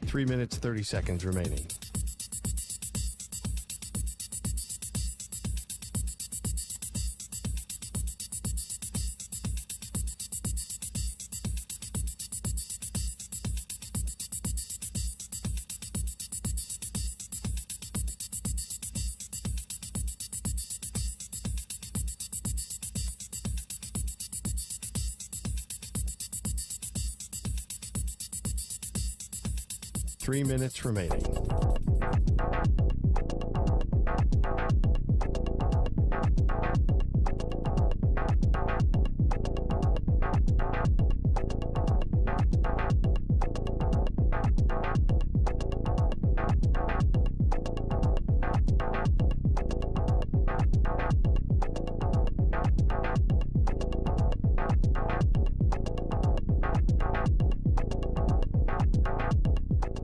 3 minutes, 30 seconds remaining. Three minutes remaining.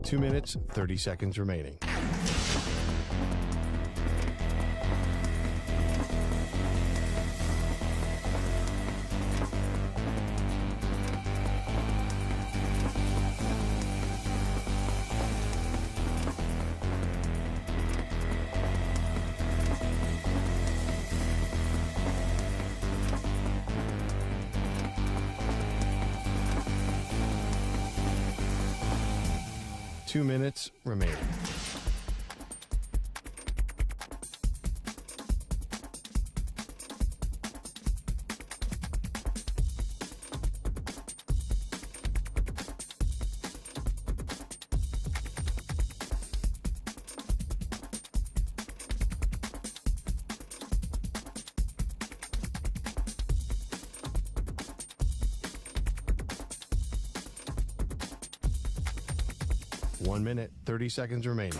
Two minutes, 30 seconds remaining. Two minutes remaining. One minute, 30 seconds remaining.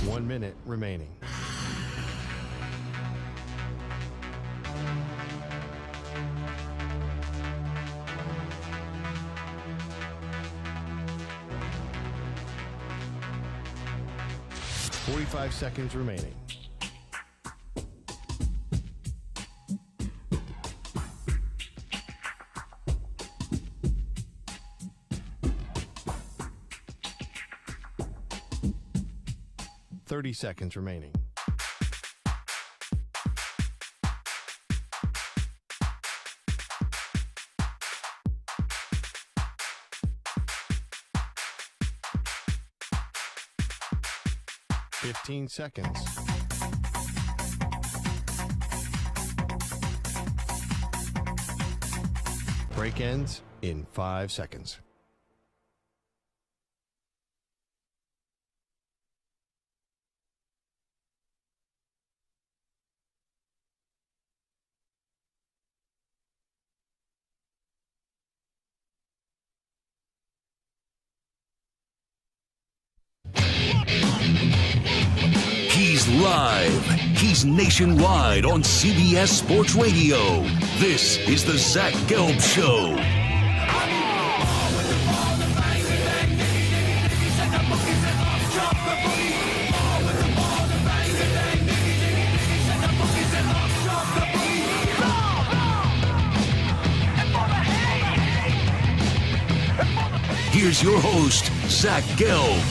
One minute remaining. Forty-five seconds remaining. Thirty seconds remaining. Fifteen seconds. Break ends in 5 seconds. He's live. He's nationwide on CBS Sports Radio. This is the Zach Gelb Show. Here's your host, Zach Gelb.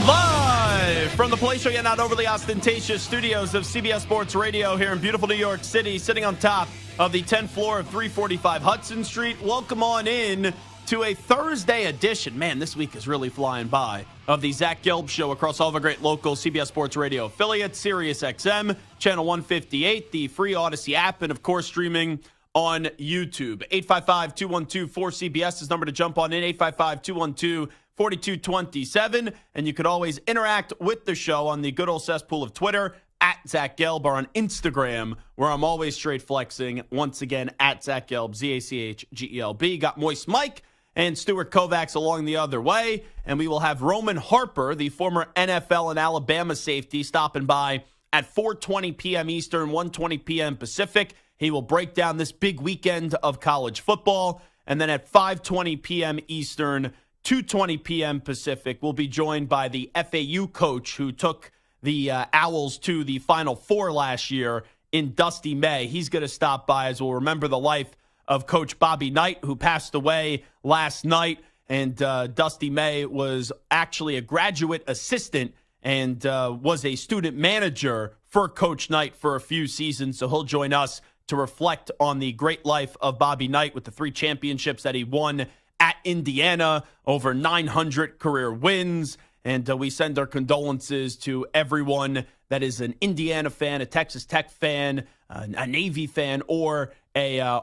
Live from the palatial yet not overly ostentatious studios of CBS Sports Radio here in beautiful New York City, sitting on top of the 10th floor of 345 Hudson Street. Welcome on in to a Thursday edition. Man, this week is really flying by, of the Zach Gelb Show across all of our great local CBS Sports Radio affiliates, Sirius XM, Channel 158, the free Odyssey app, and of course streaming on YouTube. 855-212-4CBS is number to jump on in, 855-212-4227. And you could always interact with the show on the good old cesspool of Twitter, at Zach Gelb, or on Instagram, where I'm always straight flexing. Once again, at Zach Gelb, ZACHGELB. Got Moist Mike and Stuart Kovacs along the other way. And we will have Roman Harper, the former NFL and Alabama safety, stopping by at 4:20 p.m. Eastern, 1:20 p.m. Pacific. He will break down this big weekend of college football. And then at 5:20 p.m. Eastern, 2:20 p.m. Pacific, we'll be joined by the FAU coach who took the Owls to the Final Four last year in Dusty May. He's going to stop by as we'll remember the life of Coach Bobby Knight, who passed away last night. And Dusty May was actually a graduate assistant and was a student manager for Coach Knight for a few seasons. So he'll join us to reflect on the great life of Bobby Knight with the 3 championships that he won at Indiana, over 900 career wins. And we send our condolences to everyone that is an Indiana fan, a Texas Tech fan, a Navy fan, or a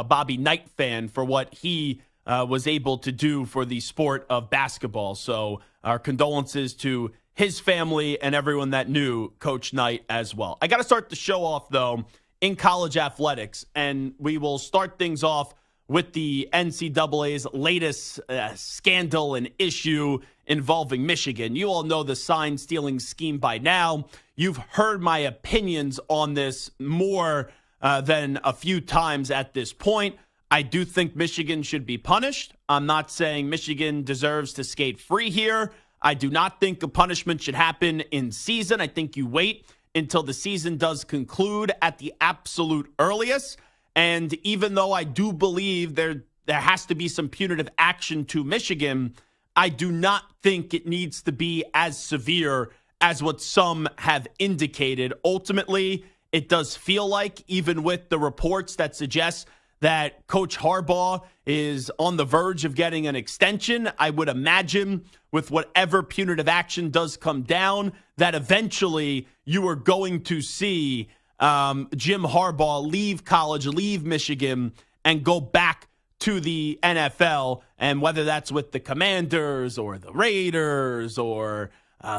Bobby Knight fan for what he was able to do for the sport of basketball. So our condolences to his family and everyone that knew Coach Knight as well. I got to start the show off, though, in college athletics, and we will start things off with the NCAA's latest scandal and issue involving Michigan. You all know the sign-stealing scheme by now. You've heard my opinions on this more than a few times at this point. I do think Michigan should be punished. I'm not saying Michigan deserves to skate free here. I do not think a punishment should happen in season. I think you wait until the season does conclude at the absolute earliest. And even though I do believe there has to be some punitive action to Michigan, I do not think it needs to be as severe as what some have indicated. Ultimately, it does feel like, even with the reports that suggest that Coach Harbaugh is on the verge of getting an extension, I would imagine with whatever punitive action does come down, that eventually you are going to see Jim Harbaugh leave college, leave Michigan, and go back to the NFL. And whether that's with the Commanders or the Raiders or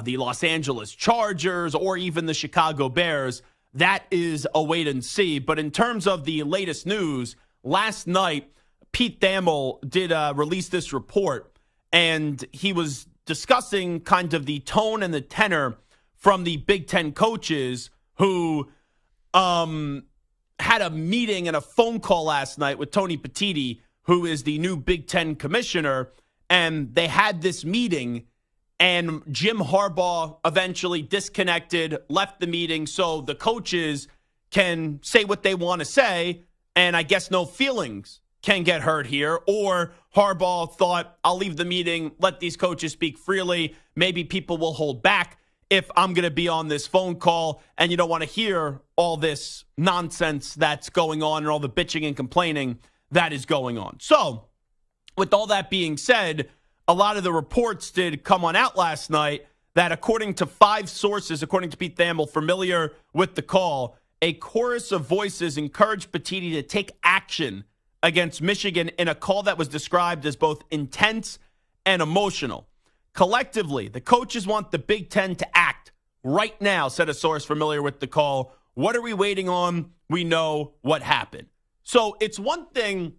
the Los Angeles Chargers or even the Chicago Bears, that is a wait and see. But in terms of the latest news, last night, Pete Thamel did release this report, and he was discussing kind of the tone and the tenor from the Big Ten coaches who had a meeting and a phone call last night with Tony Petitti, who is the new Big Ten commissioner, and they had this meeting, and Jim Harbaugh eventually disconnected, left the meeting so the coaches can say what they want to say, and I guess no feelings can get hurt here. Or Harbaugh thought, I'll leave the meeting, let these coaches speak freely. Maybe people will hold back if I'm going to be on this phone call, and you don't want to hear all this nonsense that's going on and all the bitching and complaining that is going on. So, with all that being said, a lot of the reports did come on out last night that according to 5 sources, according to Pete Thamel, familiar with the call, a chorus of voices encouraged Petitti to take action against Michigan in a call that was described as both intense and emotional. Collectively, the coaches want the Big Ten to act right now, said a source familiar with the call. What are we waiting on? We know what happened. So it's one thing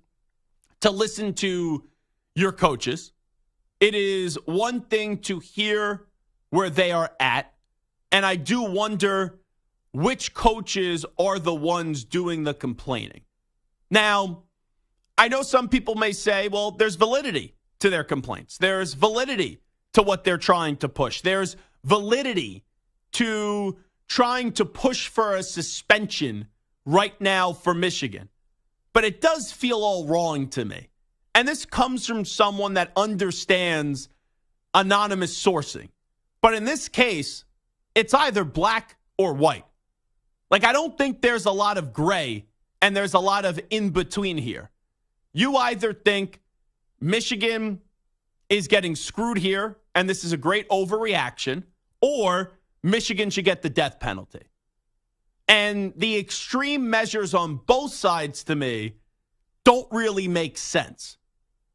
to listen to your coaches. It is one thing to hear where they are at. And I do wonder which coaches are the ones doing the complaining. Now, I know some people may say, well, there's validity to their complaints. There's validity to what they're trying to push. There's validity to trying to push for a suspension right now for Michigan. But it does feel all wrong to me. And this comes from someone that understands anonymous sourcing. But in this case, it's either black or white. Like, I don't think there's a lot of gray and there's a lot of in between here. You either think Michigan is getting screwed here and this is a great overreaction, or Michigan should get the death penalty. And the extreme measures on both sides, to me, don't really make sense.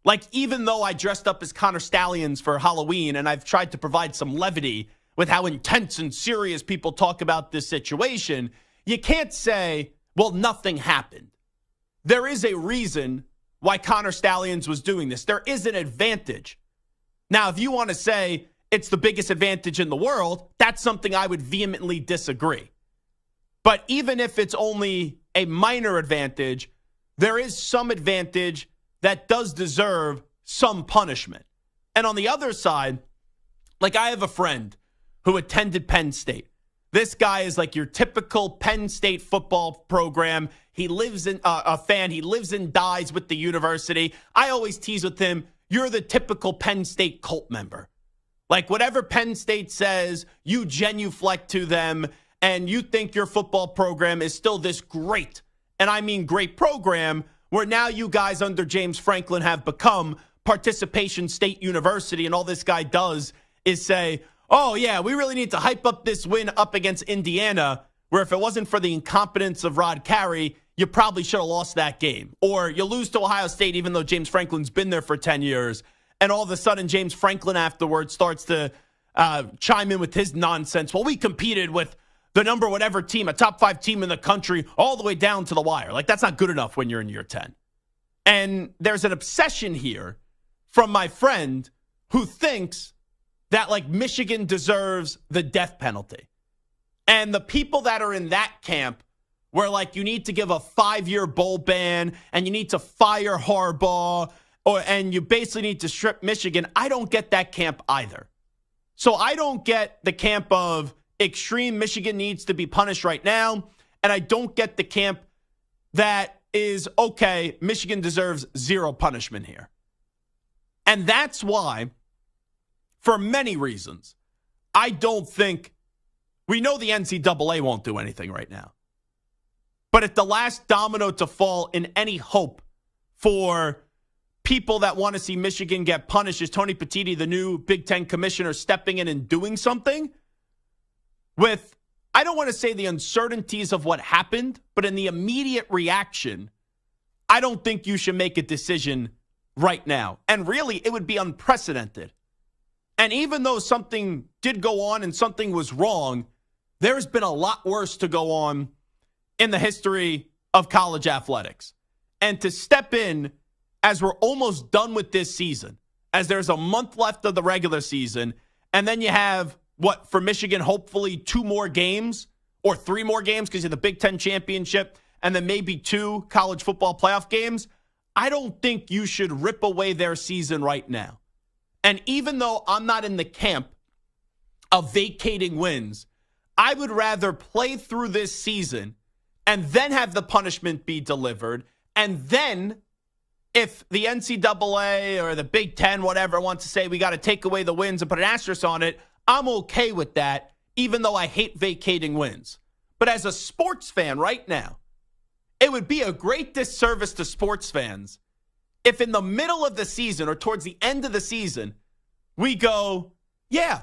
Like, even though I dressed up as Connor Stallions for Halloween and I've tried to provide some levity with how intense and serious people talk about this situation, you can't say, well, nothing happened. There is a reason why Connor Stalions was doing this. There is an advantage. Now, if you want to say it's the biggest advantage in the world, that's something I would vehemently disagree. But even if it's only a minor advantage, there is some advantage that does deserve some punishment. And on the other side, like I have a friend who attended Penn State. This guy is like your typical Penn State football program. He lives in a fan. He lives and dies with the university. I always tease with him, you're the typical Penn State cult member. Like whatever Penn State says, you genuflect to them and you think your football program is still this great, and I mean great program, where now you guys under James Franklin have become Participation State University, and all this guy does is say, oh, yeah, we really need to hype up this win up against Indiana, where if it wasn't for the incompetence of Rod Carey, you probably should have lost that game. Or you lose to Ohio State, even though James Franklin's been there for 10 years, and all of a sudden James Franklin afterwards starts to chime in with his nonsense. Well, we competed with the number whatever team, a top 5 team in the country, all the way down to the wire. Like, that's not good enough when you're in year 10. And there's an obsession here from my friend who thinks that, like, Michigan deserves the death penalty. And the people that are in that camp where, like, you need to give a 5-year bowl ban and you need to fire Harbaugh and you basically need to strip Michigan, I don't get that camp either. So I don't get the camp of extreme Michigan needs to be punished right now, and I don't get the camp that is, okay, Michigan deserves zero punishment here. And that's why, for many reasons, I don't think, we know the NCAA won't do anything right now. But if the last domino to fall in any hope for people that want to see Michigan get punished is Tony Petitti, the new Big Ten commissioner, stepping in and doing something with, I don't want to say the uncertainties of what happened, but in the immediate reaction, I don't think you should make a decision right now. And really, it would be unprecedented. And even though something did go on and something was wrong, there's been a lot worse to go on in the history of college athletics. And to step in as we're almost done with this season, as there's a month left of the regular season, and then you have, what, for Michigan, hopefully 2 more games or 3 more games because you have the Big Ten championship and then maybe 2 college football playoff games. I don't think you should rip away their season right now. And even though I'm not in the camp of vacating wins, I would rather play through this season and then have the punishment be delivered. And then if the NCAA or the Big Ten, whatever, wants to say we got to take away the wins and put an asterisk on it, I'm okay with that, even though I hate vacating wins. But as a sports fan right now, it would be a great disservice to sports fans if in the middle of the season or towards the end of the season, we go, yeah,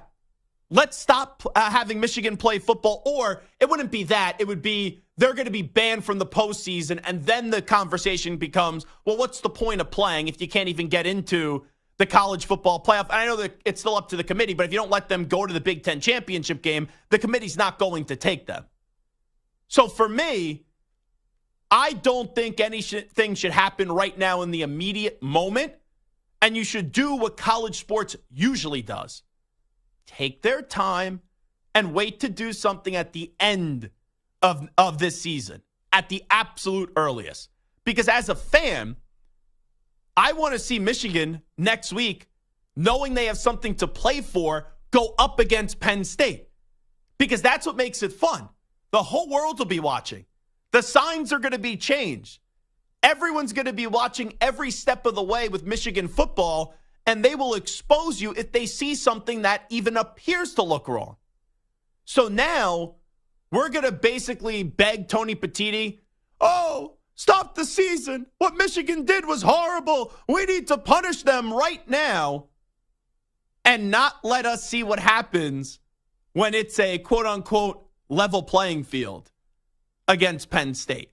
let's stop having Michigan play football. Or it wouldn't be that. It would be they're going to be banned from the postseason. And then the conversation becomes, well, what's the point of playing if you can't even get into the college football playoff? And I know that it's still up to the committee, but if you don't let them go to the Big Ten championship game, the committee's not going to take them. So for me, I don't think anything should happen right now in the immediate moment. And you should do what college sports usually does. Take their time and wait to do something at the end of this season, at the absolute earliest. Because as a fan, I want to see Michigan next week, knowing they have something to play for, go up against Penn State. Because that's what makes it fun. The whole world will be watching. The signs are going to be changed. Everyone's going to be watching every step of the way with Michigan football, and they will expose you if they see something that even appears to look wrong. So now we're going to basically beg Tony Petitti, oh, stop the season. What Michigan did was horrible. We need to punish them right now and not let us see what happens when it's a quote-unquote level playing field against Penn State.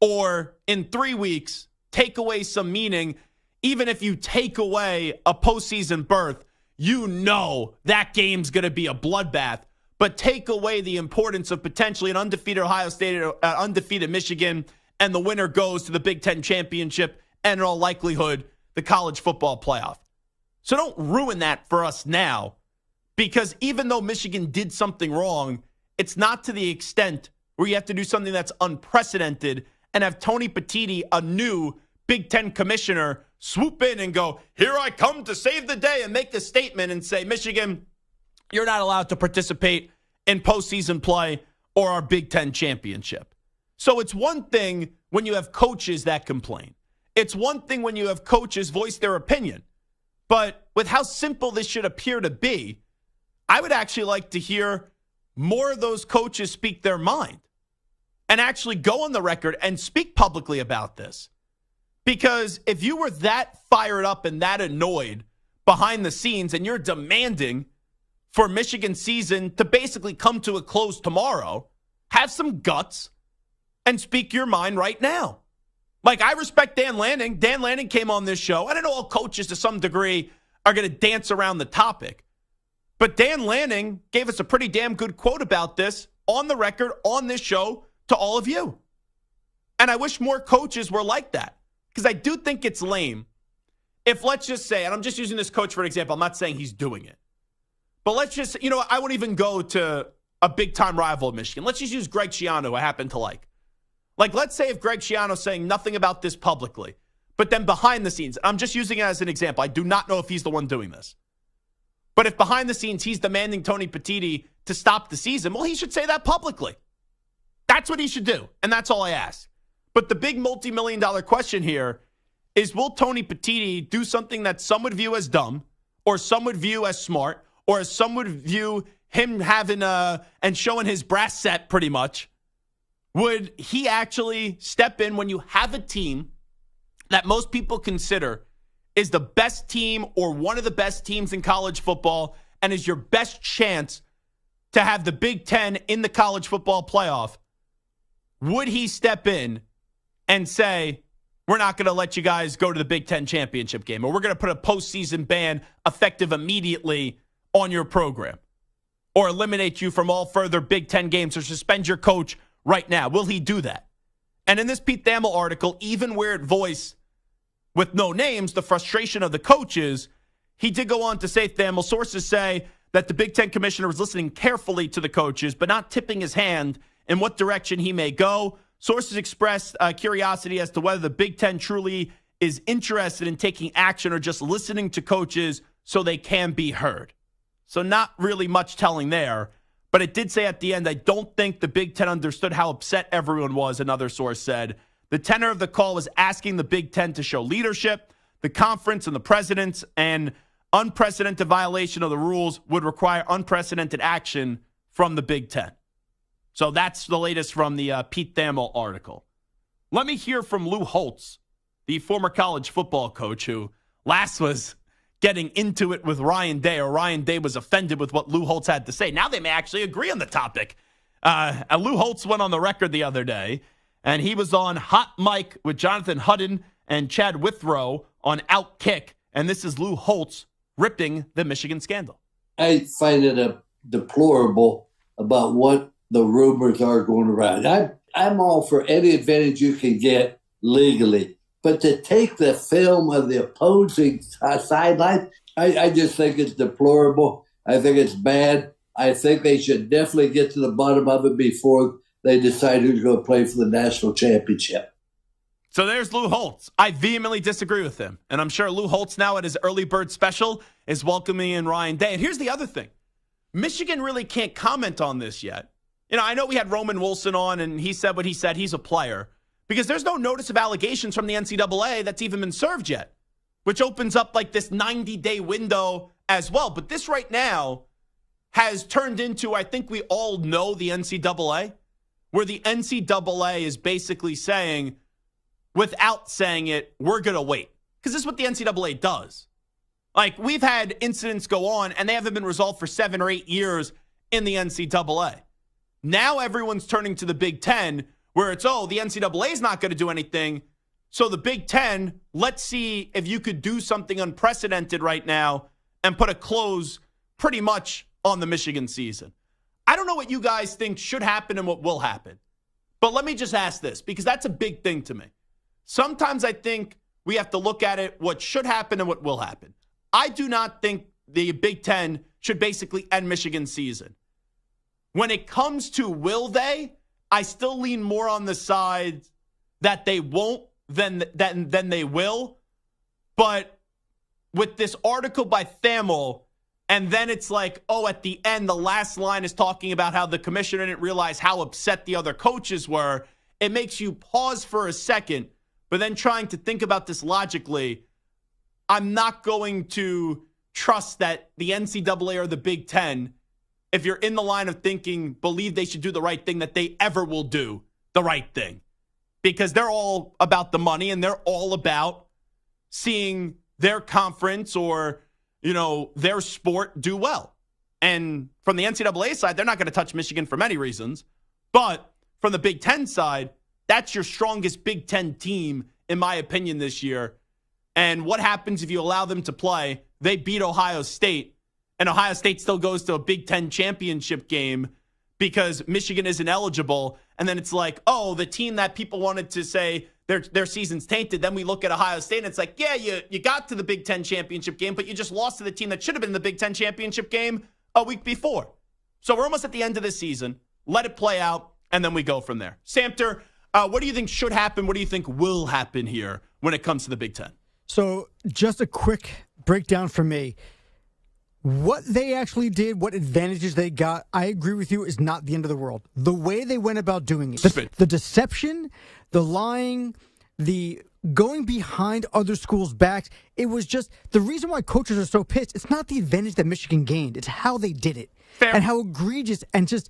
Or in 3 weeks, take away some meaning. Even if you take away a postseason berth, you know that game's going to be a bloodbath. But take away the importance of potentially an undefeated Ohio State or undefeated Michigan, and the winner goes to the Big Ten championship and in all likelihood, the college football playoff. So don't ruin that for us now, because even though Michigan did something wrong, it's not to the extent where you have to do something that's unprecedented and have Tony Petitti, a new Big Ten commissioner, swoop in and go, here I come to save the day, and make a statement and say, Michigan, you're not allowed to participate in postseason play or our Big Ten championship. So it's one thing when you have coaches that complain. It's one thing when you have coaches voice their opinion. But with how simple this should appear to be, I would actually like to hear more of those coaches speak their mind and actually go on the record and speak publicly about this. Because if you were that fired up and that annoyed behind the scenes and you're demanding for Michigan season to basically come to a close tomorrow, have some guts and speak your mind right now. Like, I respect Dan Lanning. Dan Lanning came on this show. I don't know, all coaches to some degree are going to dance around the topic. But Dan Lanning gave us a pretty damn good quote about this on the record on this show to all of you. And I wish more coaches were like that, because I do think it's lame if, let's just say, and I'm just using this coach for an example, I'm not saying he's doing it, but let's just, I wouldn't even go to a big-time rival of Michigan. Let's just use Greg Schiano, who I happen to like. Like, let's say if Greg Schiano's saying nothing about this publicly, but then behind the scenes, I'm just using it as an example. I do not know if he's the one doing this. But if behind the scenes he's demanding Tony Petitti to stop the season, well, he should say that publicly. That's what he should do, and that's all I ask. But the big multi-million-dollar question here is, will Tony Petitti do something that some would view as dumb, or some would view as smart, or as some would view him having and showing his brass set pretty much? Would he actually step in when you have a team that most people consider is the best team or one of the best teams in college football and is your best chance to have the Big Ten in the college football playoff? Would he step in and say, we're not going to let you guys go to the Big Ten championship game, or we're going to put a postseason ban effective immediately on your program, or eliminate you from all further Big Ten games, or suspend your coach right now? Will he do that? And in this Pete Thamel article, even where it voiced, with no names, the frustration of the coaches, he did go on to say, Thamel, sources say that the Big Ten commissioner was listening carefully to the coaches, but not tipping his hand in what direction he may go. Sources expressed curiosity as to whether the Big Ten truly is interested in taking action or just listening to coaches so they can be heard. So not really much telling there. But it did say at the end, I don't think the Big Ten understood how upset everyone was, another source said. The tenor of the call was asking the Big Ten to show leadership. The conference and the presidents, and unprecedented violation of the rules would require unprecedented action from the Big Ten. So that's the latest from the Pete Thamel article. Let me hear from Lou Holtz, the former college football coach who last was getting into it with Ryan Day, or Ryan Day was offended with what Lou Holtz had to say. Now they may actually agree on the topic. Lou Holtz went on the record the other day, and he was on Hot Mic with Jonathan Hudden and Chad Withrow on Outkick, and this is Lou Holtz ripping the Michigan scandal. I find it deplorable about what the rumors are going around. I'm all for any advantage you can get legally. But to take the film of the opposing sideline, I just think it's deplorable. I think it's bad. I think they should definitely get to the bottom of it before they decide who's going to play for the national championship. So there's Lou Holtz. I vehemently disagree with him. And I'm sure Lou Holtz now at his early bird special is welcoming in Ryan Day. And here's the other thing. Michigan really can't comment on this yet. I know we had Roman Wilson on, and he said what he said. He's a player. Because there's no notice of allegations from the NCAA that's even been served yet, which opens up like this 90-day window as well. But this right now has turned into, I think we all know the NCAA, where the NCAA is basically saying, without saying it, we're going to wait. Because this is what the NCAA does. Like, we've had incidents go on, and they haven't been resolved for 7 or 8 years in the NCAA. Now everyone's turning to the Big Ten, where it's, the NCAA is not going to do anything. So the Big Ten, let's see if you could do something unprecedented right now and put a close pretty much on the Michigan season. I don't know what you guys think should happen and what will happen. But let me just ask this, because that's a big thing to me. Sometimes I think we have to look at it, what should happen and what will happen. I do not think the Big Ten should basically end Michigan's season. When it comes to will they, I still lean more on the side that they won't than they will. But with this article by Thamel, and then it's like, oh, at the end, the last line is talking about how the commissioner didn't realize how upset the other coaches were. It makes you pause for a second, but then trying to think about this logically, I'm not going to trust that the NCAA or the Big Ten, if you're in the line of thinking, believe they should do the right thing, that they ever will do the right thing. Because they're all about the money and they're all about seeing their conference or, their sport do well. And from the NCAA side, they're not going to touch Michigan for many reasons. But from the Big Ten side, that's your strongest Big Ten team, in my opinion, this year. And what happens if you allow them to play? They beat Ohio State, and Ohio State still goes to a Big Ten championship game because Michigan isn't eligible. And then it's like, oh, the team that people wanted to say their season's tainted. Then we look at Ohio State, and it's like, yeah, you got to the Big Ten championship game, but you just lost to the team that should have been in the Big Ten championship game a week before. So we're almost at the end of this season. Let it play out, and then we go from there. Samter, what do you think should happen? What do you think will happen here when it comes to the Big Ten? So just a quick breakdown for me. What they actually did, what advantages they got, I agree with you, is not the end of the world. The way they went about doing it, the deception, the lying, the going behind other schools' backs, it was just the reason why coaches are so pissed. It's not the advantage that Michigan gained. It's how they did it. Fair. And how egregious and just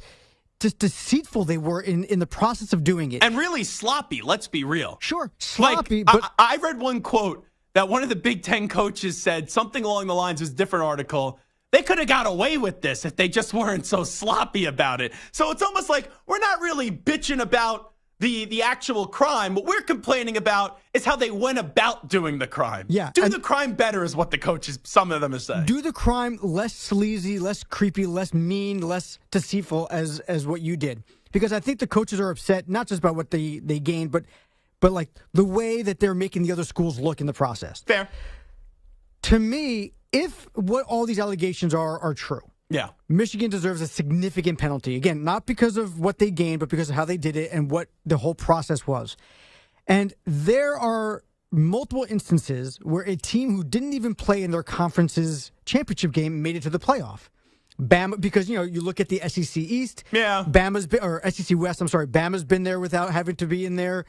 deceitful they were in the process of doing it. And really sloppy, let's be real. Sure, sloppy. But I read one quote that one of the Big Ten coaches said, something along the lines, was a different article, they could have got away with this if they just weren't so sloppy about it. So it's almost like we're not really bitching about the actual crime. What we're complaining about is how they went about doing the crime. Yeah. Do the crime better is what the coaches, some of them are saying. Do the crime less sleazy, less creepy, less mean, less deceitful as what you did. Because I think the coaches are upset, not just about what they gained, but like the way that they're making the other schools look in the process. Fair. To me, if what all these allegations are true, yeah, Michigan deserves a significant penalty. Again, not because of what they gained, but because of how they did it and what the whole process was. And there are multiple instances where a team who didn't even play in their conference's championship game made it to the playoff. Bama, because, you look at the SEC East. Yeah. Or SEC West, I'm sorry. Bama's been there without having to be in there.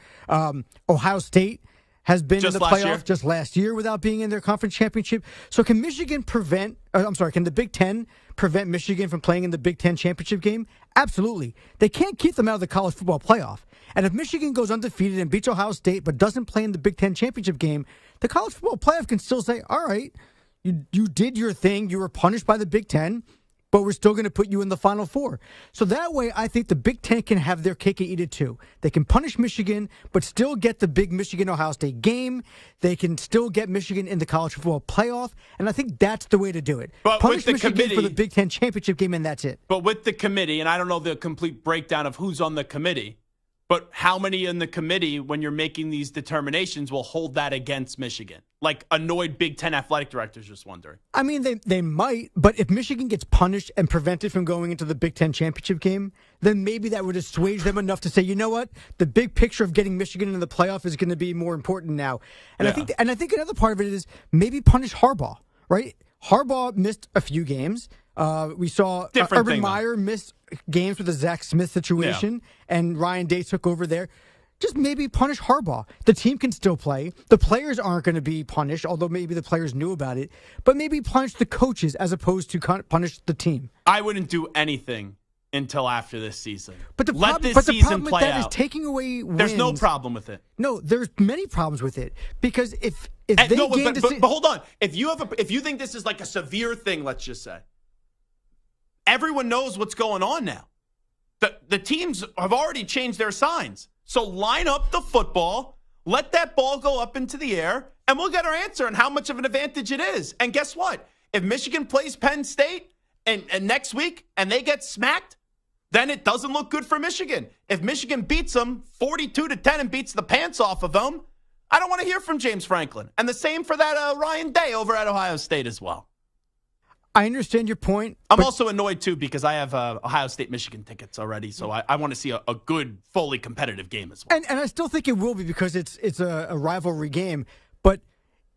Ohio State has been in the playoff just last year without being in their conference championship. So can can the Big Ten prevent Michigan from playing in the Big Ten championship game? Absolutely. They can't keep them out of the college football playoff. And if Michigan goes undefeated and beats Ohio State but doesn't play in the Big Ten championship game, the college football playoff can still say, all right, you did your thing, you were punished by the Big Ten, but we're still going to put you in the Final Four. So that way, I think the Big Ten can have their cake and eat it too. They can punish Michigan, but still get the big Michigan-Ohio State game. They can still get Michigan in the college football playoff, and I think that's the way to do it. But punish with the Michigan committee, for the Big Ten championship game, and that's it. But with the committee, and I don't know the complete breakdown of who's on the committee, but how many in the committee, when you're making these determinations, will hold that against Michigan? Like annoyed Big Ten athletic directors, just wondering. I mean, they might, but if Michigan gets punished and prevented from going into the Big Ten championship game, then maybe that would assuage them enough to say, you know what, the big picture of getting Michigan into the playoff is going to be more important now. And yeah. I think another part of it is maybe punish Harbaugh, right? Harbaugh missed a few games. We saw Urban Meyer miss games with the Zach Smith situation, and Ryan Day took over there. Just maybe punish Harbaugh. The team can still play. The players aren't going to be punished, although maybe the players knew about it. But maybe punish the coaches as opposed to punish the team. I wouldn't do anything until after this season. But the Let this problem season with play that out. is taking away wins. There's no problem with it. No, there's many problems with it. Because if they gain but hold on. If you think this is like a severe thing, let's just say, everyone knows what's going on now. The teams have already changed their signs. So line up the football, let that ball go up into the air, and we'll get our answer on how much of an advantage it is. And guess what? If Michigan plays Penn State and next week and they get smacked, then it doesn't look good for Michigan. If Michigan beats them 42-10 and beats the pants off of them, I don't want to hear from James Franklin. And the same for that Ryan Day over at Ohio State as well. I understand your point. I'm also annoyed, too, because I have Ohio State-Michigan tickets already, so I want to see a good, fully competitive game as well. And I still think it will be because it's a rivalry game. But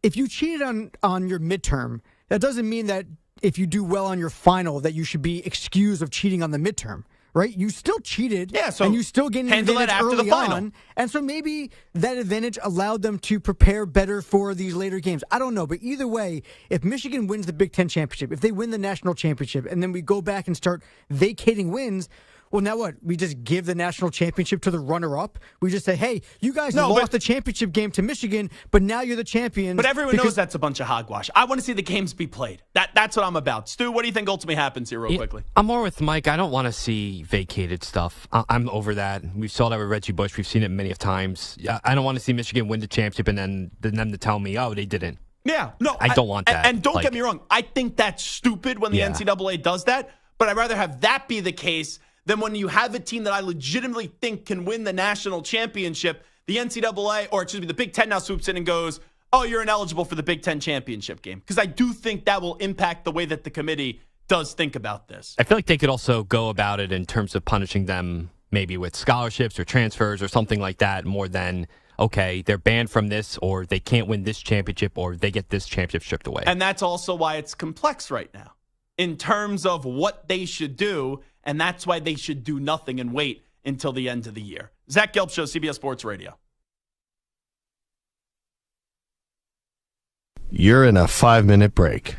if you cheated on your midterm, that doesn't mean that if you do well on your final that you should be excused of cheating on the midterm. Right? You still cheated, so and you still gained an advantage after the final. on. And so maybe that advantage allowed them to prepare better for these later games. I don't know. But either way, if Michigan wins the Big Ten championship, if they win the national championship, and then we go back and start vacating wins, well, now what? We just give the national championship to the runner-up? We just say, hey, you guys lost the championship game to Michigan, but now you're the champions. But everyone knows that's a bunch of hogwash. I want to see the games be played. That's what I'm about. Stu, what do you think ultimately happens here real quickly? I'm more with Mike. I don't want to see vacated stuff. I'm over that. We saw that with Reggie Bush. We've seen it many of times. I don't want to see Michigan win the championship and then them to tell me, oh, they didn't. Yeah, no. I don't want that. And don't get me wrong. I think that's stupid when the NCAA does that, but I'd rather have that be the case than when you have a team that I legitimately think can win the national championship, the NCAA, or excuse me, the Big Ten now swoops in and goes, oh, you're ineligible for the Big Ten championship game. Because I do think that will impact the way that the committee does think about this. I feel like they could also go about it in terms of punishing them maybe with scholarships or transfers or something like that more than, okay, they're banned from this or they can't win this championship or they get this championship stripped away. And that's also why it's complex right now in terms of what they should do. And that's why they should do nothing and wait until the end of the year. Zach Gelb Show, CBS Sports Radio. You're in a 5-minute break.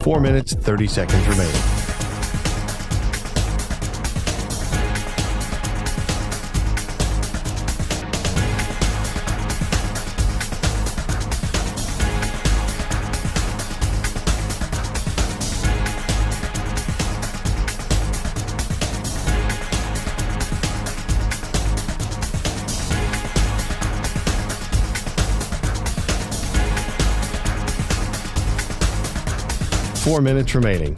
Four minutes, 30 seconds remaining. Four minutes remaining.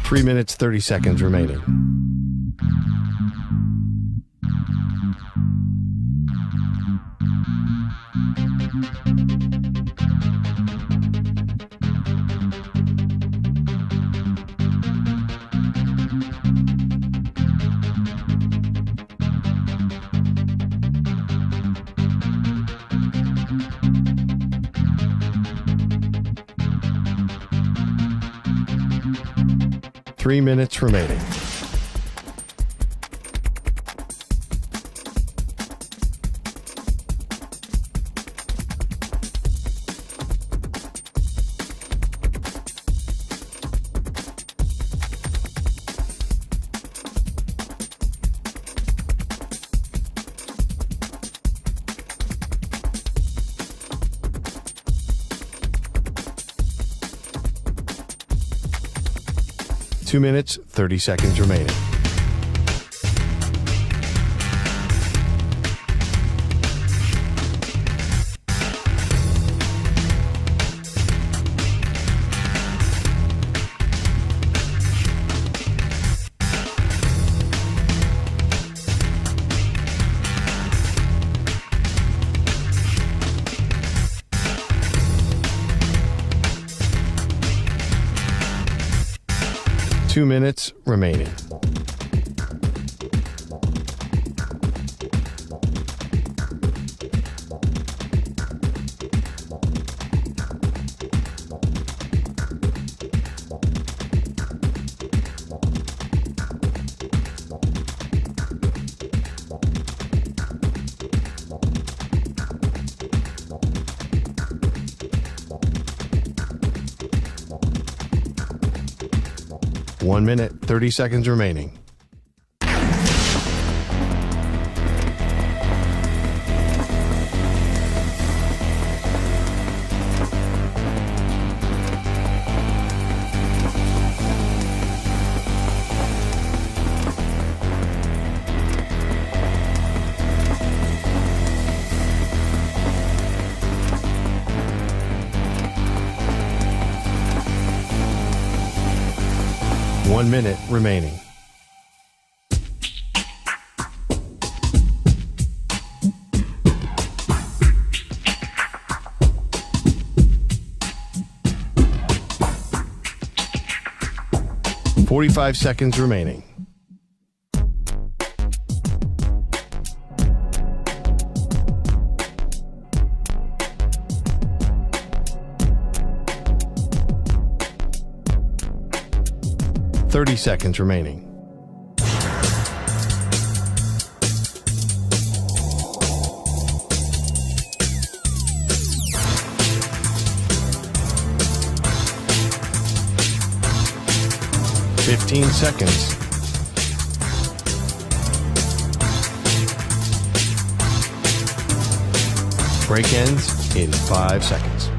Three minutes, 30 seconds remaining. Three minutes remaining. Two minutes, 30 seconds remaining. Two minutes remaining. 1 minute, 30 seconds remaining. One minute remaining. "45 seconds remaining. "30 seconds remaining. "15 seconds. Break ends in 5 seconds.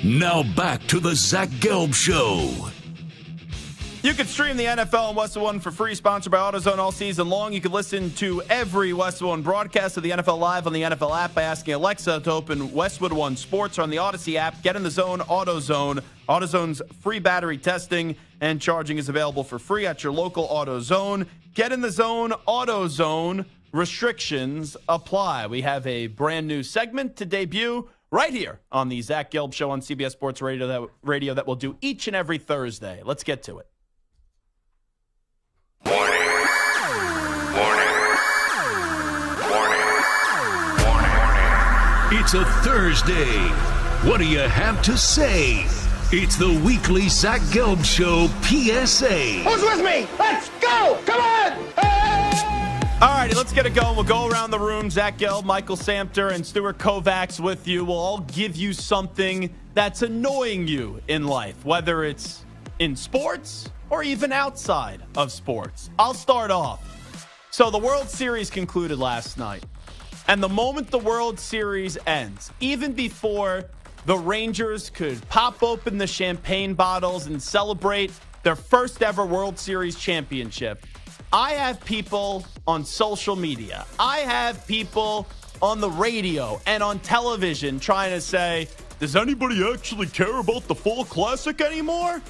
Now back to the Zach Gelb Show. You can stream the NFL on Westwood One for free, sponsored by AutoZone all season long. You can listen to every Westwood One broadcast of the NFL Live on the NFL app by asking Alexa to open Westwood One Sports or on the Odyssey app. Get in the zone, AutoZone. AutoZone's free battery testing and charging is available for free at your local AutoZone. Get in the zone, AutoZone. Restrictions apply. We have a brand new segment to debut right here on the Zach Gelb Show on CBS Sports Radio that we'll do each and every Thursday. Let's get to it. Warning. It's a Thursday. What do you have to say? It's the weekly Zach Gelb Show PSA. Who's with me? Let's go! Come on! All righty, let's get it going. We'll go around the room. Zach Gelb, Michael Samter, and Stuart Kovacs with you. We'll all give you something that's annoying you in life, whether it's in sports or even outside of sports. I'll start off. So the World Series concluded last night. And the moment the World Series ends, even before the Rangers could pop open the champagne bottles and celebrate their first ever World Series championship, I have people on social media, I have people on the radio and on television trying to say, does anybody actually care about the Fall Classic anymore?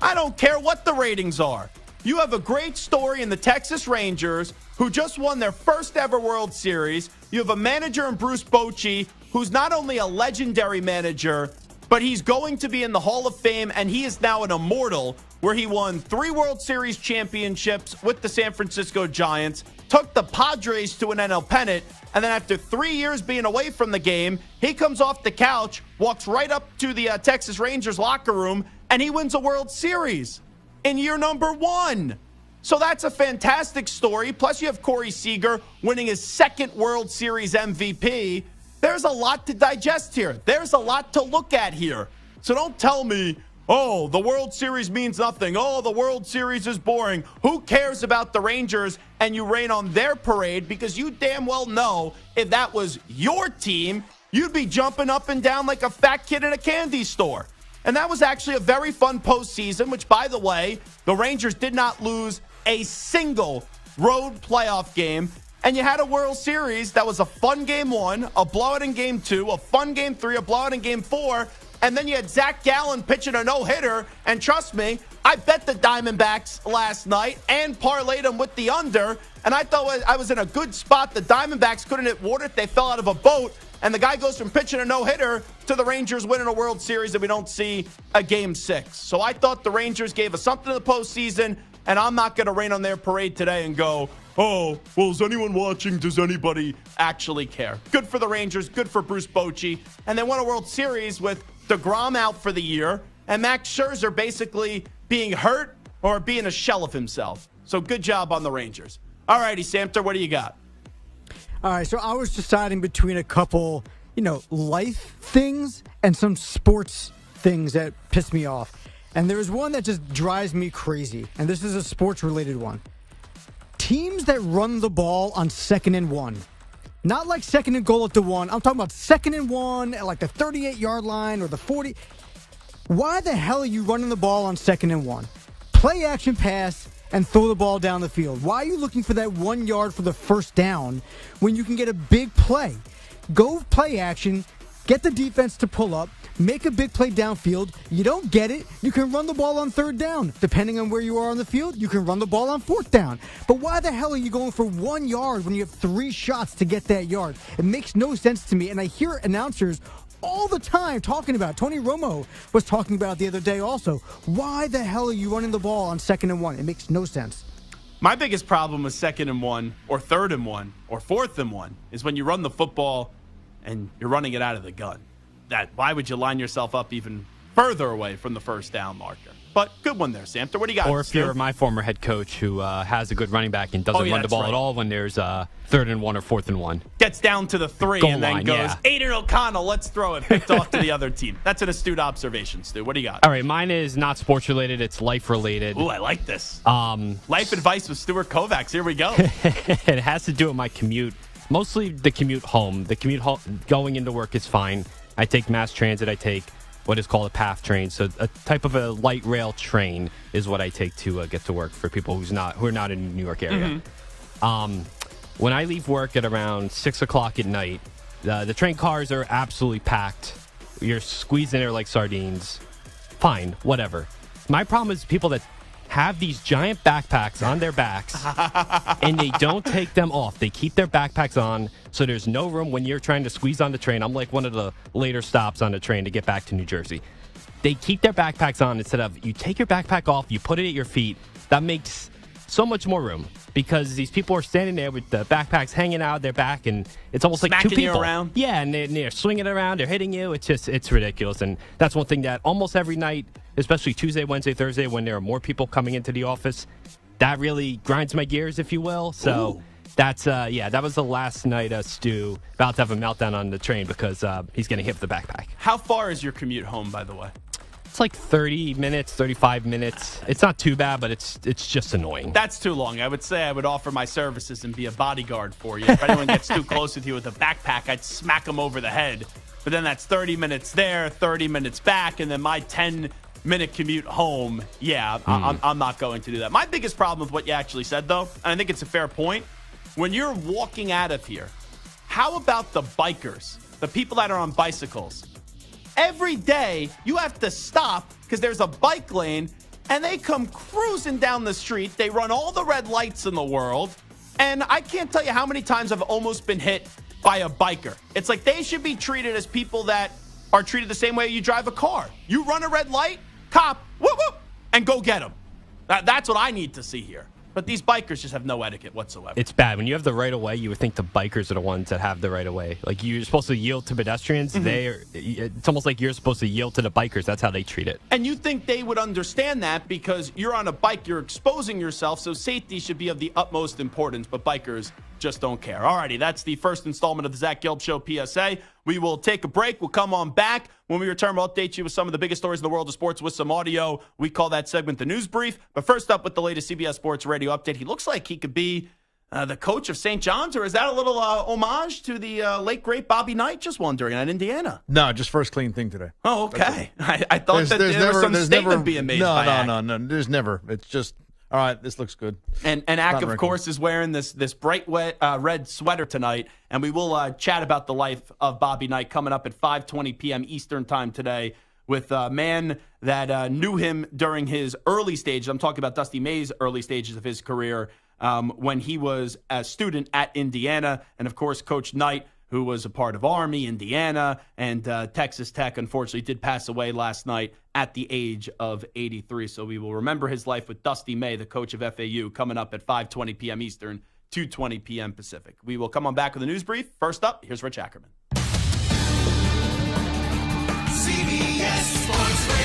I don't care what the ratings are. You have a great story in the Texas Rangers, who just won their first ever World Series. You have a manager in Bruce Bochy, who's not only a legendary manager, but he's going to be in the Hall of Fame, and he is now an immortal, where he won 3 World Series championships with the San Francisco Giants, took the Padres to an NL pennant, and then after 3 years being away from the game, he comes off the couch, walks right up to the Texas Rangers locker room, and he wins a World Series in year number 1. So that's a fantastic story. Plus, you have Corey Seager winning his 2nd World Series MVP. There's a lot to digest here. There's a lot to look at here. So don't tell me, oh, the World Series means nothing. Oh, the World Series is boring. Who cares about the Rangers? And you rain on their parade, because you damn well know if that was your team, you'd be jumping up and down like a fat kid in a candy store. And that was actually a very fun postseason, which, by the way, the Rangers did not lose a single road playoff game. And you had a World Series that was a fun game 1, a blowout in game 2, a fun game 3, a blowout in game 4. And then you had Zach Gallen pitching a no-hitter. And trust me, I bet the Diamondbacks last night and parlayed them with the under. And I thought I was in a good spot. The Diamondbacks couldn't hit water. They fell out of a boat. And the guy goes from pitching a no-hitter to the Rangers winning a World Series that we don't see a Game 6. So I thought the Rangers gave us something in the postseason, and I'm not going to rain on their parade today and go, oh, well, is anyone watching? Does anybody actually care? Good for the Rangers. Good for Bruce Bochy. And they won a World Series with DeGrom out for the year and Max Scherzer basically being hurt or being a shell of himself. So good job on the Rangers. All righty, Samter, what do you got? All right, so I was deciding between a couple, life things and some sports things that piss me off. And there's one that just drives me crazy, and this is a sports-related one. Teams that run the ball on 2nd and 1. Not like 2nd and goal at the 1. I'm talking about 2nd and 1 at like the 38-yard line or the 40. Why the hell are you running the ball on 2nd and 1? Play action pass and throw the ball down the field. Why are you looking for that 1 yard for the first down when you can get a big play? Go play action, get the defense to pull up, make a big play downfield. You don't get it, you can run the ball on 3rd down. Depending on where you are on the field, you can run the ball on 4th down. But why the hell are you going for 1 yard when you have 3 shots to get that yard? It makes no sense to me, and I hear announcers all the time talking about it. Tony Romo was talking about it the other day also. Why the hell are you running the ball on 2nd and 1? It makes no sense. My biggest problem with 2nd and 1 or 3rd and 1 or 4th and 1 is when you run the football and you're running it out of the gun. Why would you line yourself up even further away from the first down marker? But good one there, Samter. What do you got? Or if you're my former head coach who has a good running back and doesn't run the ball at all when there's 3rd and 1 or 4th and 1. Gets down to the 3 and then goes, Aiden O'Connell, let's throw it. Picked off to the other team. That's an astute observation, Stu. What do you got? All right, mine is not sports related. It's life related. Ooh, I like this. Life advice with Stuart Kovacs. Here we go. It has to do with my commute. Mostly the commute home. The commute going into work is fine. I take mass transit. I take what is called a PATH train. So a type of a light rail train is what I take to get to work for people who are not in the New York area. Mm-hmm. When I leave work at around 6 o'clock at night, the train cars are absolutely packed. You're squeezed in there like sardines. Fine, whatever. My problem is people that have these giant backpacks on their backs and they don't take them off. They keep their backpacks on, so there's no room when you're trying to squeeze on the train. I'm like one of the later stops on the train to get back to New Jersey. They keep their backpacks on instead of you take your backpack off, you put it at your feet. That makes so much more room because these people are standing there with the backpacks hanging out their back, and it's almost like two people. You around? Yeah, and they're swinging around, they're hitting you. It's ridiculous, and that's one thing that almost every night, especially Tuesday, Wednesday, Thursday, when there are more people coming into the office, that really grinds my gears, if you will. So Ooh. That's that was the last night Stu about to have a meltdown on the train because he's getting hit with the backpack. How far is your commute home, by the way? It's like 30 minutes, 35 minutes. It's not too bad, but it's just annoying. That's too long. I would say I would offer my services and be a bodyguard for you. If anyone gets too close with you with a backpack, I'd smack them over the head. But then that's 30 minutes there, 30 minutes back, and then my 10-minute commute home. Yeah, I'm not going to do that. My biggest problem with what you actually said, though, and I think it's a fair point, when you're walking out of here, how about the bikers, the people that are on bicycles? Every day, you have to stop because there's a bike lane, and they come cruising down the street. They run all the red lights in the world, and I can't tell you how many times I've almost been hit by a biker. It's like they should be treated as people that are treated the same way you drive a car. You run a red light, cop, whoop, whoop, and go get them. That's what I need to see here. But these bikers just have no etiquette whatsoever. It's bad. When you have the right of way, you would think the bikers are the ones that have the right of way. Like, you're supposed to yield to pedestrians. Mm-hmm. It's almost like you're supposed to yield to the bikers. That's how they treat it. And you think they would understand that because you're on a bike, you're exposing yourself, so safety should be of the utmost importance, but bikers just don't care. Alrighty, that's the first installment of the Zach Gelb Show PSA. We will take a break. We'll come on back. When we return, we'll update you with some of the biggest stories in the world of sports with some audio. We call that segment the News Brief. But first up with the latest CBS Sports Radio update, he looks like he could be the coach of St. John's, or is that a little homage to the late, great Bobby Knight? Just wondering, at Indiana. No, just first clean thing today. Oh, okay. I thought there was some statement being made by Ack. No. There's never. It's just, all right, this looks good. And Ack, of course, is wearing this bright red sweater tonight, and we will chat about the life of Bobby Knight coming up at 5:20 p.m. Eastern time today with a man that knew him during his early stages. I'm talking about Dusty May's early stages of his career when he was a student at Indiana, and, of course, Coach Knight, who was a part of Army, Indiana, and Texas Tech, unfortunately did pass away last night at the age of 83. So we will remember his life with Dusty May, the coach of FAU, coming up at 5:20 p.m. Eastern 2:20 p.m. Pacific. We will come on back with a news brief. First up, here's Rich Ackerman. CBS Sports Radio.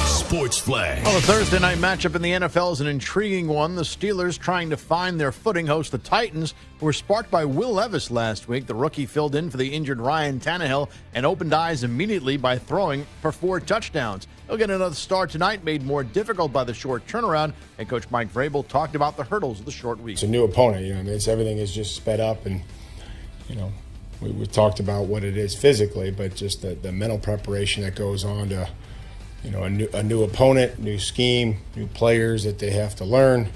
Sports Flag. Well, the Thursday night matchup in the NFL is an intriguing one. The Steelers trying to find their footing host the Titans, who were sparked by Will Levis last week. The rookie filled in for the injured Ryan Tannehill and opened eyes immediately by throwing for 4 touchdowns. He'll get another start tonight, made more difficult by the short turnaround. And Coach Mike Vrabel talked about the hurdles of the short week. It's a new opponent, everything is just sped up, and we talked about what it is physically, but just the mental preparation that goes on to a new opponent, new scheme, new players that they have to learn.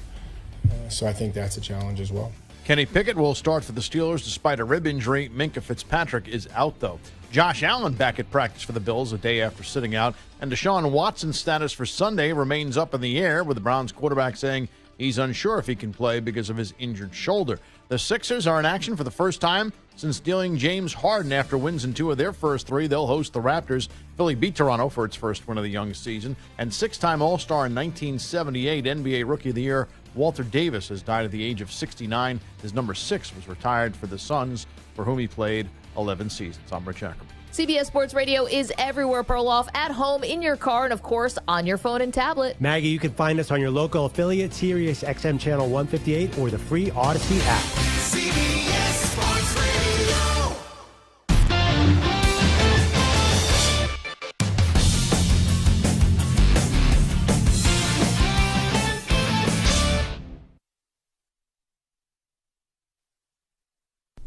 So I think that's a challenge as well. Kenny Pickett will start for the Steelers despite a rib injury. Minkah Fitzpatrick is out, though. Josh Allen back at practice for the Bills a day after sitting out. And Deshaun Watson's status for Sunday remains up in the air, with the Browns quarterback saying he's unsure if he can play because of his injured shoulder. The Sixers are in action for the first time since dealing James Harden after wins in 2 of their first 3. They'll host the Raptors. Philly beat Toronto for its first win of the young season. And 6-time All-Star in 1978 NBA Rookie of the Year Walter Davis has died at the age of 69. His number 6 was retired for the Suns, for whom he played 11 seasons. I'm Rich Ackerman. CBS Sports Radio is everywhere, Perloff, at home, in your car, and, of course, on your phone and tablet. Maggie, you can find us on your local affiliate, Sirius XM Channel 158, or the free Odyssey app. CBS Sports Radio.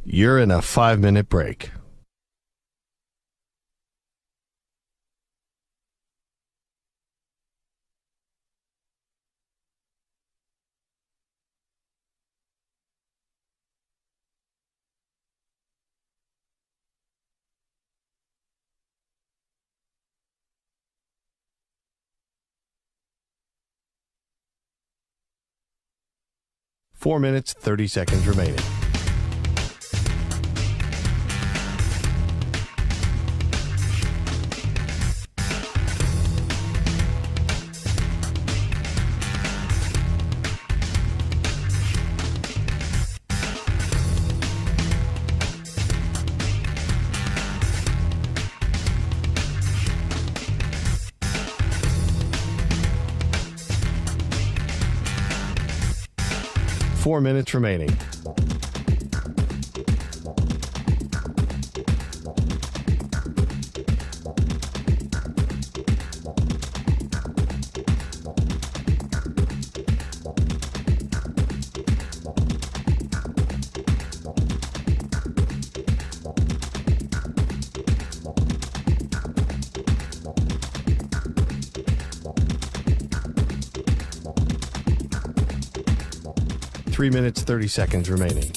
You're in a 5-minute break. Four minutes, 30 seconds remaining. Four minutes remaining. Three minutes, 30 seconds remaining.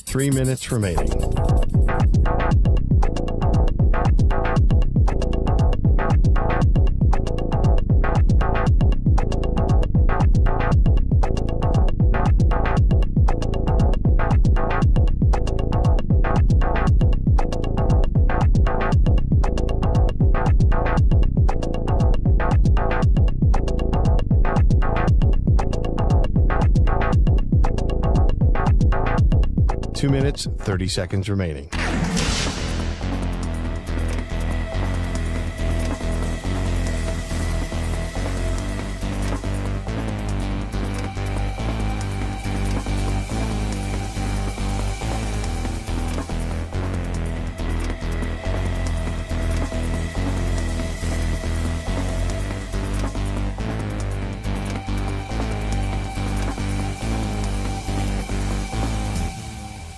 Three minutes remaining. Two minutes, 30 seconds remaining.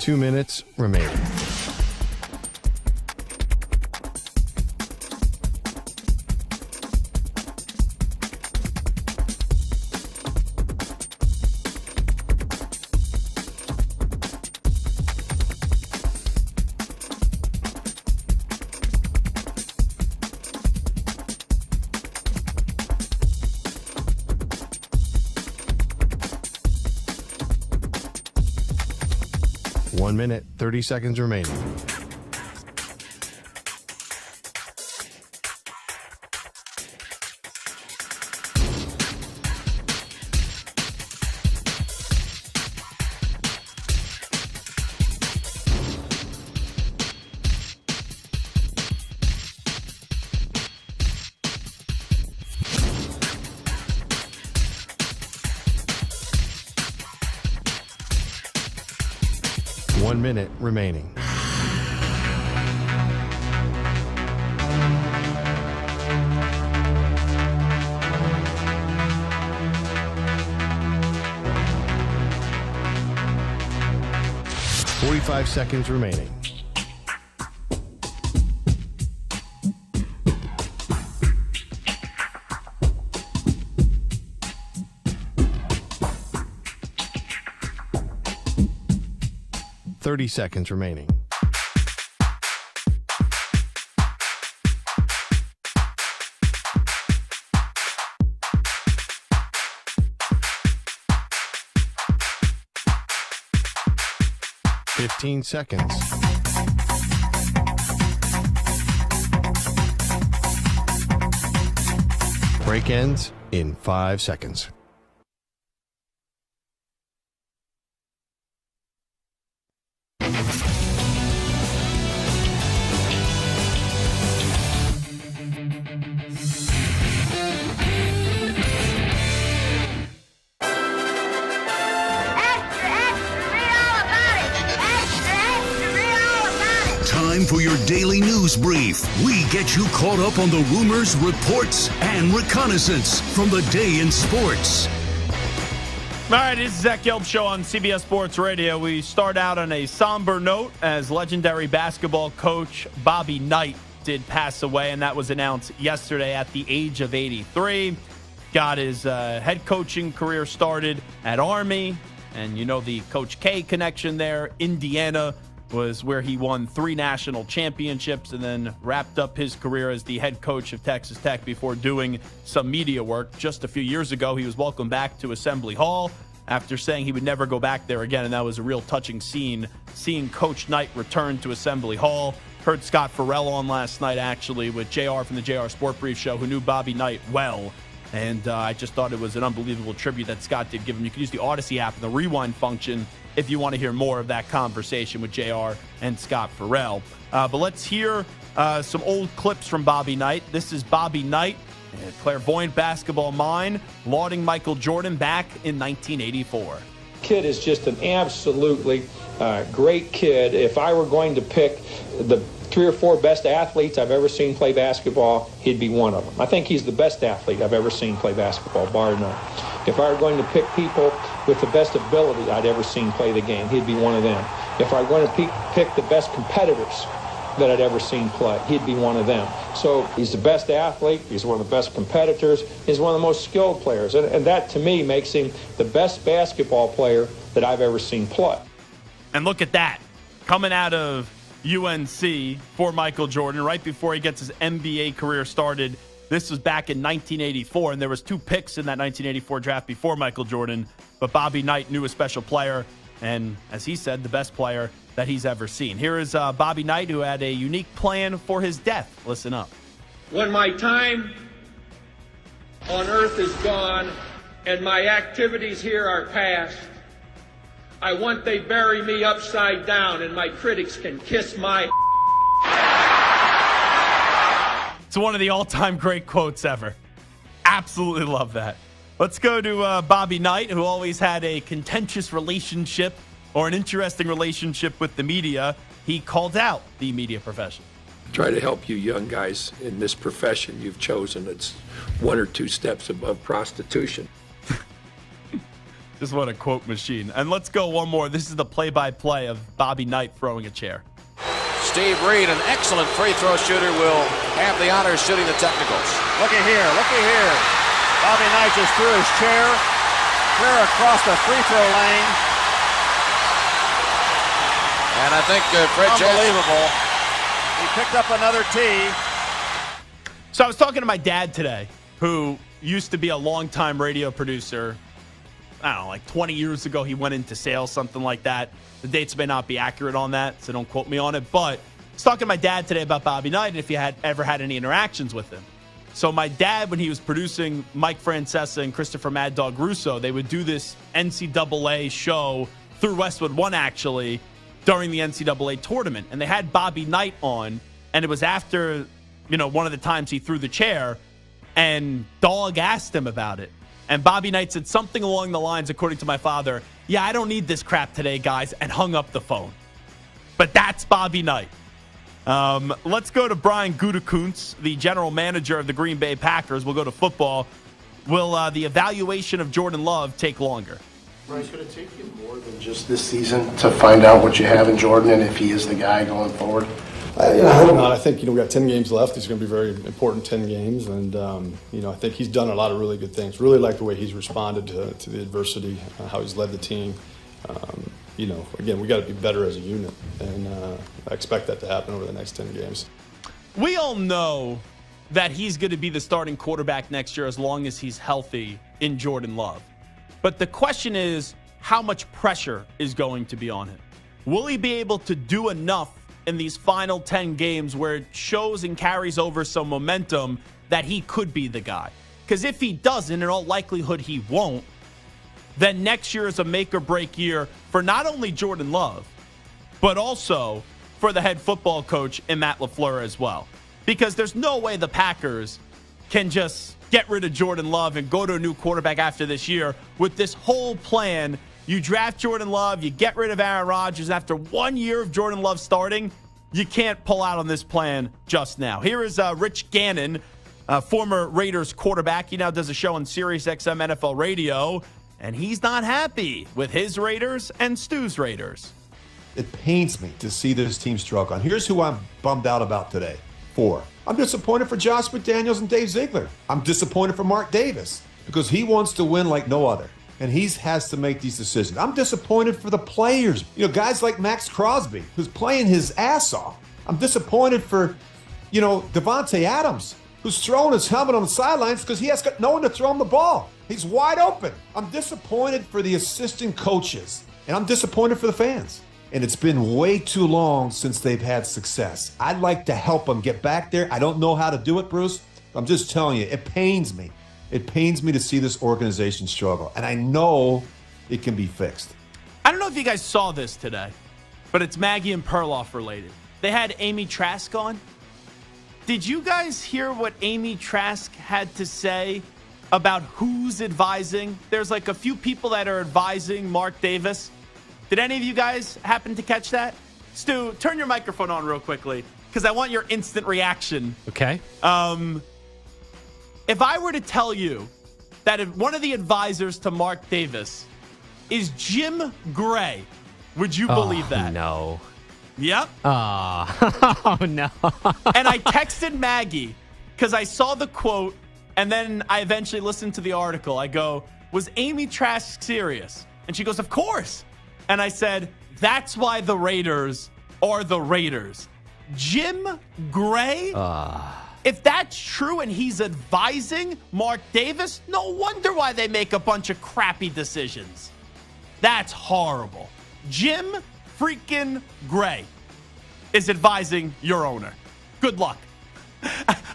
Two minutes remaining. 1 minute, 30 seconds remaining. One minute remaining. Forty-five seconds remaining. Thirty seconds remaining. Fifteen seconds. Break ends in 5 seconds. Time for your daily news brief. We get you caught up on the rumors, reports, and reconnaissance from the day in sports. All right, it's the Zach Gelb Show on CBS Sports Radio. We start out on a somber note as legendary basketball coach Bobby Knight did pass away, and that was announced yesterday at the age of 83. Got his head coaching career started at Army, and you know the Coach K connection there. Indiana was where he won 3 national championships and then wrapped up his career as the head coach of Texas Tech before doing some media work. Just a few years ago, he was welcomed back to Assembly Hall after saying he would never go back there again, and that was a real touching scene, seeing Coach Knight return to Assembly Hall. Heard Scott Farrell on last night, actually, with JR from the JR Sport Brief Show, who knew Bobby Knight well. And I just thought it was an unbelievable tribute that Scott did give him. You can use the Odyssey app and the rewind function if you want to hear more of that conversation with JR and Scott Farrell. But let's hear some old clips from Bobby Knight. This is Bobby Knight, a clairvoyant basketball mind, lauding Michael Jordan back in 1984. Kid is just an absolutely great kid. If I were going to pick the 3 or 4 best athletes I've ever seen play basketball, he'd be one of them. I think he's the best athlete I've ever seen play basketball, bar none. If I were going to pick people with the best ability I'd ever seen play the game, he'd be one of them. If I were going to pick the best competitors that I'd ever seen play, he'd be one of them. So he's the best athlete, he's one of the best competitors, he's one of the most skilled players, and that to me makes him the best basketball player that I've ever seen play. And look at that, coming out of UNC for Michael Jordan right before he gets his NBA career started. This was back in 1984, and there was 2 picks in that 1984 draft before Michael Jordan, but Bobby Knight knew a special player, and as he said, the best player that he's ever seen. Here is Bobby Knight, who had a unique plan for his death. Listen up. When my time on earth is gone and my activities here are past, I want they bury me upside down and my critics can kiss my It's one of the all-time great quotes ever. Absolutely love that. Let's go to Bobby Knight, who always had a contentious relationship or an interesting relationship with the media. He called out the media profession. Try to help you young guys in this profession you've chosen. It's 1 or 2 steps above prostitution. Just what a quote machine. And let's go one more. This is the play-by-play of Bobby Knight throwing a chair. Steve Reed, an excellent free throw shooter, will have the honors shooting the technicals. Looky here. Bobby Knight just threw his chair clear across the free throw lane. And I think Fred Unbelievable. He picked up another tee. So I was talking to my dad today, who used to be a longtime radio producer I don't know, like 20 years ago he went into sales, something like that. The dates may not be accurate on that, so don't quote me on it. But I was talking to my dad today about Bobby Knight and if he had ever had any interactions with him. So my dad, when he was producing Mike Francesa and Christopher Mad Dog Russo, they would do this NCAA show through Westwood One, actually, during the NCAA tournament. And they had Bobby Knight on, and it was after, one of the times he threw the chair, and Dog asked him about it. And Bobby Knight said something along the lines, according to my father, "Yeah, I don't need this crap today, guys," and hung up the phone. But that's Bobby Knight. Let's go to Brian Gutekunst, the general manager of the Green Bay Packers. We'll go to football. Will the evaluation of Jordan Love take longer? Bryce, could it take you more than just this season to find out what you have in Jordan and if he is the guy going forward? I hope not. I think, we got 10 games left. It's going to be very important 10 games. And, I think he's done a lot of really good things. Really like the way he's responded to the adversity, how he's led the team. Again, we got to be better as a unit. And I expect that to happen over the next 10 games. We all know that he's going to be the starting quarterback next year as long as he's healthy in Jordan Love. But the question is, how much pressure is going to be on him? Will he be able to do enough in these final 10 games where it shows and carries over some momentum that he could be the guy? Because if he doesn't, in all likelihood he won't, then next year is a make or break year for not only Jordan Love, but also for the head football coach in Matt LaFleur as well. Because there's no way the Packers can just get rid of Jordan Love and go to a new quarterback after this year with this whole plan. You draft Jordan Love, you get rid of Aaron Rodgers. After 1 year of Jordan Love starting, you can't pull out on this plan just now. Here is Rich Gannon, former Raiders quarterback. He now does a show on Sirius XM NFL Radio, and he's not happy with his Raiders and Stu's Raiders. It pains me to see this team struggle. And here's who I'm bummed out about today. 4. I'm disappointed for Josh McDaniels and Dave Ziegler. I'm disappointed for Mark Davis because he wants to win like no other. And he has to make these decisions. I'm disappointed for the players. Guys like Max Crosby, who's playing his ass off. I'm disappointed for, Devontae Adams, who's throwing his helmet on the sidelines because he has got no one to throw him the ball. He's wide open. I'm disappointed for the assistant coaches. And I'm disappointed for the fans. And it's been way too long since they've had success. I'd like to help them get back there. I don't know how to do it, Bruce. I'm just telling you, it pains me. It pains me to see this organization struggle. And I know it can be fixed. I don't know if you guys saw this today, but it's Maggie and Perloff related. They had Amy Trask on. Did you guys hear what Amy Trask had to say about who's advising? There's like a few people that are advising Mark Davis. Did any of you guys happen to catch that? Stu, turn your microphone on real quickly because I want your instant reaction. Okay. If I were to tell you that if one of the advisors to Mark Davis is Jim Gray, would you believe that? No. Yep. Oh, no. And I texted Maggie because I saw the quote, and then I eventually listened to the article. I go, was Amy Trask serious? And she goes, of course. And I said, that's why the Raiders are the Raiders. Jim Gray? If that's true and he's advising Mark Davis, no wonder why they make a bunch of crappy decisions. That's horrible. Jim freaking Gray is advising your owner. Good luck.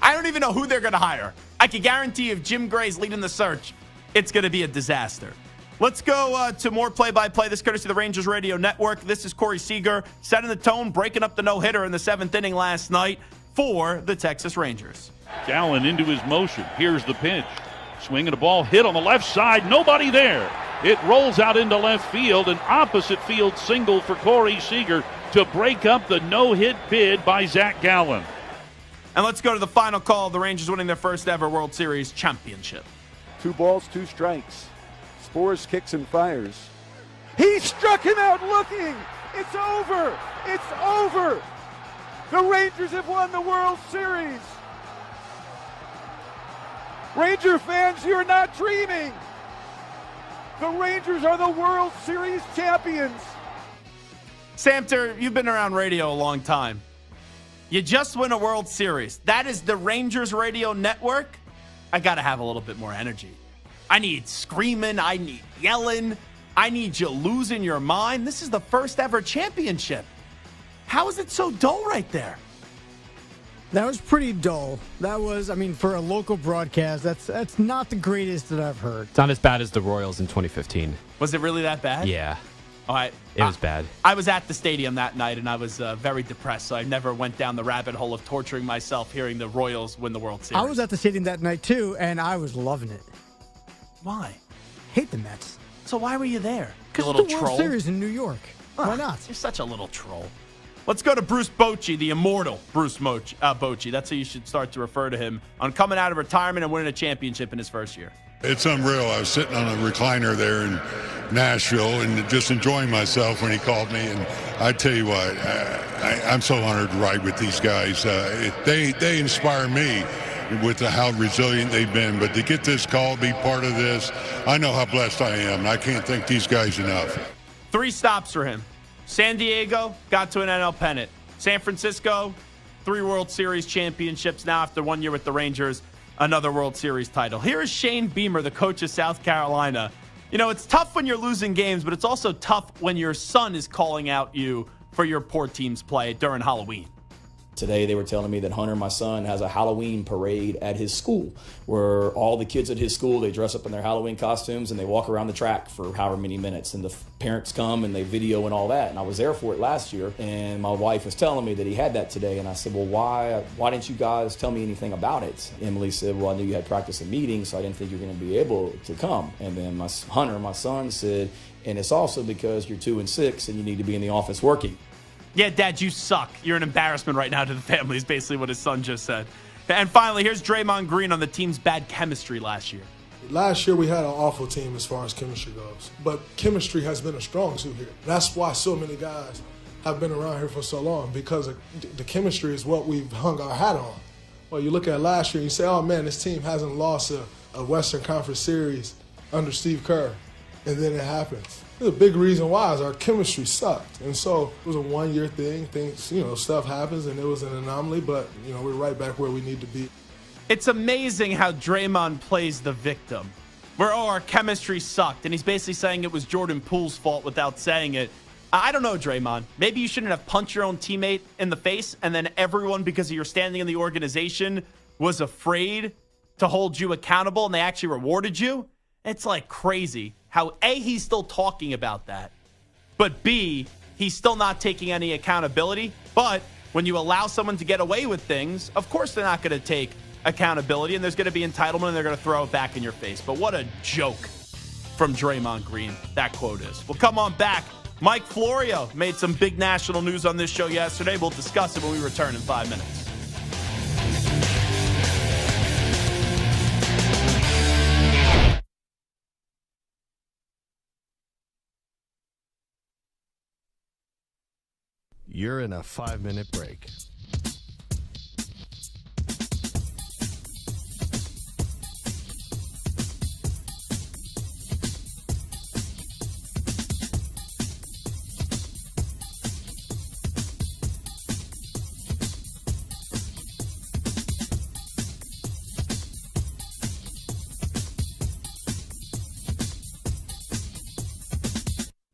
I don't even know who they're going to hire. I can guarantee if Jim Gray's leading the search, it's going to be a disaster. Let's go to more play-by-play. This courtesy of the Rangers Radio Network. This is Corey Seager setting the tone, breaking up the no-hitter in the 7th inning last night for the Texas Rangers. Gallen into his motion. Here's the pitch. Swinging a ball hit on the left side. Nobody there. It rolls out into left field. An opposite field single for Corey Seager to break up the no-hit bid by Zach Gallen. And let's go to the final call. The Rangers winning their first ever World Series championship. 2 balls, 2 strikes. Spores kicks and fires. He struck him out looking. It's over. It's over. The Rangers have won the World Series. Ranger fans, you're not dreaming. The Rangers are the World Series champions. Samter, you've been around radio a long time. You just win a World Series. That is the Rangers Radio Network. I got to have a little bit more energy. I need screaming. I need yelling. I need you losing your mind. This is the first ever championship. How is it so dull right there? That was pretty dull. That was, I mean, for a local broadcast, that's not the greatest that I've heard. It's not as bad as the Royals in 2015. Was it really that bad? Yeah. All right. It was bad. I was at the stadium that night, and I was very depressed, so I never went down the rabbit hole of torturing myself hearing the Royals win the World Series. I was at the stadium that night, too, and I was loving it. Why? Hate the Mets. So why were you there? Because You it's the little World troll. Series in New York. Why not? You're such a little troll. Let's go to Bruce Bochy, the immortal Bruce Bochy. That's how you should start to refer to him on coming out of retirement and winning a championship in his first year. It's unreal. I was sitting on a recliner there in Nashville and just enjoying myself when he called me. And I tell you what, I'm so honored to ride with these guys. They inspire me with how resilient they've been. But to get this call, be part of this, I know how blessed I am. And I can't thank these guys enough. 3 stops for him. San Diego got to an NL pennant. San Francisco, 3 World Series championships. Now after 1 year with the Rangers, another World Series title. Here is Shane Beamer, the coach of South Carolina. You know, it's tough when you're losing games, but it's also tough when your son is calling out you for your poor team's play during Halloween. Today they were telling me that Hunter, my son, has a Halloween parade at his school where all the kids at his school, they dress up in their Halloween costumes and they walk around the track for however many minutes, and the parents come and they video and all that. And I was there for it last year, and my wife was telling me that he had that today, and I said, well, why didn't you guys tell me anything about it? Emily said, well, I knew you had practice and meetings, so I didn't think you were going to be able to come. And then Hunter, my son, said, and it's also because you're 2 and 6 and you need to be in the office working. Yeah, Dad, you suck. You're an embarrassment right now to the family is basically what his son just said. And finally, here's Draymond Green on the team's bad chemistry last year. Last year, we had an awful team as far as chemistry goes. But chemistry has been a strong suit here. That's why so many guys have been around here for so long, because the chemistry is what we've hung our hat on. Well, you look at last year and you say, oh, man, this team hasn't lost a Western Conference series under Steve Kerr. And then it happens. The big reason why is our chemistry sucked. And so it was a one-year thing. Things, stuff happens, and it was an anomaly, but, we're right back where we need to be. It's amazing how Draymond plays the victim. Where, our chemistry sucked, and he's basically saying it was Jordan Poole's fault without saying it. I don't know, Draymond. Maybe you shouldn't have punched your own teammate in the face, and then everyone, because of your standing in the organization, was afraid to hold you accountable, and they actually rewarded you. It's like crazy how A, he's still talking about that, but B, he's still not taking any accountability. But when you allow someone to get away with things, of course they're not going to take accountability, and there's going to be entitlement, and they're going to throw it back in your face. But what a joke from Draymond Green that quote is. Well, come on back. Mike Florio made some big national news on this show yesterday. We'll discuss it when we return in 5 minutes. You're in a 5-minute break.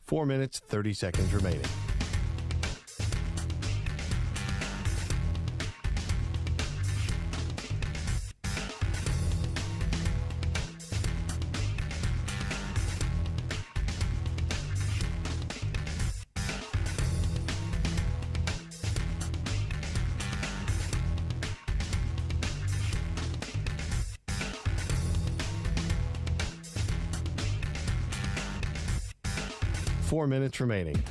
Four minutes, 30 seconds remaining. Four minutes remaining.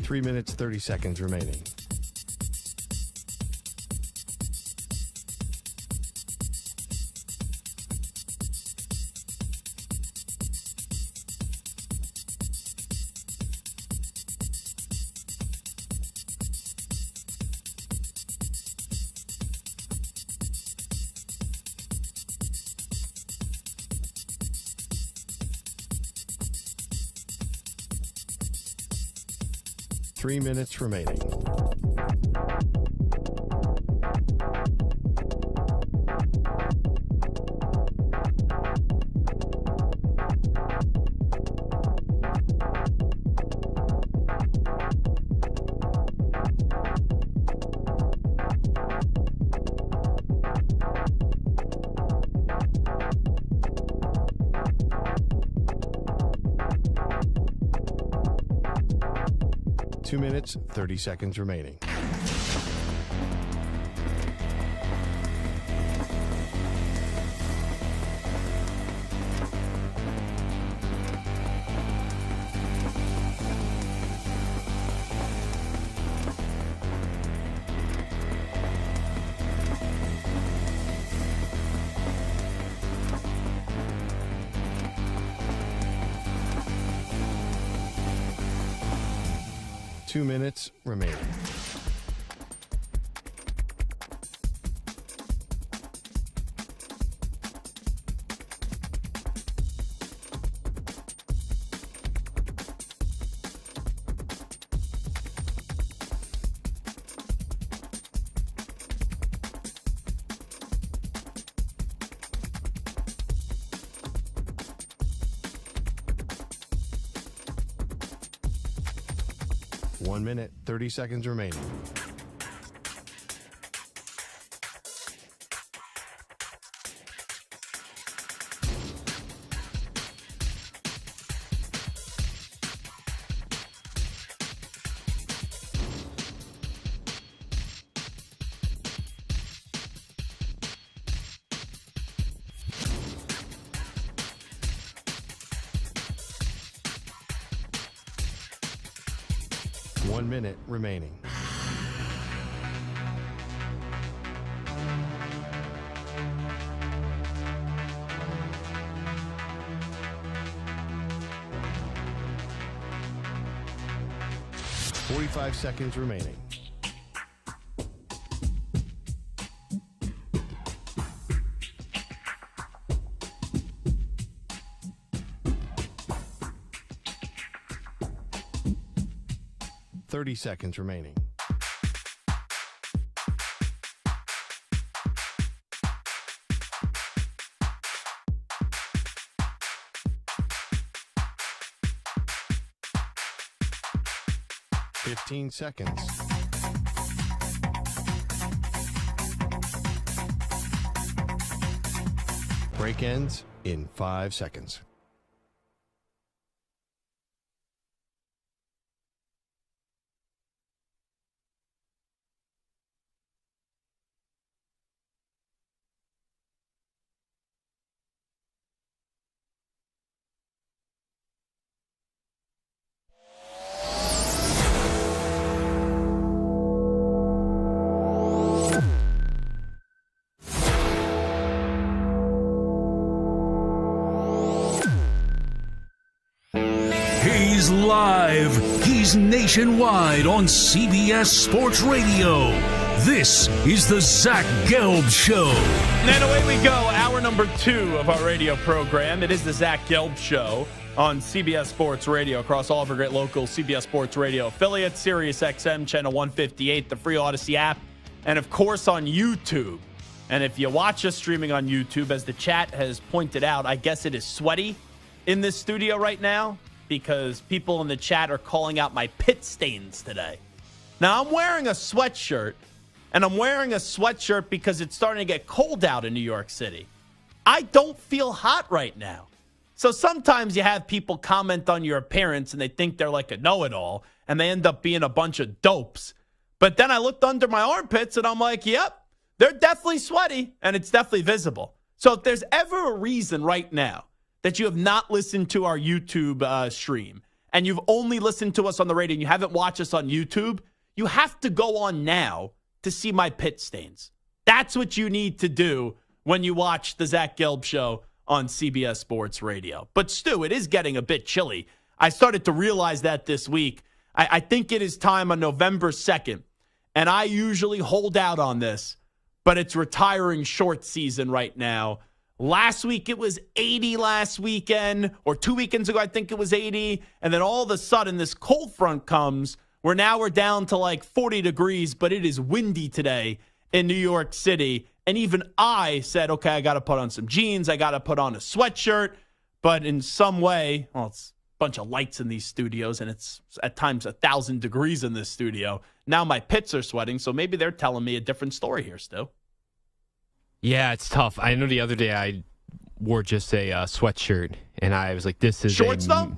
Three minutes, 30 seconds remaining. 3 minutes remaining. Two minutes, 30 seconds remaining. Two minutes remaining. One minute, 30 seconds remaining. One minute remaining. Forty-five seconds remaining. Seconds remaining. Fifteen seconds. Break ends in 5 seconds. He's live. He's nationwide on CBS Sports Radio. This is the Zach Gelb Show. And away we go. Hour number 2 of our radio program. It is the Zach Gelb Show on CBS Sports Radio across all of our great local CBS Sports Radio affiliates, Sirius XM Channel 158, the free Odyssey app, and of course on YouTube. And if you watch us streaming on YouTube, as the chat has pointed out, I guess it is sweaty in this studio right now, because people in the chat are calling out my pit stains today. Now, I'm wearing a sweatshirt, and I'm wearing a sweatshirt because it's starting to get cold out in New York City. I don't feel hot right now. So sometimes you have people comment on your appearance, and they think they're like a know-it-all, and they end up being a bunch of dopes. But then I looked under my armpits, and I'm like, yep, they're definitely sweaty, and it's definitely visible. So if there's ever a reason right now that you have not listened to our YouTube stream, and you've only listened to us on the radio and you haven't watched us on YouTube, you have to go on now to see my pit stains. That's what you need to do when you watch the Zach Gelb Show on CBS Sports Radio. But Stu, it is getting a bit chilly. I started to realize that this week. I think it is time on November 2nd, and I usually hold out on this, but it's retiring short season right now. Last week, it was 80 last weekend, or 2 weekends ago, I think it was 80. And then all of a sudden, this cold front comes We're down to like 40 degrees, but it is windy today in New York City. And even I said, okay, I got to put on some jeans. I got to put on a sweatshirt. But in some way, well, it's a bunch of lights in these studios, and it's at times 1,000 degrees in this studio. Now my pits are sweating, so maybe they're telling me a different story here, Stu. Yeah, it's tough. I know the other day I wore just a sweatshirt, and I was like, this is shorts, though?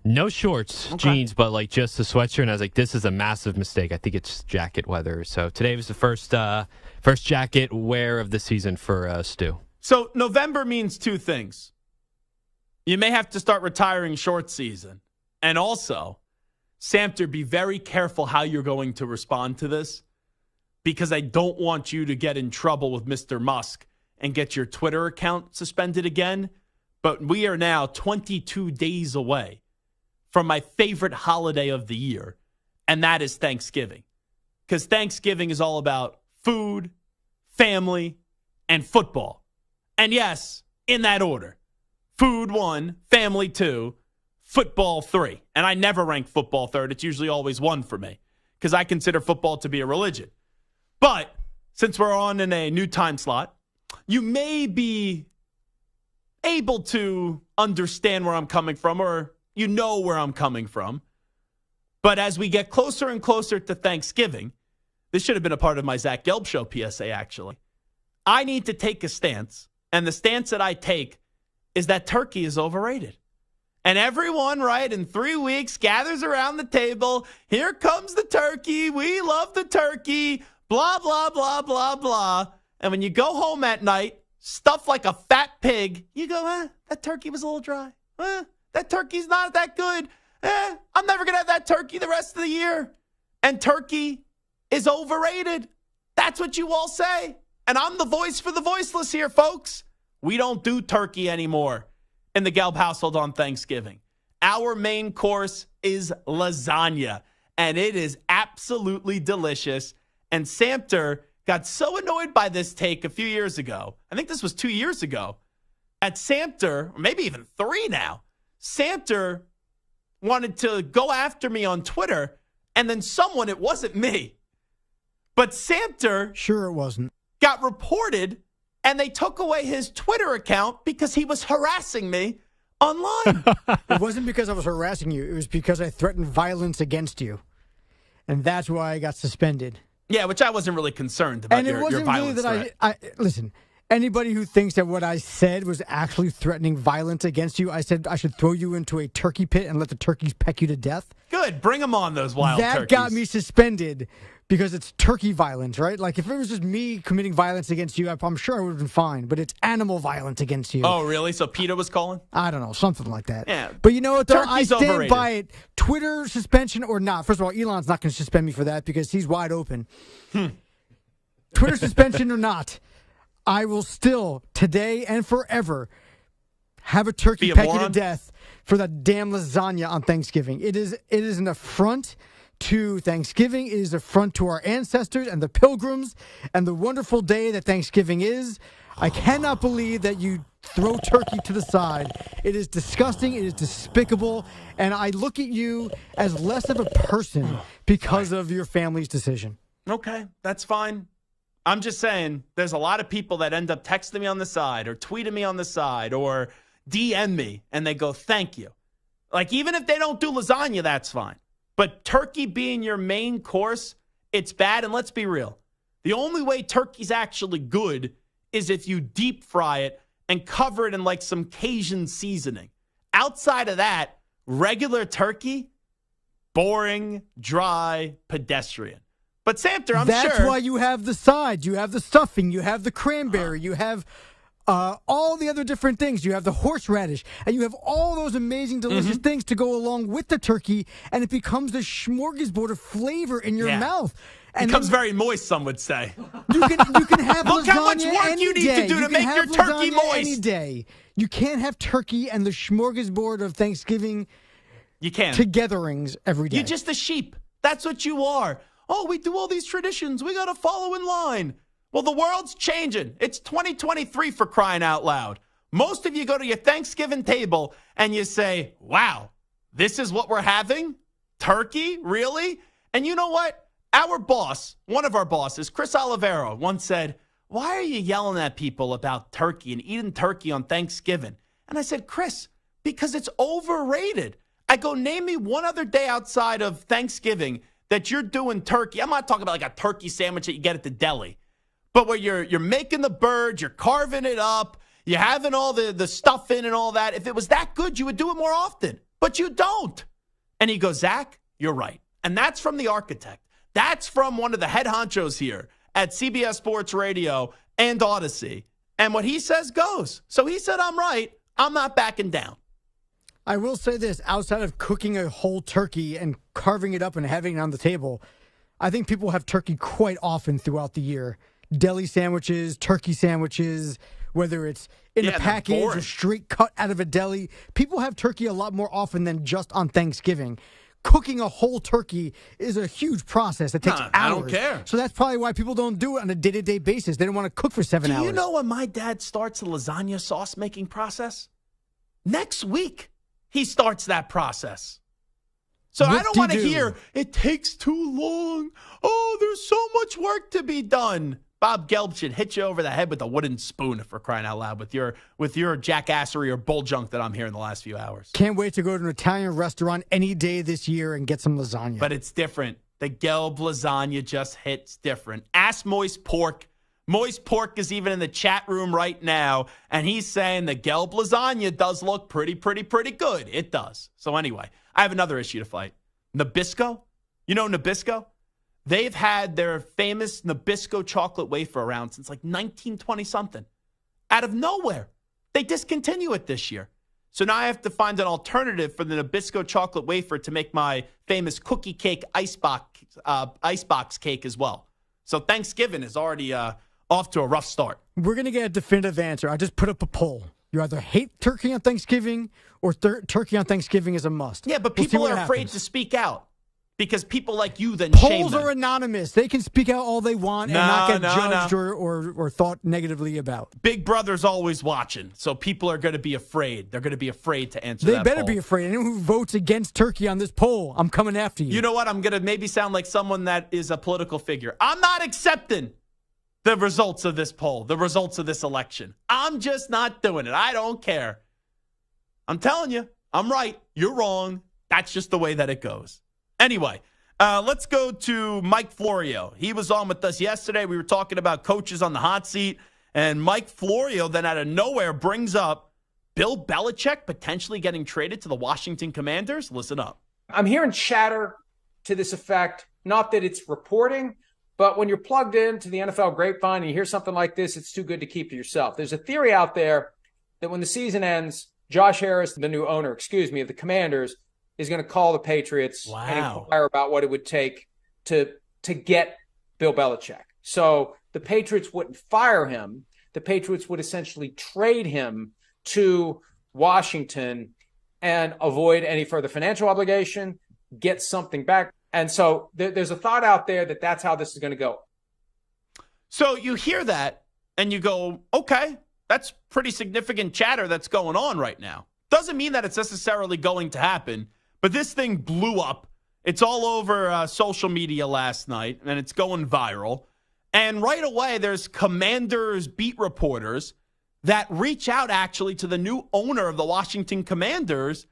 No shorts, jeans, but like just a sweatshirt. And I was like, this is a massive mistake. I think it's jacket weather. So today was the first jacket wear of the season for Stu. So November means two things. You may have to start retiring short season. And also, Samter, be very careful how you're going to respond to this, because I don't want you to get in trouble with Mr. Musk and get your Twitter account suspended again. But we are now 22 days away from my favorite holiday of the year, and that is Thanksgiving. Because Thanksgiving is all about food, family, and football. And yes, in that order. Food 1, family 2, football 3. And I never rank football third. It's usually always 1 for me, because I consider football to be a religion. But since we're on in a new time slot, you may be able to understand where I'm coming from, or you know where I'm coming from. But as we get closer and closer to Thanksgiving, this should have been a part of my Zach Gelb Show PSA, actually. I need to take a stance, and the stance that I take is that turkey is overrated. And everyone, right, in 3 weeks gathers around the table. Here comes the turkey. We love the turkey. Blah, blah, blah, blah, blah. And when you go home at night, stuffed like a fat pig, you go, that turkey was a little dry. That turkey's not that good. I'm never going to have that turkey the rest of the year. And turkey is overrated. That's what you all say. And I'm the voice for the voiceless here, folks. We don't do turkey anymore in the Gelb household on Thanksgiving. Our main course is lasagna, and it is absolutely delicious. And Samter got so annoyed by this take a few years ago. I think this was 2 years ago. At Samter, or maybe even 3 now, Samter wanted to go after me on Twitter, and then someone, it wasn't me, but Samter, sure it wasn't, got reported, and they took away his Twitter account because he was harassing me online. It wasn't because I was harassing you. It was because I threatened violence against you. And that's why I got suspended. Yeah, which I wasn't really concerned about. And it wasn't your violence really threat. that listen, anybody who thinks that what I said was actually threatening violence against you, I said I should throw you into a turkey pit and let the turkeys peck you to death. Good. Bring them on, those wild turkeys. That got me suspended because it's turkey violence, right? Like, if it was just me committing violence against you, I'm sure I would have been fine. But it's animal violence against you. Oh, really? So PETA was calling? I don't know. Something like that. Yeah. But you know what, though? Turkey's I stand overrated. by it. Twitter suspension or not. First of all, Elon's not going to suspend me for that because he's wide open. Twitter suspension or not, I will still, today and forever, have a turkey peck you to death for that damn lasagna on Thanksgiving. It is an affront to Thanksgiving. It is an affront to our ancestors and the pilgrims and the wonderful day that Thanksgiving is. I cannot believe that you throw turkey to the side. It is disgusting. It is despicable. And I look at you as less of a person because of your family's decision. Okay, that's fine. I'm just saying there's a lot of people that end up texting me on the side or tweeting me on the side or DM me and they go, thank you. Like, even if they don't do lasagna, that's fine. But turkey being your main course, it's bad. And let's be real. The only way turkey's actually good is if you deep fry it and cover it in like some Cajun seasoning. Outside of that, regular turkey, boring, dry, pedestrian. But Samter, I'm sure. That's why you have the sides. You have the stuffing. You have the cranberry. You have all the other different things. You have the horseradish. And you have all those amazing, delicious things to go along with the turkey. And it becomes the smorgasbord of flavor in your mouth. And becomes very moist, some would say. You can have Look lasagna how much work any you need day. to do You to can make have your turkey lasagna moist. Any day. You can't have turkey and the smorgasbord of Thanksgiving You can. togetherings every day. You're just a sheep. That's what you are. Oh, we do all these traditions. We got to follow in line. Well, the world's changing. It's 2023 for crying out loud. Most of you go to your Thanksgiving table and you say, wow, this is what we're having? Turkey? Really? And you know what? Our boss, one of our bosses, Chris Oliveira, once said, why are you yelling at people about turkey and eating turkey on Thanksgiving? And I said, Chris, because it's overrated. I go, name me one other day outside of Thanksgiving that you're doing turkey. I'm not talking about like a turkey sandwich that you get at the deli, but where you're making the bird, you're carving it up, you're having all the stuff in and all that. If it was that good, you would do it more often, but you don't. And he goes, Zach, you're right. And that's from the architect. That's from one of the head honchos here at CBS Sports Radio and Odyssey. And what he says goes. So he said, I'm right. I'm not backing down. I will say this, outside of cooking a whole turkey and carving it up and having it on the table, I think people have turkey quite often throughout the year. Deli sandwiches, turkey sandwiches, whether it's in a package or straight cut out of a deli. People have turkey a lot more often than just on Thanksgiving. Cooking a whole turkey is a huge process. It takes hours. I don't care. So that's probably why people don't do it on a day-to-day basis. They don't want to cook for 7 hours. Do you know when my dad starts the lasagna sauce making process? Next week, he starts that process. So I don't want to hear, it takes too long. Oh, there's so much work to be done. Bob Gelb should hit you over the head with a wooden spoon, for crying out loud, with your jackassery or bull junk that I'm hearing the last few hours. Can't wait to go to an Italian restaurant any day this year and get some lasagna. But it's different. The Gelb lasagna just hits different. Ask Moist Pork. Moist Pork is even in the chat room right now, and he's saying the Gelb lasagna does look pretty good. It does. So anyway, I have another issue to fight. Nabisco? You know Nabisco? They've had their famous Nabisco chocolate wafer around since like 1920-something. Out of nowhere, they discontinue it this year. So now I have to find an alternative for the Nabisco chocolate wafer to make my famous cookie cake icebox cake as well. So Thanksgiving is already off to a rough start. We're going to get a definitive answer. I just put up a poll. You either hate turkey on Thanksgiving or turkey on Thanksgiving is a must. Yeah, but people are afraid to speak out. Because people like you then shame them. Polls are anonymous. They can speak out all they want and not get judged or thought negatively about. Big Brother's always watching, so people are going to be afraid. They're going to be afraid to answer that poll. They better be afraid. Anyone who votes against turkey on this poll, I'm coming after you. You know what? I'm going to maybe sound like someone that is a political figure. I'm not accepting the results of this poll, the results of this election. I'm just not doing it. I don't care. I'm telling you, I'm right. You're wrong. That's just the way that it goes. Anyway, let's go to Mike Florio. He was on with us yesterday. We were talking about coaches on the hot seat. And Mike Florio then out of nowhere brings up Bill Belichick potentially getting traded to the Washington Commanders. Listen up. I'm hearing chatter to this effect, not that it's reporting, but when you're plugged into the NFL grapevine and you hear something like this, it's too good to keep to yourself. There's a theory out there that when the season ends, Josh Harris, the new owner, of the Commanders, is going to call the Patriots and inquire about what it would take to get Bill Belichick. So the Patriots wouldn't fire him. The Patriots would essentially trade him to Washington and avoid any further financial obligation, get something back. And so there's a thought out there that that's how this is going to go. So you hear that and you go, okay, that's pretty significant chatter that's going on right now. Doesn't mean that it's necessarily going to happen. But this thing blew up. It's all over social media last night, and it's going viral. And right away, there's Commanders beat reporters that reach out actually to the new owner of the Washington Commanders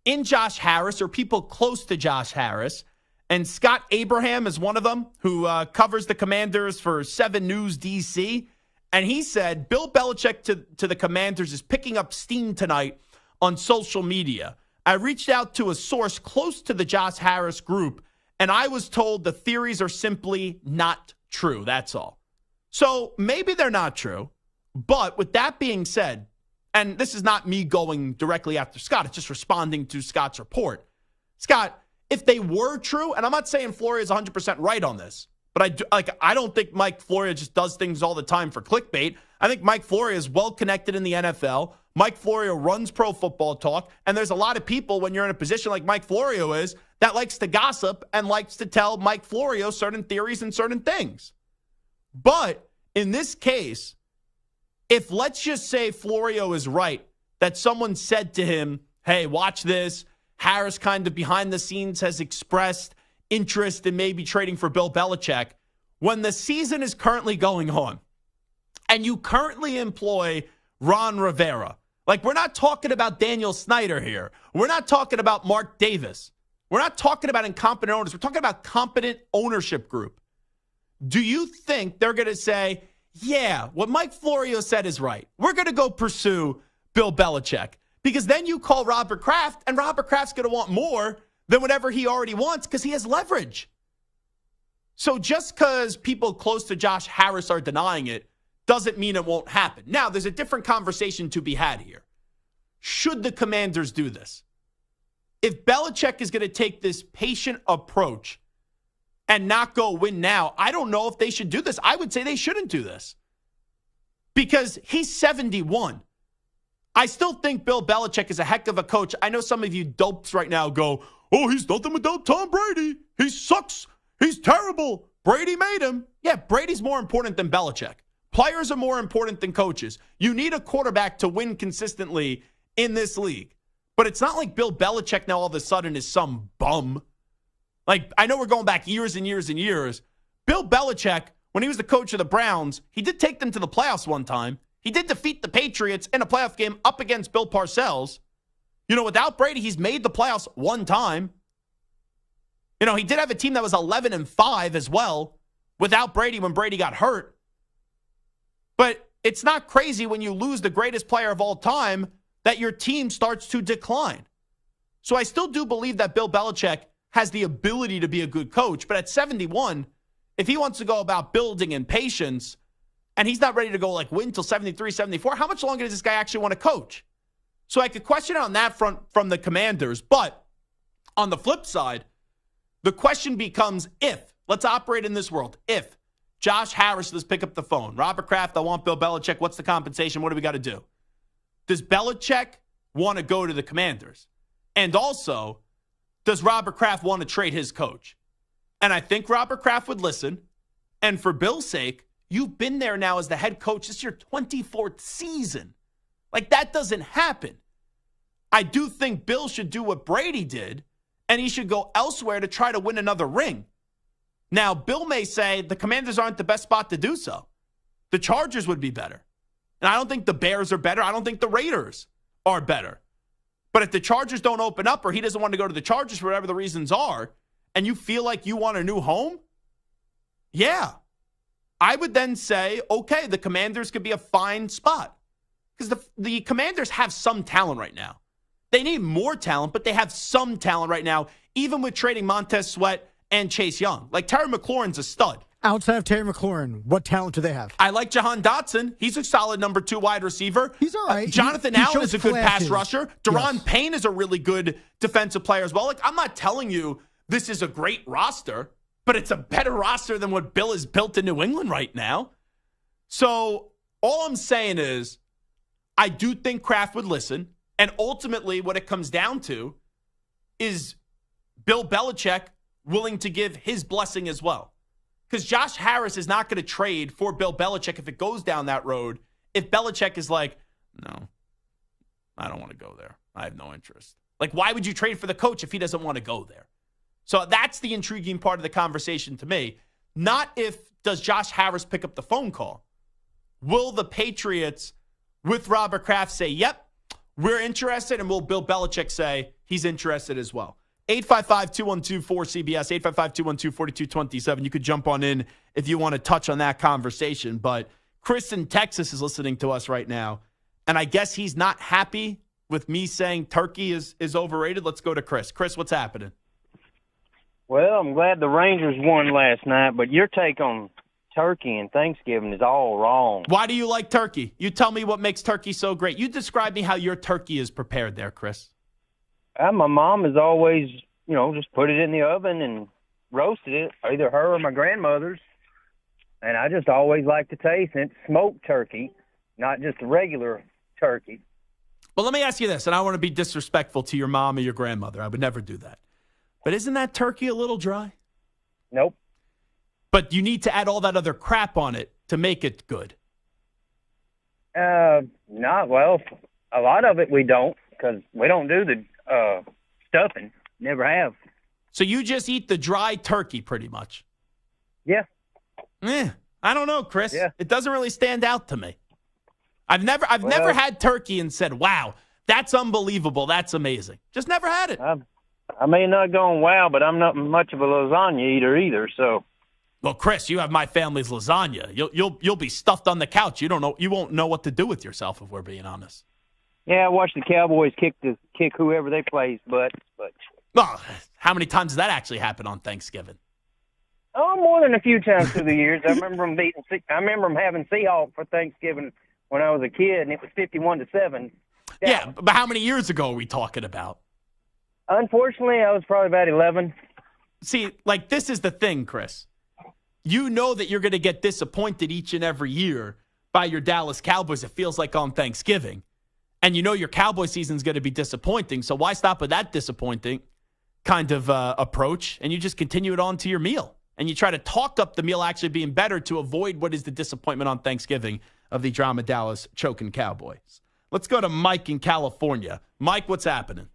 in Josh Harris, or people close to Josh Harris. And Scott Abraham is one of them who covers the Commanders for 7 News DC. And he said Bill Belichick to the Commanders is picking up steam tonight on social media. I reached out to a source close to the Josh Harris group, and I was told the theories are simply not true. That's all. So maybe they're not true. But with that being said, and this is not me going directly after Scott, it's just responding to Scott's report. Scott, if they were true, and I'm not saying Florio is 100% right on this, but I don't think Mike Florio just does things all the time for clickbait. I think Mike Florio is well connected in the NFL. Mike Florio runs Pro Football Talk, and there's a lot of people when you're in a position like Mike Florio is that likes to gossip and likes to tell Mike Florio certain theories and certain things. But in this case, if let's just say Florio is right, that someone said to him, hey, watch this, Harris kind of behind the scenes has expressed interest in maybe trading for Bill Belichick when the season is currently going on and you currently employ Ron Rivera. Like, we're not talking about Daniel Snyder here. We're not talking about Mark Davis. We're not talking about incompetent owners. We're talking about competent ownership group. Do you think they're going to say, yeah, what Mike Florio said is right. We're going to go pursue Bill Belichick? Because then you call Robert Kraft, and Robert Kraft's going to want more than whatever he already wants because he has leverage. So just because people close to Josh Harris are denying it doesn't mean it won't happen. Now, there's a different conversation to be had here. Should the Commanders do this? If Belichick is going to take this patient approach and not go win now, I don't know if they should do this. I would say they shouldn't do this because he's 71. I still think Bill Belichick is a heck of a coach. I know some of you dopes right now go, oh, he's nothing without Tom Brady. He sucks. He's terrible. Brady made him. Yeah, Brady's more important than Belichick. Players are more important than coaches. You need a quarterback to win consistently in this league. But it's not like Bill Belichick now all of a sudden is some bum. Like, I know we're going back years and years and years. Bill Belichick, when he was the coach of the Browns, he did take them to the playoffs one time. He did defeat the Patriots in a playoff game up against Bill Parcells. You know, without Brady, he's made the playoffs one time. You know, he did have a team that was 11-5 as well without Brady when Brady got hurt. But it's not crazy when you lose the greatest player of all time that your team starts to decline. So I still do believe that Bill Belichick has the ability to be a good coach. But at 71, if he wants to go about building and patience, and he's not ready to go like win till 73, 74, how much longer does this guy actually want to coach? So I could question it on that front from the Commanders. But on the flip side, the question becomes if, let's operate in this world, if Josh Harris does pick up the phone, Robert Kraft, I want Bill Belichick, what's the compensation? What do we got to do? Does Belichick want to go to the Commanders? And also, does Robert Kraft want to trade his coach? And I think Robert Kraft would listen. And for Bill's sake, you've been there now as the head coach. This is your 24th season. Like, that doesn't happen. I do think Bill should do what Brady did, and he should go elsewhere to try to win another ring. Now, Bill may say the Commanders aren't the best spot to do so. The Chargers would be better. And I don't think the Bears are better. I don't think the Raiders are better. But if the Chargers don't open up or he doesn't want to go to the Chargers for whatever the reasons are, and you feel like you want a new home, yeah. I would then say, okay, the Commanders could be a fine spot. Because the Commanders have some talent right now. They need more talent, but they have some talent right now, even with trading Montez Sweat and Chase Young. Like, Terry McLaurin's a stud. Outside of Terry McLaurin, what talent do they have? I like Jahan Dotson. He's a solid number 2 wide receiver. He's all right. Jonathan he Allen is a good pass rusher. Deron Yes. Payne is a really good defensive player as well. Like, I'm not telling you this is a great roster, but it's a better roster than what Bill has built in New England right now. So all I'm saying is I do think Kraft would listen. And ultimately what it comes down to is Bill Belichick willing to give his blessing as well. Because Josh Harris is not going to trade for Bill Belichick if it goes down that road. If Belichick is like, no, I don't want to go there. I have no interest. Like, why would you trade for the coach if he doesn't want to go there? So that's the intriguing part of the conversation to me. Not if does Josh Harris pick up the phone call. Will the Patriots with Robert Kraft say, yep, we're interested, and will Bill Belichick say he's interested as well? 855-212-4CBS, 855-212-4227. You could jump on in if you want to touch on that conversation. But Chris in Texas is listening to us right now, and I guess he's not happy with me saying turkey is overrated. Let's go to Chris. Chris, what's happening? Well, I'm glad the Rangers won last night, but your take on turkey and Thanksgiving is all wrong. Why do you like turkey? You tell me what makes turkey so great. You describe me how your turkey is prepared there, Chris. My mom has always, just put it in the oven and roasted it, either her or my grandmother's. And I just always like the taste. And it's smoked turkey, not just a regular turkey. Well, let me ask you this, and I want to be disrespectful to your mom or your grandmother. I would never do that. But isn't that turkey a little dry? Nope. But you need to add all that other crap on it to make it good. Not well. A lot of it we don't, because we don't do the stuffing. Never have. So you just eat the dry turkey pretty much. Yeah. I don't know, Chris. Yeah. It doesn't really stand out to me. I've never had turkey and said, wow, that's unbelievable. That's amazing. Just never had it. I may not go on wow, but I'm not much of a lasagna eater either, so. Well, Chris, you have my family's lasagna. You'll be stuffed on the couch. You won't know what to do with yourself if we're being honest. Yeah, I watch the Cowboys kick whoever they play, but. Well, how many times does that actually happen on Thanksgiving? Oh, more than a few times through the years. I remember them having Seahawks for Thanksgiving when I was a kid, and it was 51-7. Yeah, but how many years ago are we talking about? Unfortunately, I was probably about 11. See, like, this is the thing, Chris. You know that you're going to get disappointed each and every year by your Dallas Cowboys, it feels like, on Thanksgiving. And you know your Cowboy season is going to be disappointing, so why stop with that disappointing kind of approach, and you just continue it on to your meal? And you try to talk up the meal actually being better to avoid what is the disappointment on Thanksgiving of the drama Dallas choking Cowboys. Let's go to Mike in California. Mike, what's happening?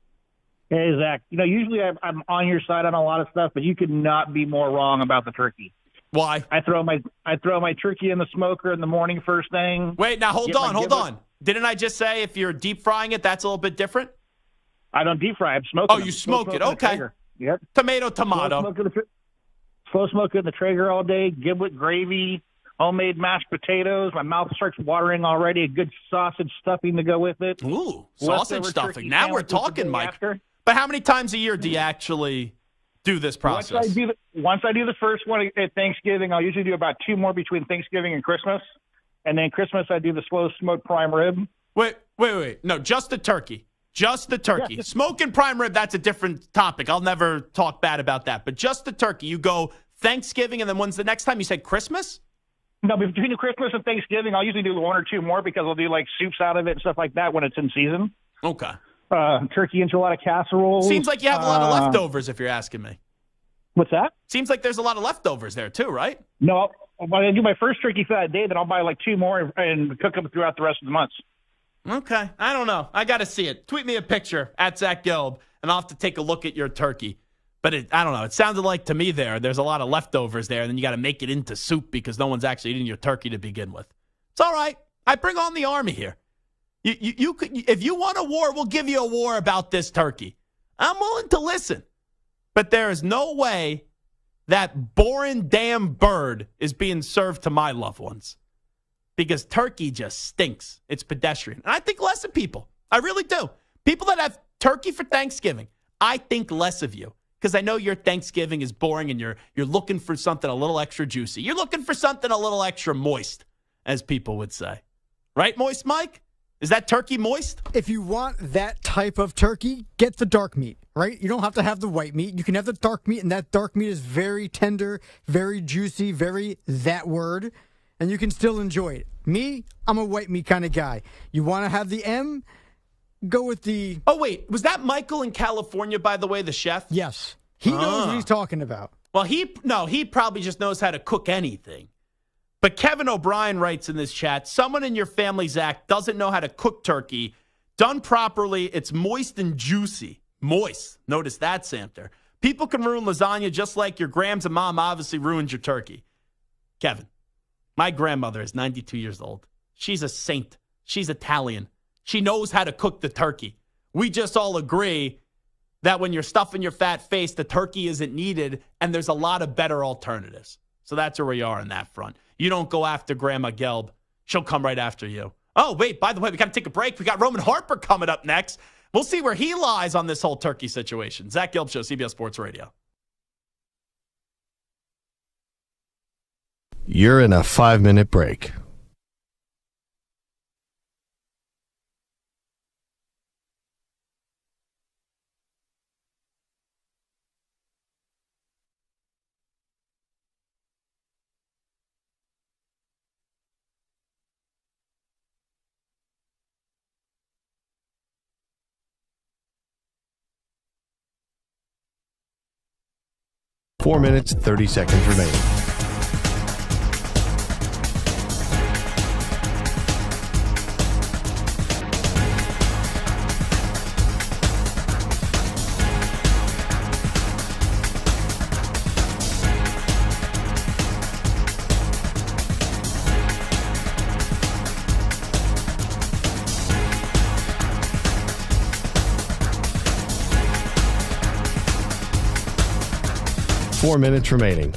Hey, Zach. Usually I'm on your side on a lot of stuff, but you could not be more wrong about the turkey. Why? I throw my turkey in the smoker in the morning first thing. Wait, now hold on. Didn't I just say if you're deep frying it, that's a little bit different? I don't deep fry. I'm smoking. Oh, you smoke it. Okay. Yep. Tomato. Slow smoke in the Traeger all day, giblet gravy, homemade mashed potatoes. My mouth starts watering already. A good sausage stuffing to go with it. Ooh, sausage stuffing. Now we're talking, Mike. After. But how many times a year do you actually do this process? Once I do the first one at Thanksgiving, I'll usually do about 2 more between Thanksgiving and Christmas. And then Christmas, I do the slow smoked prime rib. Wait. No, just the turkey. Just the turkey. Yeah. Smoking prime rib, that's a different topic. I'll never talk bad about that. But just the turkey. You go Thanksgiving, and then when's the next time? You said Christmas? No, between the Christmas and Thanksgiving, I'll usually do 1 or 2 more because I'll do like soups out of it and stuff like that when it's in season. Okay. Turkey enchilada casserole. Seems like you have a lot of leftovers, if you're asking me. What's that? Seems like there's a lot of leftovers there too, right? No, when I do my first turkey for that day, then I'll buy like 2 more and cook them throughout the rest of the months. Okay. I don't know. I got to see it. Tweet me a picture at Zach Gelb, and I'll have to take a look at your turkey. But I don't know. It sounded like to me there's a lot of leftovers there, and then you got to make it into soup because no one's actually eating your turkey to begin with. It's all right. I bring on the army here. You could, if you want a war, we'll give you a war about this turkey. I'm willing to listen. But there is no way that boring damn bird is being served to my loved ones. Because turkey just stinks. It's pedestrian. And I think less of people. I really do. People that have turkey for Thanksgiving, I think less of you. Because I know your Thanksgiving is boring and you're looking for something a little extra juicy. You're looking for something a little extra moist, as people would say. Right, Moist Mike? Is that turkey moist? If you want that type of turkey, get the dark meat, right? You don't have to have the white meat. You can have the dark meat, and that dark meat is very tender, very juicy, very that word, and you can still enjoy it. Me, I'm a white meat kind of guy. You want to have the M? Go with the... Oh, wait. Was that Michael in California, by the way, the chef? Yes. He knows what he's talking about. Well, he probably just knows how to cook anything. But Kevin O'Brien writes in this chat, someone in your family, Zach, doesn't know how to cook turkey. Done properly, it's moist and juicy. Moist. Notice that, Samter. People can ruin lasagna just like your grams and mom obviously ruined your turkey. Kevin, my grandmother is 92 years old. She's a saint. She's Italian. She knows how to cook the turkey. We just all agree that when you're stuffing your fat face, the turkey isn't needed, and there's a lot of better alternatives. So that's where we are on that front. You don't go after Grandma Gelb. She'll come right after you. Oh, wait, by the way, we got to take a break. We got Roman Harper coming up next. We'll see where he lies on this whole turkey situation. Zach Gelb Show, CBS Sports Radio. You're in a 5-minute break. Four minutes, 30 seconds remaining. 4 minutes remaining.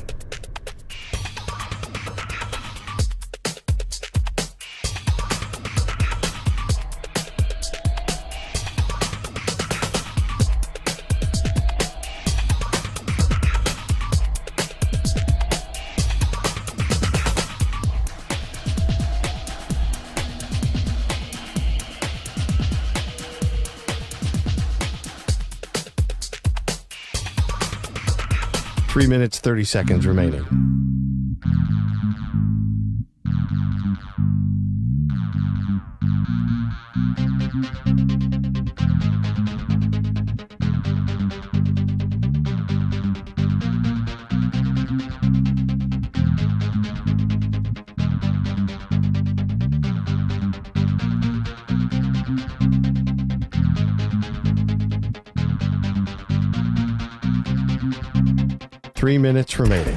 Three minutes, 30 seconds remaining. Three minutes remaining.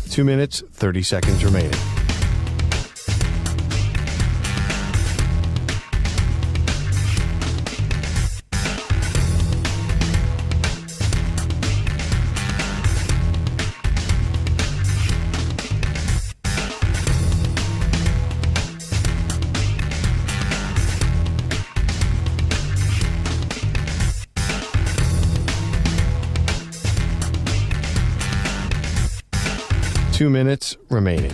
Two minutes, 30 seconds remaining. Two minutes remaining.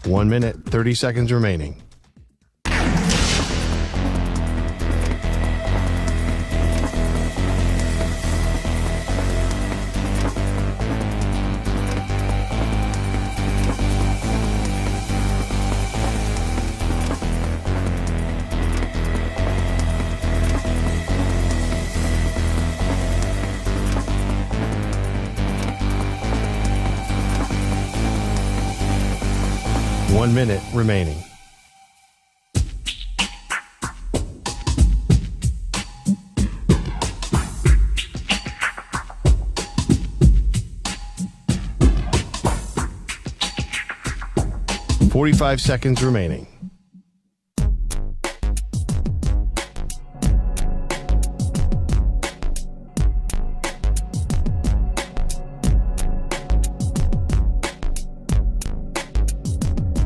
One minute, 30 seconds remaining. One minute remaining. Forty-five seconds remaining.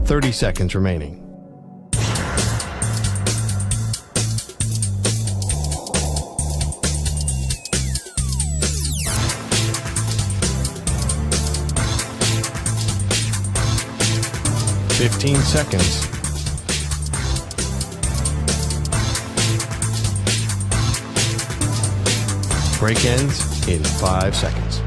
Thirty seconds remaining. Fifteen seconds. Break ends in 5 seconds.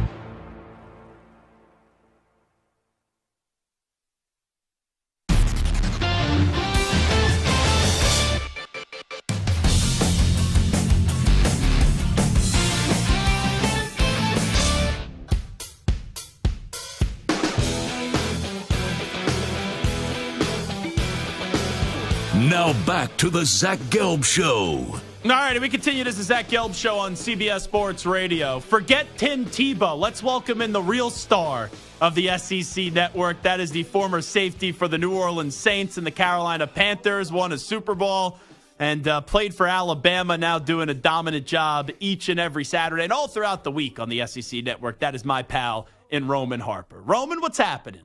Now back to the Zach Gelb Show. All right, we continue. This is Zach Gelb Show on CBS Sports Radio. Forget Tim Tebow. Let's welcome in the real star of the SEC network. That is the former safety for the New Orleans Saints and the Carolina Panthers. Won a Super Bowl and played for Alabama, now doing a dominant job each and every Saturday and all throughout the week on the SEC network. That is my pal in Roman Harper. Roman, what's happening?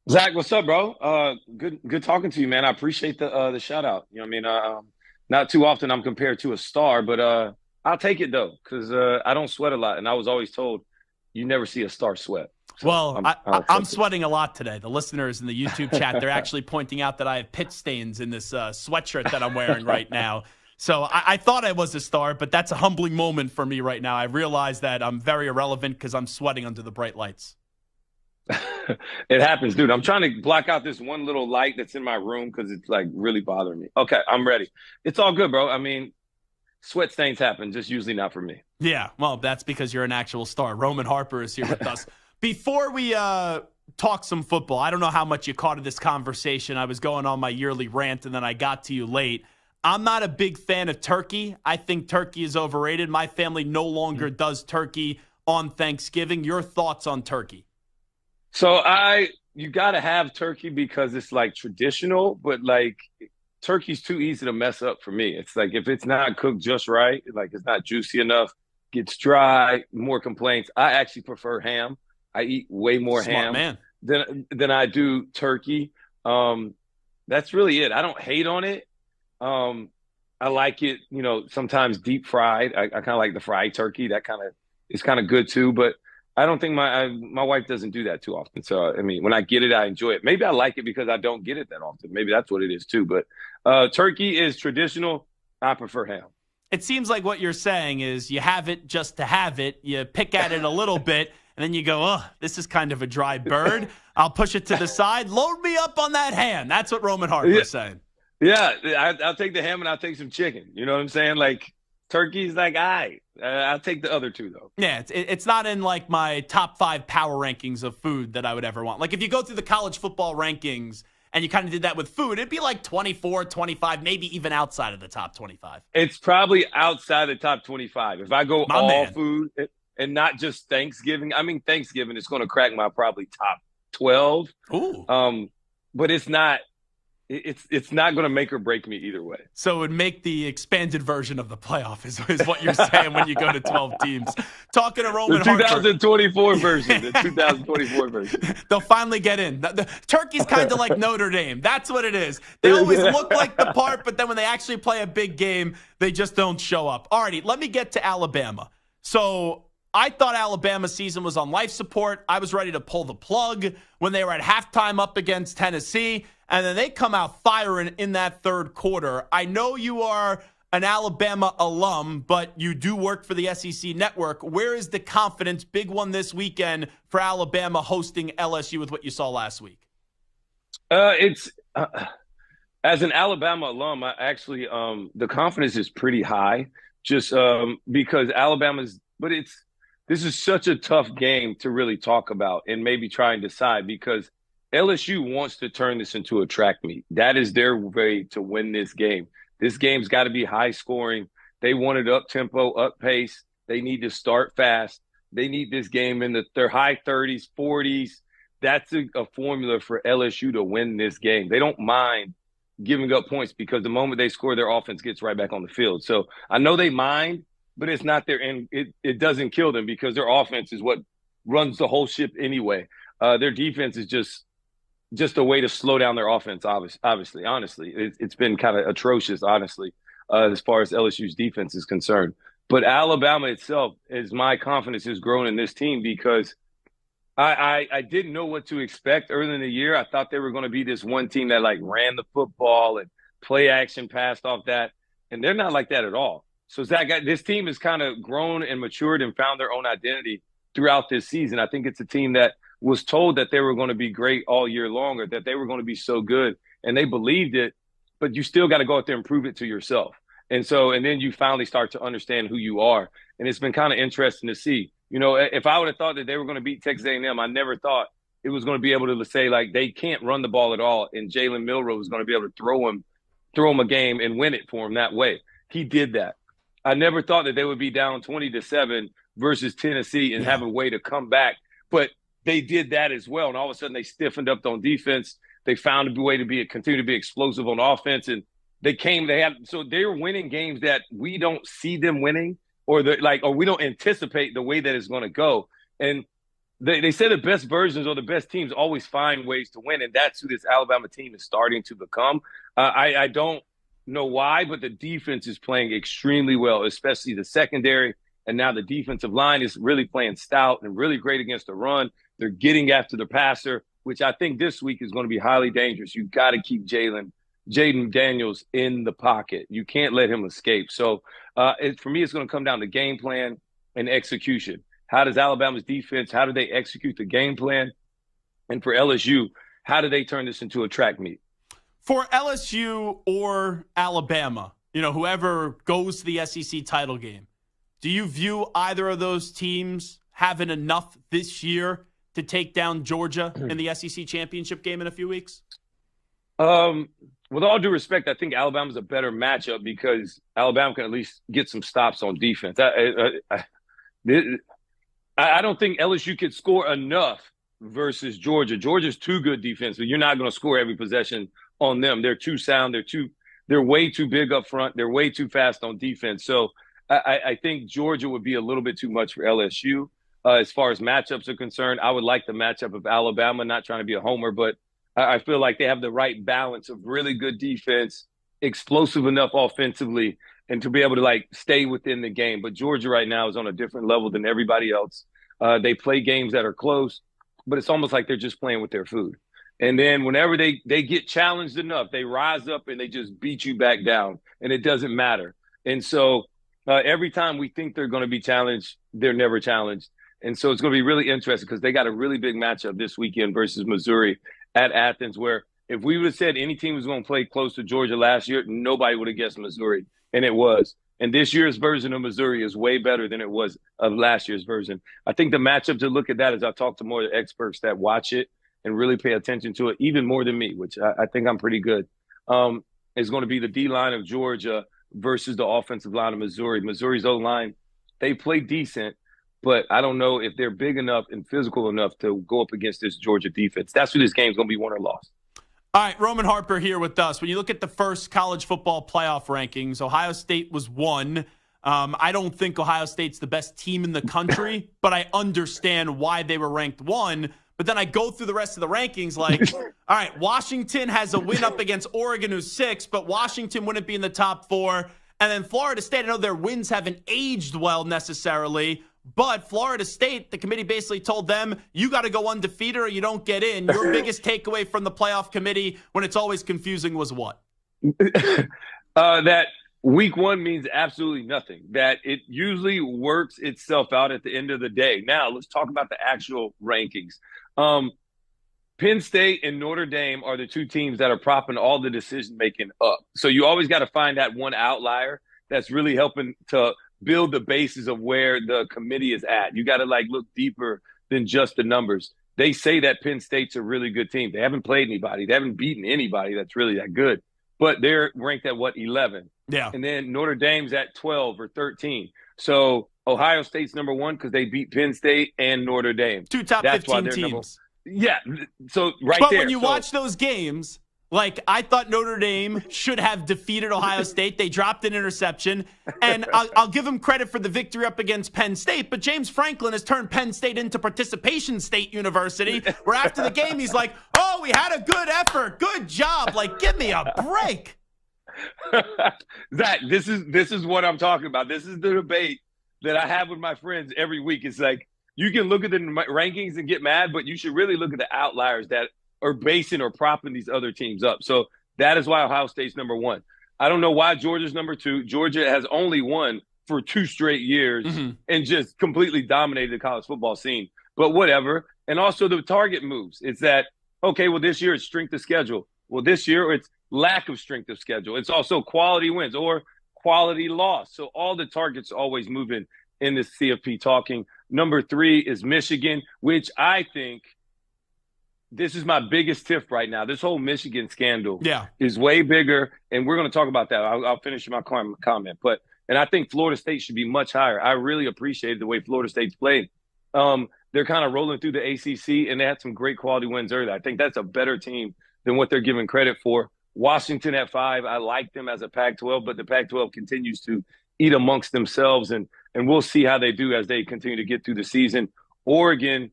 Zach, what's up, bro? Good talking to you, man. I appreciate the shout out. You know what I mean? Not too often I'm compared to a star, but I'll take it though, because I don't sweat a lot, and I was always told you never see a star sweat. So well, I'm sweating a lot today. The listeners in the YouTube chat, they're actually pointing out that I have pit stains in this sweatshirt that I'm wearing right now. So I thought I was a star, but that's a humbling moment for me right now. I realize that I'm very irrelevant because I'm sweating under the bright lights. It happens, dude. I'm trying to block out this one little light that's in my room because it's like really bothering me. Okay, I'm ready. It's all good, bro. I mean, sweat stains happen, just usually not for me. Yeah, well, that's because you're an actual star. Roman Harper is here with us. Before we talk some football, I don't know how much you caught of this conversation. I was going on my yearly rant, and then I got to you late. I'm not a big fan of turkey. I think turkey is overrated. My family no longer does turkey on Thanksgiving. Your thoughts on turkey? So you got to have turkey because it's like traditional, but like turkey's too easy to mess up for me. It's like if it's not cooked just right, like it's not juicy enough, gets dry, more complaints. I actually prefer ham. I eat way more ham than I do turkey. That's really it. I don't hate on it. I like it, sometimes deep fried. I kind of like the fried turkey. That kind of is kind of good too, but I don't think my wife doesn't do that too often. So, I mean, when I get it, I enjoy it. Maybe I like it because I don't get it that often. Maybe that's what it is too. But turkey is traditional. I prefer ham. It seems like what you're saying is you have it just to have it. You pick at it a little bit, and then you go, oh, this is kind of a dry bird. I'll push it to the side. Load me up on that ham. That's what Roman Harper is saying. Yeah, I'll take the ham and I'll take some chicken. You know what I'm saying? Like, turkey's like, I'll take the other two, though. Yeah, it's not in, like, my top 5 power rankings of food that I would ever want. Like, if you go through the college football rankings and you kind of did that with food, it'd be like 24, 25, maybe even outside of the top 25. It's probably outside the top 25. If I go food and not just Thanksgiving, I mean, Thanksgiving is going to crack my probably top 12. Ooh. But it's not. It's not going to make or break me either way. So it would make the expanded version of the playoff is what you're saying when you go to 12 teams. Talking to Roman Harper. The 2024 version. The 2024 version. They'll finally get in. The Turkey's kind of like Notre Dame. That's what it is. They always look like the part, but then when they actually play a big game, they just don't show up. All righty, let me get to Alabama. So I thought Alabama's season was on life support. I was ready to pull the plug when they were at halftime up against Tennessee. And then they come out firing in that third quarter. I know you are an Alabama alum, but you do work for the SEC Network. Where is the confidence? Big one this weekend for Alabama hosting LSU with what you saw last week. It's as an Alabama alum, I actually the confidence is pretty high just because this is such a tough game to really talk about and maybe try and decide because LSU wants to turn this into a track meet. That is their way to win this game. This game's got to be high scoring. They want it up tempo, up pace. They need to start fast. They need this game in their high 30s, 40s. That's a formula for LSU to win this game. They don't mind giving up points because the moment they score, their offense gets right back on the field. So I know they mind, but it's not their end. It doesn't kill them because their offense is what runs the whole ship anyway. Their defense is just a way to slow down their offense, obviously. Honestly, it's been kind of atrocious, honestly, as far as LSU's defense is concerned. But Alabama itself, my confidence has grown in this team because I didn't know what to expect early in the year. I thought they were going to be this one team that, like, ran the football and play action passed off that, and they're not like that at all. So, Zach, this team has kind of grown and matured and found their own identity throughout this season. I think it's a team that was told that they were going to be great all year long or that they were going to be so good, and they believed it, but you still got to go out there and prove it to yourself. And then you finally start to understand who you are. And it's been kind of interesting to see. You know, if I would have thought that they were going to beat Texas A&M, I never thought it was going to be able to say, like, they can't run the ball at all, and Jalen Milroe was going to be able to throw him a game and win it for him that way. He did that. I never thought that they would be down 20-7 versus Tennessee and have a way to come back. But they did that as well, and all of a sudden they stiffened up on defense. They found a way to continue to be explosive on offense, and so they're winning games that we don't see them winning, or we don't anticipate the way that it's going to go. And they say the best versions or the best teams always find ways to win, and that's who this Alabama team is starting to become. I don't know why, but the defense is playing extremely well, especially the secondary, and now the defensive line is really playing stout and really great against the run. They're getting after the passer, which I think this week is going to be highly dangerous. You've got to keep Jaden Daniels in the pocket. You can't let him escape. So for me, it's going to come down to game plan and execution. How does Alabama's defense, how do they execute the game plan? And for LSU, how do they turn this into a track meet? For LSU or Alabama, whoever goes to the SEC title game, do you view either of those teams having enough this year to take down Georgia in the SEC championship game in a few weeks? With all due respect, I think Alabama's a better matchup because Alabama can at least get some stops on defense. I don't think LSU could score enough versus Georgia. Georgia's too good defense, but you're not going to score every possession on them. They're too sound. They're way too big up front. They're way too fast on defense. So I think Georgia would be a little bit too much for LSU. As far as matchups are concerned, I would like the matchup of Alabama, not trying to be a homer, but I feel like they have the right balance of really good defense, explosive enough offensively, and to be able to stay within the game. But Georgia right now is on a different level than everybody else. They play games that are close, but it's almost like they're just playing with their food. And then whenever they get challenged enough, they rise up and they just beat you back down, and it doesn't matter. And so every time we think they're going to be challenged, they're never challenged. And so it's going to be really interesting because they got a really big matchup this weekend versus Missouri at Athens, where if we would have said any team was going to play close to Georgia last year, nobody would have guessed Missouri, and it was. And this year's version of Missouri is way better than it was of last year's version. I think the matchup to look at that is I talk to more experts that watch it and really pay attention to it, even more than me, which I think I'm pretty good, is going to be the D-line of Georgia versus the offensive line of Missouri. Missouri's O-line, they play decent, but I don't know if they're big enough and physical enough to go up against this Georgia defense. That's who this game's going to be, won or lost. All right, Roman Harper here with us. When you look at the first college football playoff rankings, Ohio State was 1. I don't think Ohio State's the best team in the country, but I understand why they were ranked 1. But then I go through the rest of the rankings all right, Washington has a win up against Oregon, who's 6, but Washington wouldn't be in the top 4. And then Florida State, I know their wins haven't aged well necessarily, but Florida State, the committee basically told them, you got to go undefeated or you don't get in. Your biggest takeaway from the playoff committee when it's always confusing was what? That week 1 means absolutely nothing, that it usually works itself out at the end of the day. Now, let's talk about the actual rankings. Penn State and Notre Dame are the 2 teams that are propping all the decision-making up. So you always got to find that one outlier that's really helping to build the basis of where the committee is at. You got to look deeper than just the numbers. They say that Penn State's a really good team. They haven't played anybody. They haven't beaten anybody that's really that good. But they're ranked at 11? Yeah. And then Notre Dame's at 12 or 13. So Ohio State's number 1 because they beat Penn State and Notre Dame. 2 top 15 teams. Yeah. So but when you watch those games, I thought Notre Dame should have defeated Ohio State. They dropped an interception. And I'll give them credit for the victory up against Penn State. But James Franklin has turned Penn State into Participation State University, where after the game he's like, oh, we had a good effort. Good job. Give me a break. Zach, this is what I'm talking about. This is the debate that I have with my friends every week. It's you can look at the rankings and get mad, but you should really look at the outliers that are basing or propping these other teams up. So that is why Ohio State's number 1. I don't know why Georgia's number 2. Georgia has only won for 2 straight years and just completely dominated the college football scene. But whatever. And also the target moves. It's that, okay, well, this year it's strength of schedule. Well, this year it's lack of strength of schedule. It's also quality wins or quality loss. So all the targets are always moving in this CFP talking. Number 3 is Michigan, which I think – this is my biggest tip right now. This whole Michigan scandal is way bigger, and we're going to talk about that. I'll finish my comment. And I think Florida State should be much higher. I really appreciated the way Florida State's played. They're kind of rolling through the ACC, and they had some great quality wins early. I think that's a better team than what they're given credit for. Washington at 5, I like them as a Pac-12, but the Pac-12 continues to eat amongst themselves, and we'll see how they do as they continue to get through the season. Oregon,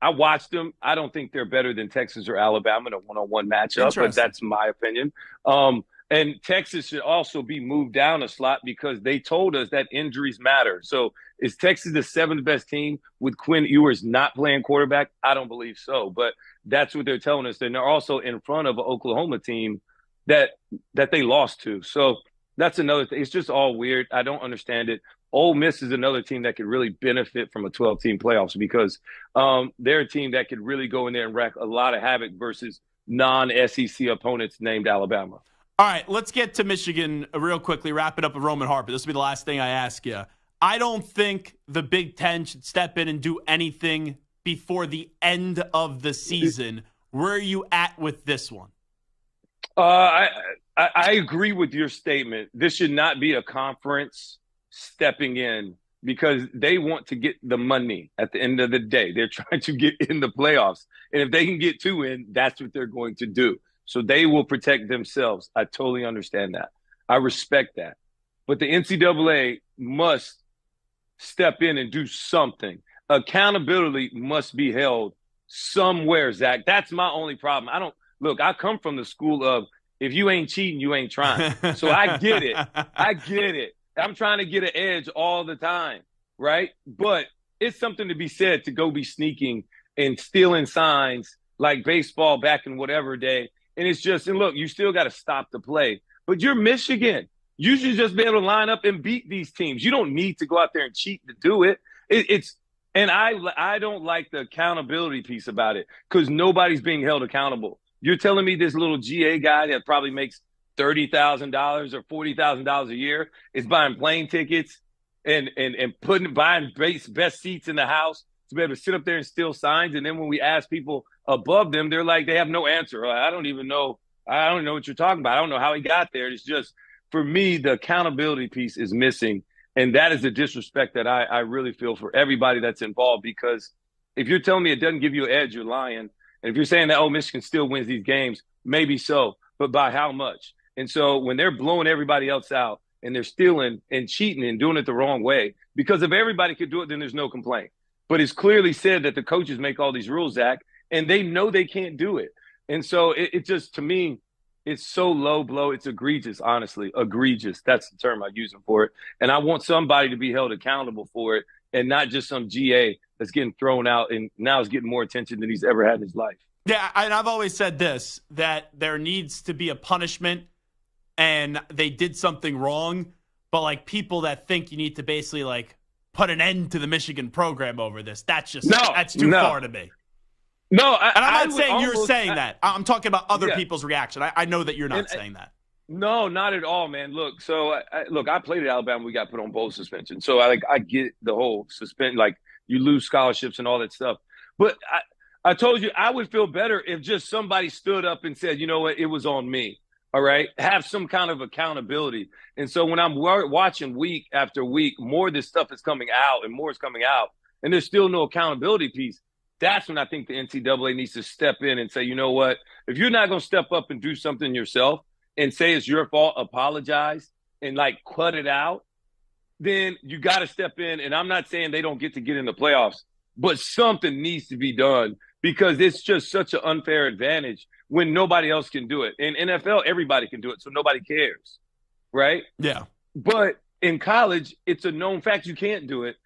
I watched them. I don't think they're better than Texas or Alabama in a one-on-one matchup, but that's my opinion. And Texas should also be moved down a slot because they told us that injuries matter. So is Texas the 7th best team with Quinn Ewers not playing quarterback? I don't believe so, but that's what they're telling us. And they're also in front of an Oklahoma team that they lost to. So that's another thing. It's just all weird. I don't understand it. Ole Miss is another team that could really benefit from a 12-team playoffs because they're a team that could really go in there and wreak a lot of havoc versus non-SEC opponents named Alabama. All right, let's get to Michigan real quickly, wrap it up with Roman Harper. This will be the last thing I ask you. I don't think the Big Ten should step in and do anything before the end of the season. Where are you at with this one? I agree with your statement. This should not be a conference stepping in because they want to get the money at the end of the day. They're trying to get in the playoffs. And if they can get 2 in, that's what they're going to do. So they will protect themselves. I totally understand that. I respect that. But the NCAA must step in and do something. Accountability must be held somewhere, Zach. That's my only problem. I come from the school of if you ain't cheating, you ain't trying. So I get it. I'm trying to get an edge all the time, right? But it's something to be said to go be sneaking and stealing signs like baseball back in whatever day. And it's just, and look, you still got to stop the play. But you're Michigan. You should just be able to line up and beat these teams. You don't need to go out there and cheat to do it. And I don't like the accountability piece about it because nobody's being held accountable. You're telling me this little GA guy that probably makes $30,000 or $40,000 a year is buying plane tickets and buying best seats in the house to be able to sit up there and steal signs. And then when we ask people above them, they're like, they have no answer. I don't even know. I don't know what you're talking about. I don't know how he got there. It's just, for me, the accountability piece is missing. And that is the disrespect that I really feel for everybody that's involved, because if you're telling me it doesn't give you an edge, you're lying. And if you're saying that, Michigan still wins these games, maybe so, but by how much? And so when they're blowing everybody else out and they're stealing and cheating and doing it the wrong way, because if everybody could do it, then there's no complaint. But it's clearly said that the coaches make all these rules, Zach, and they know they can't do it. And so it just, to me, it's so low blow. It's egregious, honestly. Egregious. That's the term I'm using for it. And I want somebody to be held accountable for it and not just some GA that's getting thrown out and now is getting more attention than he's ever had in his life. Yeah, and I've always said this, that there needs to be a punishment and they did something wrong, but like people that think you need to basically like put an end to the Michigan program over this, that's just that's too far to me. No, and I'm not saying you're saying that. I'm talking about other people's reaction. I know that you're not saying that. No, not at all, man. Look, so I played at Alabama. We got put on bowl suspension. So I get the whole suspend, like you lose scholarships and all that stuff. But I told you I would feel better if just somebody stood up and said, you know what, it was on me. All right, have some kind of accountability. And so when I'm watching week after week, more of this stuff is coming out and more is coming out, and there's still no accountability piece. That's when I think the NCAA needs to step in and say, you know what, if you're not going to step up and do something yourself and say it's your fault, apologize, and like cut it out, then you got to step in. And I'm not saying they don't get in the playoffs, but something needs to be done because it's just such an unfair advantage when nobody else can do it. In NFL, everybody can do it, so nobody cares, right? Yeah. But in college, it's a known fact you can't do it,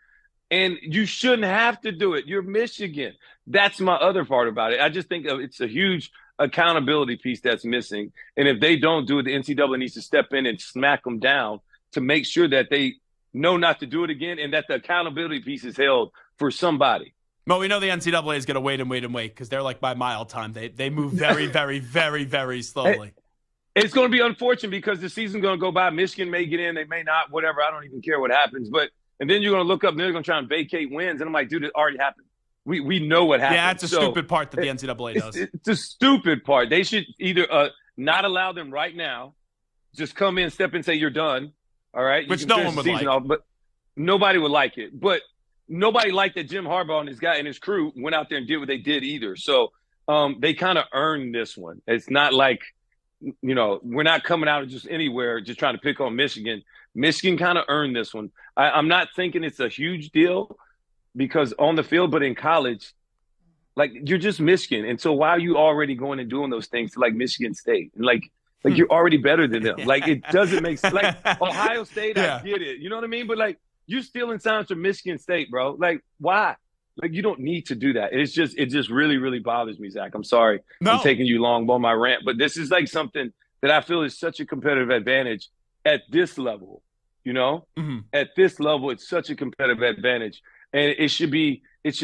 and you shouldn't have to do it. You're Michigan. That's my other part about it. I just think it's a huge accountability piece that's missing, and if they don't do it, the NCAA needs to step in and smack them down to make sure that they know not to do it again and that the accountability piece is held for somebody. Well, we know the NCAA is going to wait because they're like by mile time. They move very, very, very, very slowly. It's going to be unfortunate because the season's going to go by. Michigan may get in, they may not, whatever. I don't even care what happens. And then you're going to look up and they're going to try and vacate wins. And I'm like, dude, it already happened. We know what happened. Yeah, that's a stupid part that the NCAA does. It's a stupid part. They should either not allow them right now, just come in, step in, and say you're done. All right? Which no one would like. But nobody would like it. But nobody liked that Jim Harbaugh and his guy and his crew went out there and did what they did either. So they kind of earned this one. It's not like, we're not coming out of just anywhere just trying to pick on Michigan. Michigan kind of earned this one. I'm not thinking it's a huge deal because on the field, but in college, like you're just Michigan. And so why are you already going and doing those things to like Michigan State? And like Like, you're already better than them. Like, it doesn't make sense. Like, Ohio State, I get it. You know what I mean? But, like, you're stealing signs from Michigan State, bro. Like, why? Like, you don't need to do that. It just really, really bothers me, Zach. I'm sorry. I'm taking you long on my rant, but this is like something that I feel is such a competitive advantage at this level, you know? At this level, it's such a competitive advantage. And it should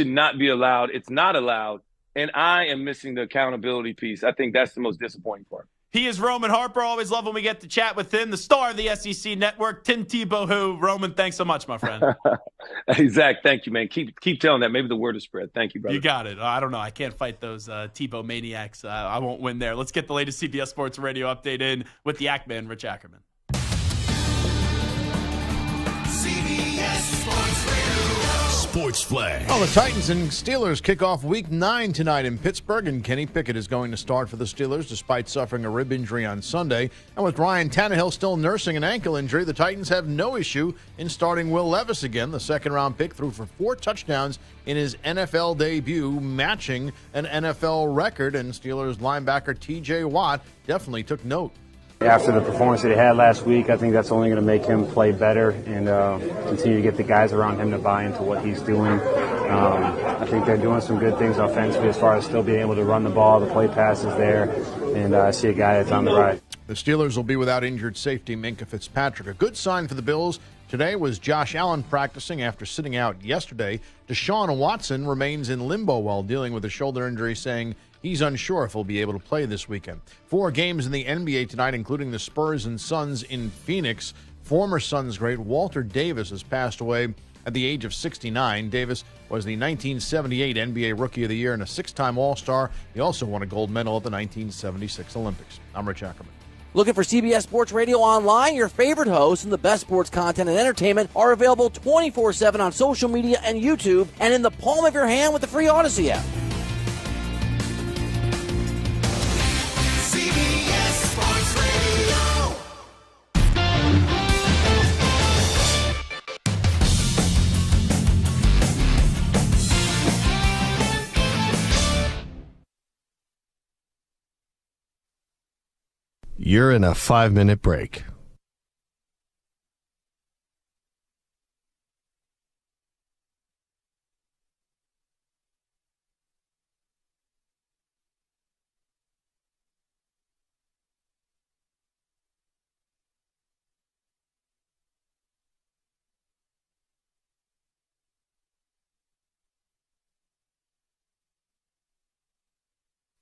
not be allowed. It's not allowed. And I am missing the accountability piece. I think that's the most disappointing part. He is Roman Harper. Always love when we get to chat with him, the star of the SEC Network, Tim Tebow. Who, Roman, thanks so much, my friend. Hey, Zach, thank you, man. Keep telling that. Maybe the word is spread. Thank you, brother. You got it. I don't know. I can't fight those Tebow maniacs. I won't win there. Let's get the latest CBS Sports Radio update in with the Ackman, Rich Ackerman. CBS Sports Radio. Sports Flag. Well, the Titans and Steelers kick off Week 9 tonight in Pittsburgh, and Kenny Pickett is going to start for the Steelers despite suffering a rib injury on Sunday. And with Ryan Tannehill still nursing an ankle injury, the Titans have no issue in starting Will Levis again. The second-round pick threw for 4 touchdowns in his NFL debut, matching an NFL record, and Steelers linebacker T.J. Watt definitely took note. After the performance that he had last week, I think that's only going to make him play better and continue to get the guys around him to buy into what he's doing. I think they're doing some good things offensively as far as still being able to run the ball, the play passes there, and I see a guy that's on the rise. The Steelers will be without injured safety Minkah Fitzpatrick. A good sign for the Bills today was Josh Allen practicing after sitting out yesterday. Deshaun Watson remains in limbo while dealing with a shoulder injury, saying he's unsure if he'll be able to play this weekend. 4 games in the NBA tonight, including the Spurs and Suns in Phoenix. Former Suns great Walter Davis has passed away at the age of 69. Davis was the 1978 NBA Rookie of the Year and a 6-time All-Star. He also won a gold medal at the 1976 Olympics. I'm Rich Ackerman. Looking for CBS Sports Radio online? Your favorite hosts and the best sports content and entertainment are available 24/7 on social media and YouTube and in the palm of your hand with the free Odyssey app. CBS Sports Radio. You're in a 5-minute break.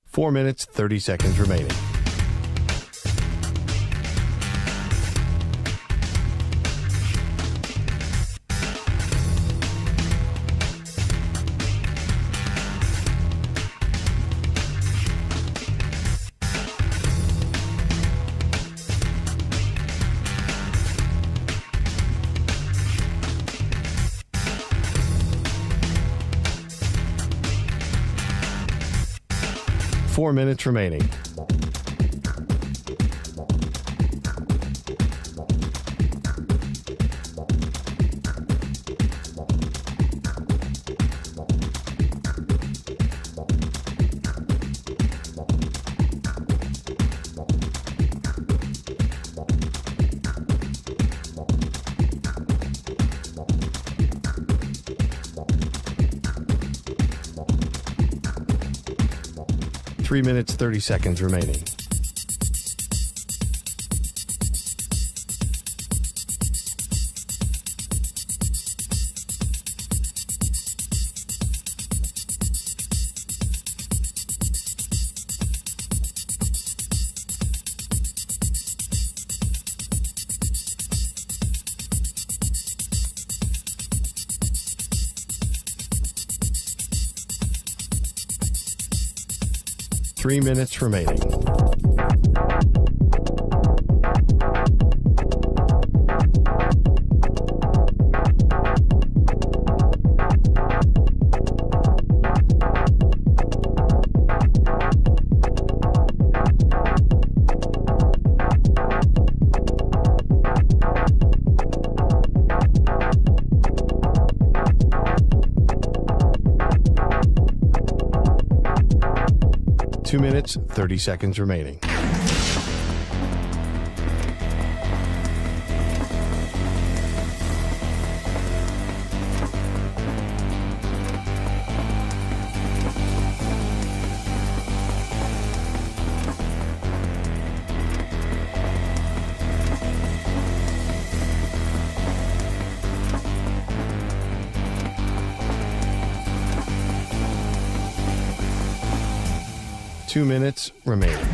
Four minutes, 30 seconds remaining. Four minutes remaining. Three minutes, 30 seconds remaining. Three minutes remaining. Two minutes, 30 seconds remaining. 2 minutes remaining.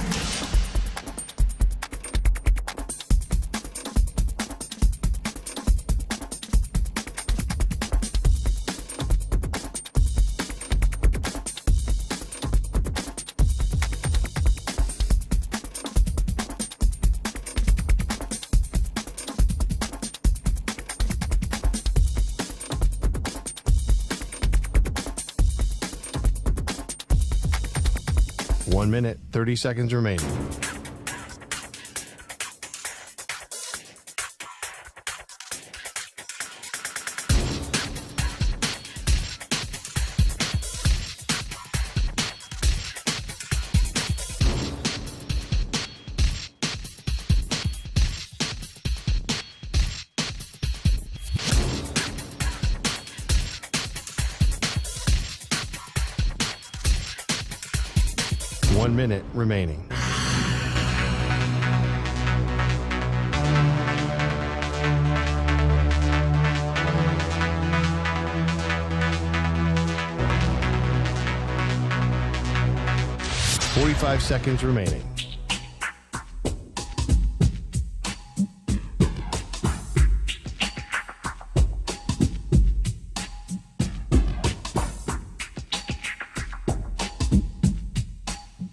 One minute, 30 seconds remaining. One minute remaining. Forty-five seconds remaining.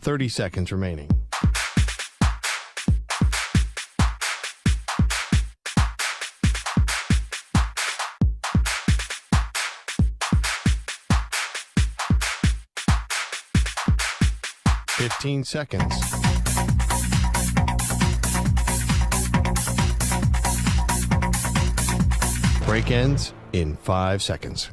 Thirty seconds remaining. Fifteen seconds. Break ends in 5 seconds.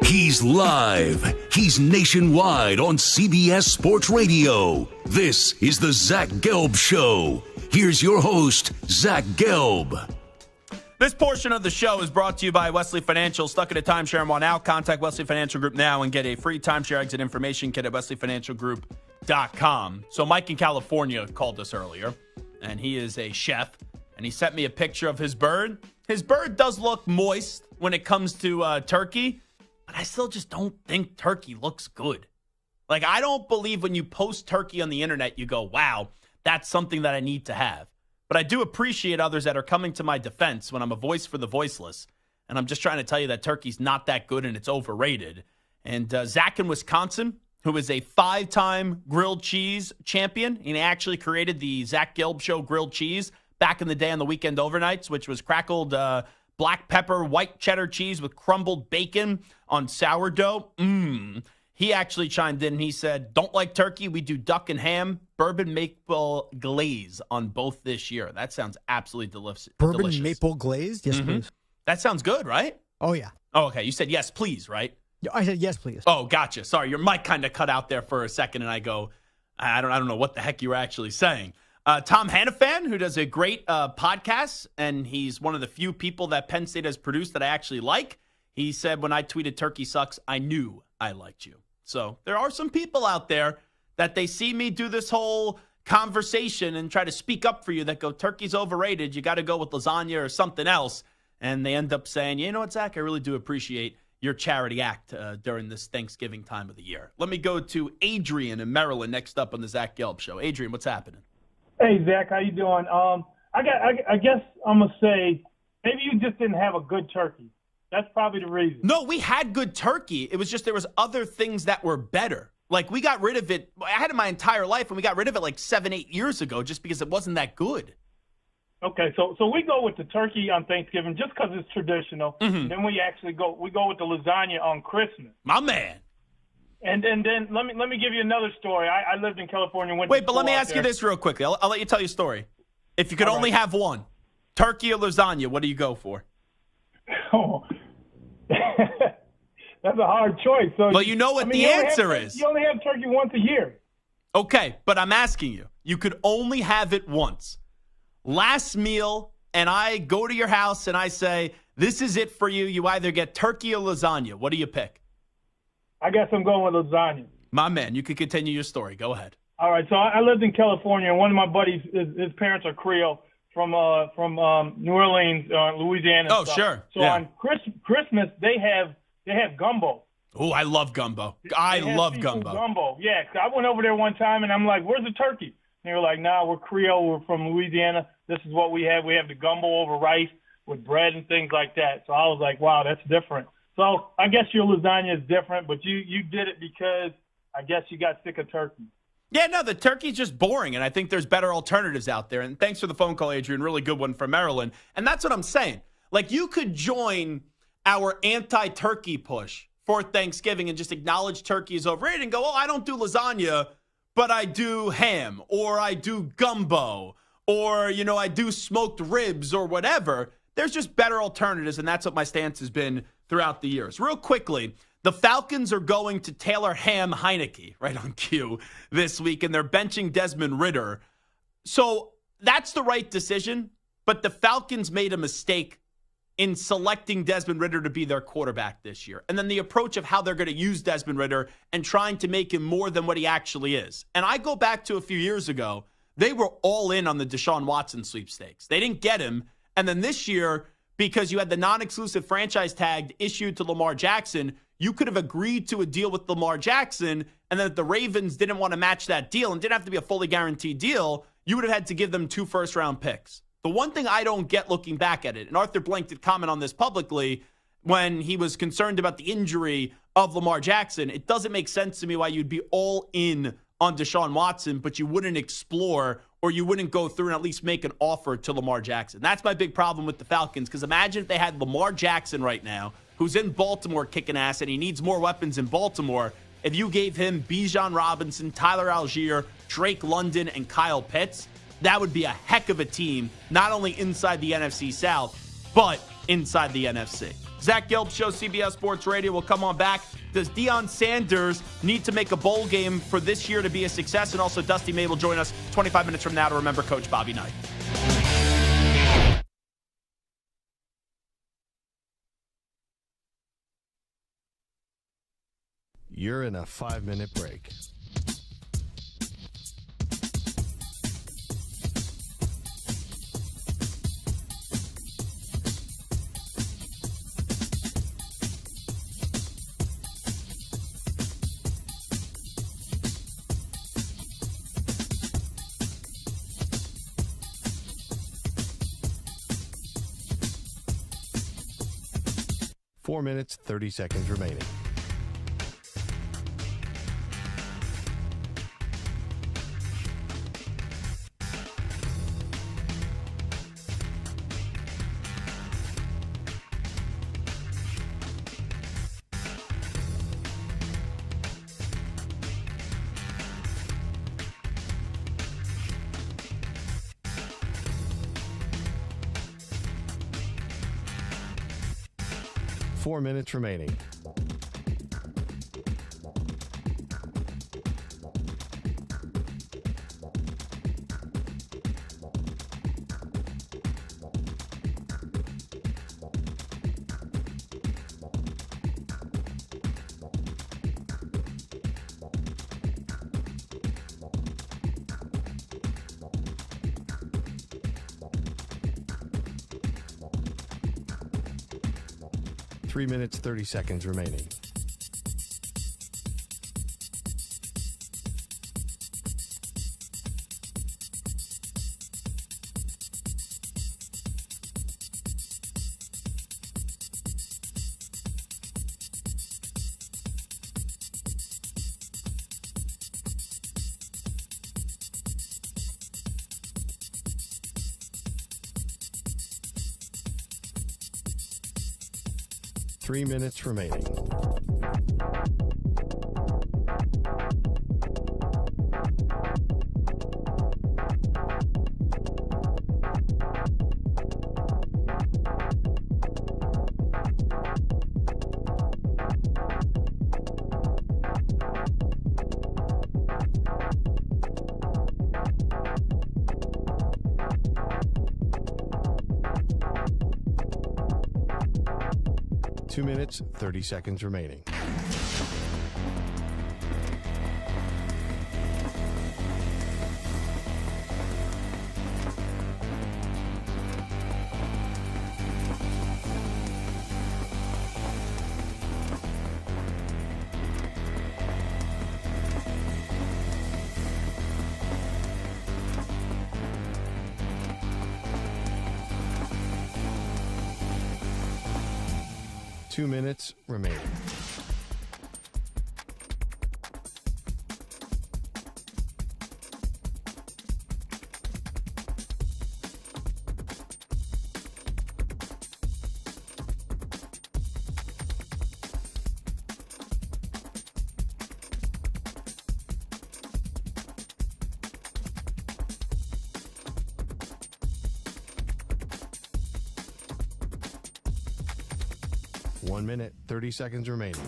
He's live. He's nationwide on CBS Sports Radio. This is the Zach Gelb Show. Here's your host, Zach Gelb. This portion of the show is brought to you by Wesley Financial. Stuck in a timeshare and want out? Contact Wesley Financial Group now and get a free timeshare exit information kit at wesleyfinancialgroup.com. So Mike in California called us earlier, and he is a chef, and he sent me a picture of his bird. His bird does look moist when it comes to turkey, but I still just don't think turkey looks good. Like, I don't believe when you post turkey on the internet, you go, wow, that's something that I need to have. But I do appreciate others that are coming to my defense when I'm a voice for the voiceless. And I'm just trying to tell you that turkey's not that good and it's overrated. And Zach in Wisconsin, who is a 5-time grilled cheese champion, and he actually created the Zach Gelb Show grilled cheese back in the day on the weekend overnights, which was crackled black pepper, white cheddar cheese with crumbled bacon on sourdough. He actually chimed in and he said, don't like turkey, we do duck and ham, bourbon maple glaze on both this year. That sounds absolutely delicious. Bourbon maple glazed? Yes, please. That sounds good, right? Oh, yeah. Oh, okay. You said yes, please, right? I said yes, please. Oh, gotcha. Sorry, your mic kind of cut out there for a second, and I go, I don't know what the heck you were actually saying. Tom Hannafan, who does a great podcast, and he's one of the few people that Penn State has produced that I actually like. He said, when I tweeted turkey sucks, I knew I liked you. So there are some people out there that they see me do this whole conversation and try to speak up for you that go, turkey's overrated. You got to go with lasagna or something else. And they end up saying, you know what, Zach, I really do appreciate your charity act during this Thanksgiving time of the year. Let me go to Adrian in Maryland next up on the Zach Gelb Show. Adrian, what's happening? Hey, Zach, how you doing? I guess I'm going to say maybe you just didn't have a good turkey. That's probably the reason. No, we had good turkey. It was just there was other things that were better. Like, we got rid of it. I had it my entire life, and we got rid of it like 7-8 years ago just because it wasn't that good. Okay, so we go with the turkey on Thanksgiving just because it's traditional. Mm-hmm. Then we go with the lasagna on Christmas. My man. And then let me give you another story. I lived in California. Wait, but let me ask you this real quickly. I'll let you tell your story. If you could only have one, turkey or lasagna, what do you go for? Oh, that's a hard choice. So, well, you know what the answer is. You only have turkey once a year. Okay, but I'm asking you. You could only have it once. Last meal and I go to your house and I say, this is it for you. You either get turkey or lasagna. What do you pick? I guess I'm going with lasagna. My man, you can continue your story. Go ahead. All right, so I lived in California, and one of my buddies, his parents are Creole from New Orleans, Louisiana. Oh, sure. So on Christmas, they have gumbo. Oh, I love gumbo. I love gumbo. Yeah, 'cause I went over there one time, and I'm like, where's the turkey? And they were like, nah, we're Creole. We're from Louisiana. This is what we have. We have the gumbo over rice with bread and things like that. So I was like, wow, that's different. So I guess your lasagna is different, but you did it because I guess you got sick of turkey. Yeah, no, the turkey's just boring, and I think there's better alternatives out there. And thanks for the phone call, Adrian. Really good one from Maryland. And that's what I'm saying. Like, you could join our anti-turkey push for Thanksgiving and just acknowledge turkey is overrated and go, oh, I don't do lasagna, but I do ham, or I do gumbo, or, I do smoked ribs or whatever. There's just better alternatives, and that's what my stance has been throughout the years. Real quickly, the Falcons are going to Taylor Heineke, right on cue, this week, and they're benching Desmond Ridder. So that's the right decision, but the Falcons made a mistake in selecting Desmond Ridder to be their quarterback this year. And then the approach of how they're going to use Desmond Ridder and trying to make him more than what he actually is. And I go back to a few years ago, they were all in on the Deshaun Watson sweepstakes. They didn't get him. And then this year, because you had the non-exclusive franchise tag issued to Lamar Jackson, you could have agreed to a deal with Lamar Jackson, and then if the Ravens didn't want to match that deal and didn't have to be a fully guaranteed deal, you would have had to give them 2 first-round picks. The one thing I don't get looking back at it, and Arthur Blank did comment on this publicly when he was concerned about the injury of Lamar Jackson, it doesn't make sense to me why you'd be all in on Deshaun Watson, but you wouldn't explore or you wouldn't go through and at least make an offer to Lamar Jackson. That's my big problem with the Falcons, because imagine if they had Lamar Jackson right now, who's in Baltimore kicking ass, and he needs more weapons in Baltimore. If you gave him Bijan Robinson, Tyler Algier, Drake London, and Kyle Pitts, that would be a heck of a team, not only inside the NFC South, but inside the NFC. Zach Gelb Show, CBS Sports Radio. We'll come on back. Does Deion Sanders need to make a bowl game for this year to be a success? And also, Dusty May will join us 25 minutes from now to remember Coach Bobby Knight. You're in a 5-minute break. Four minutes, 30 seconds remaining. Four minutes remaining. Three minutes, 30 seconds remaining. Three minutes remaining. 2 minutes, 30 seconds remaining. Two minutes remaining. One minute, 30 seconds remaining.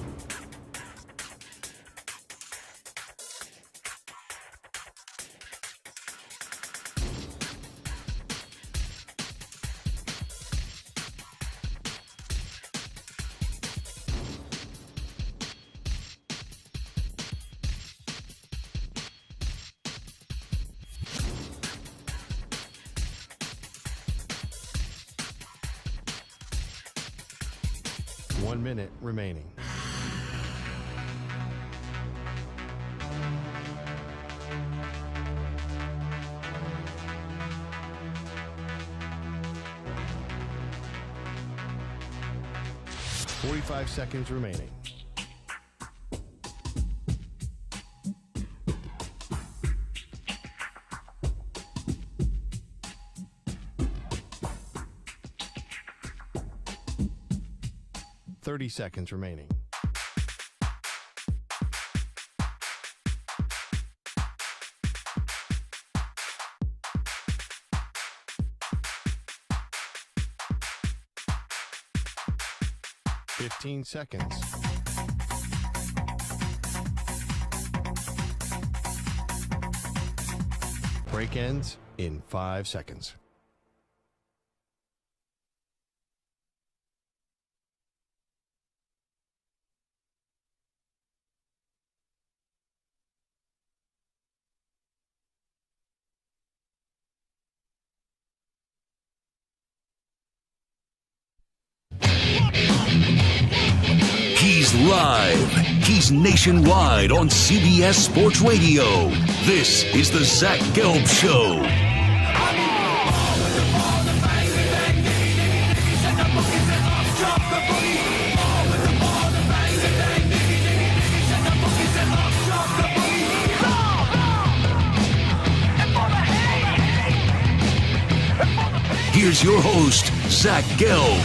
One minute remaining. Forty-five seconds remaining. Seconds remaining. Fifteen seconds. Break ends in 5 seconds. He's live. He's nationwide on CBS Sports Radio. This is the Zach Gelb Show. Here's your host, Zach Gelb.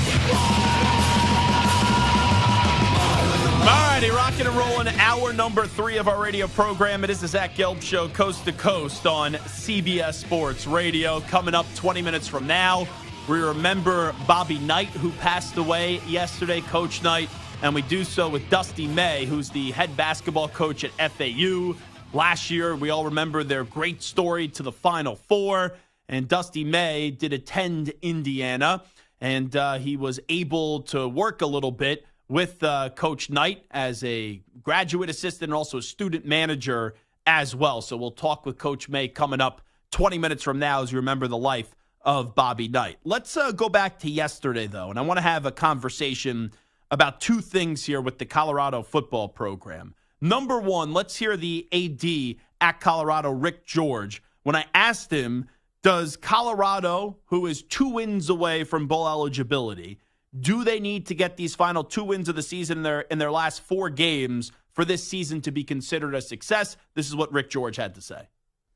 Alrighty, rocking and rolling. Hour number 3 of our radio program. It is the Zach Gelb Show, coast to coast on CBS Sports Radio. Coming up 20 minutes from now, we remember Bobby Knight, who passed away yesterday, Coach Knight, and we do so with Dusty May, who's the head basketball coach at FAU. Last year, we all remember their great story to the Final Four, and Dusty May did attend Indiana, and he was able to work a little bit with Coach Knight as a graduate assistant and also a student manager as well. So we'll talk with Coach May coming up 20 minutes from now as you remember the life of Bobby Knight. Let's go back to yesterday, though, and I want to have a conversation about two things here with the Colorado football program. Number one, let's hear the AD at Colorado, Rick George. When I asked him, does Colorado, who is 2 wins away from bowl eligibility, do they need to get these final 2 wins of the season in their last 4 games for this season to be considered a success? This is what Rick George had to say.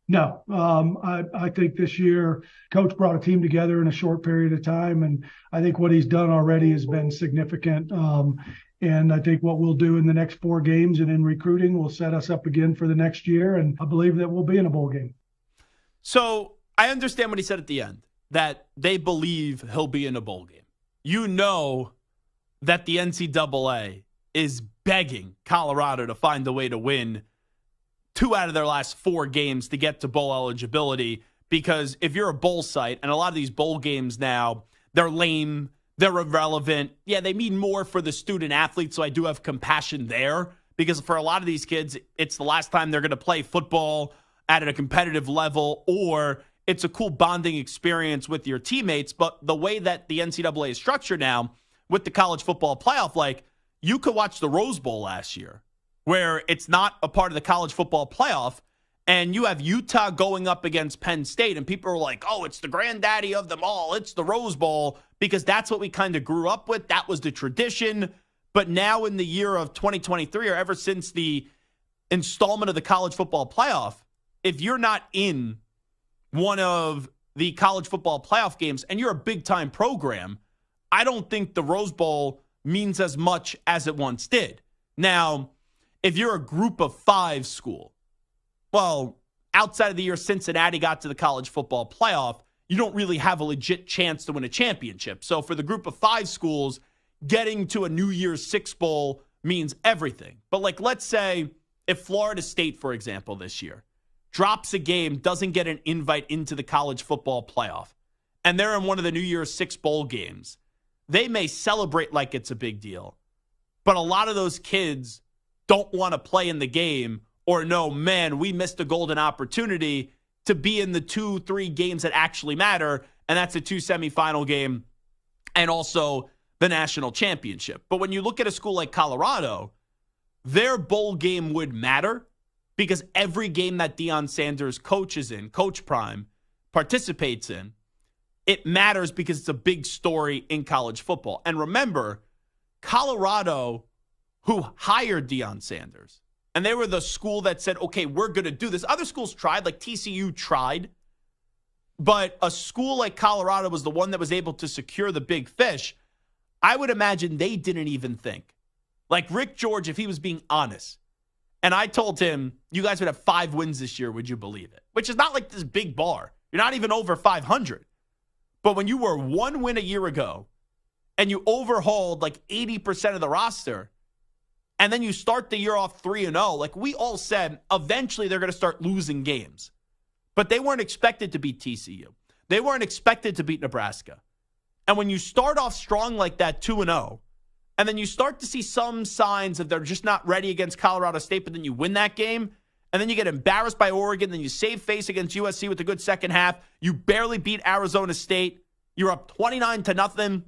No, I think this year Coach brought a team together in a short period of time, and I think what he's done already has been significant. And I think what we'll do in the next 4 games and in recruiting will set us up again for the next year, and I believe that we'll be in a bowl game. So I understand what he said at the end, that they believe he'll be in a bowl game. You know that the NCAA is begging Colorado to find a way to win 2 out of their last 4 games to get to bowl eligibility, because if you're a bowl site, and a lot of these bowl games now, they're lame, they're irrelevant. Yeah, they mean more for the student athlete, so I do have compassion there because for a lot of these kids, it's the last time they're going to play football at a competitive level, or it's a cool bonding experience with your teammates. But the way that the NCAA is structured now with the college football playoff, like you could watch the Rose Bowl last year where it's not a part of the college football playoff, and you have Utah going up against Penn State, and people are like, oh, it's the granddaddy of them all. It's the Rose Bowl, because that's what we kind of grew up with. That was the tradition. But now in the year of 2023, or ever since the installment of the college football playoff, if you're not in one of the college football playoff games and you're a big-time program, I don't think the Rose Bowl means as much as it once did. Now, if you're a group of 5 school, well, outside of the year Cincinnati got to the college football playoff, you don't really have a legit chance to win a championship. So for the group of 5 schools, getting to a New Year's Six Bowl means everything. But like, let's say if Florida State, for example, this year drops a game, doesn't get an invite into the college football playoff, and they're in one of the New Year's Six Bowl games, they may celebrate like it's a big deal. But a lot of those kids don't want to play in the game or know, man, we missed a golden opportunity to be in the 2-3 games that actually matter, and that's a 2 semifinal game and also the national championship. But when you look at a school like Colorado, their bowl game would matter because every game that Deion Sanders coaches in, Coach Prime, participates in, it matters because it's a big story in college football. And remember, Colorado, who hired Deion Sanders, and they were the school that said, okay, we're going to do this. Other schools tried, like TCU tried, but a school like Colorado was the one that was able to secure the big fish. I would imagine they didn't even think. Like Rick George, if he was being honest, and I told him, you guys would have 5 wins this year, would you believe it? Which is not like this big bar. You're not even over 500. But when you were 1 win a year ago, and you overhauled like 80% of the roster, and then you start the year off 3-0, like we all said, eventually they're going to start losing games. But they weren't expected to beat TCU. They weren't expected to beat Nebraska. And when you start off strong like that, 2-0, and then you start to see some signs that they're just not ready against Colorado State, but then you win that game, and then you get embarrassed by Oregon, then you save face against USC with a good second half. You barely beat Arizona State. You're up 29-0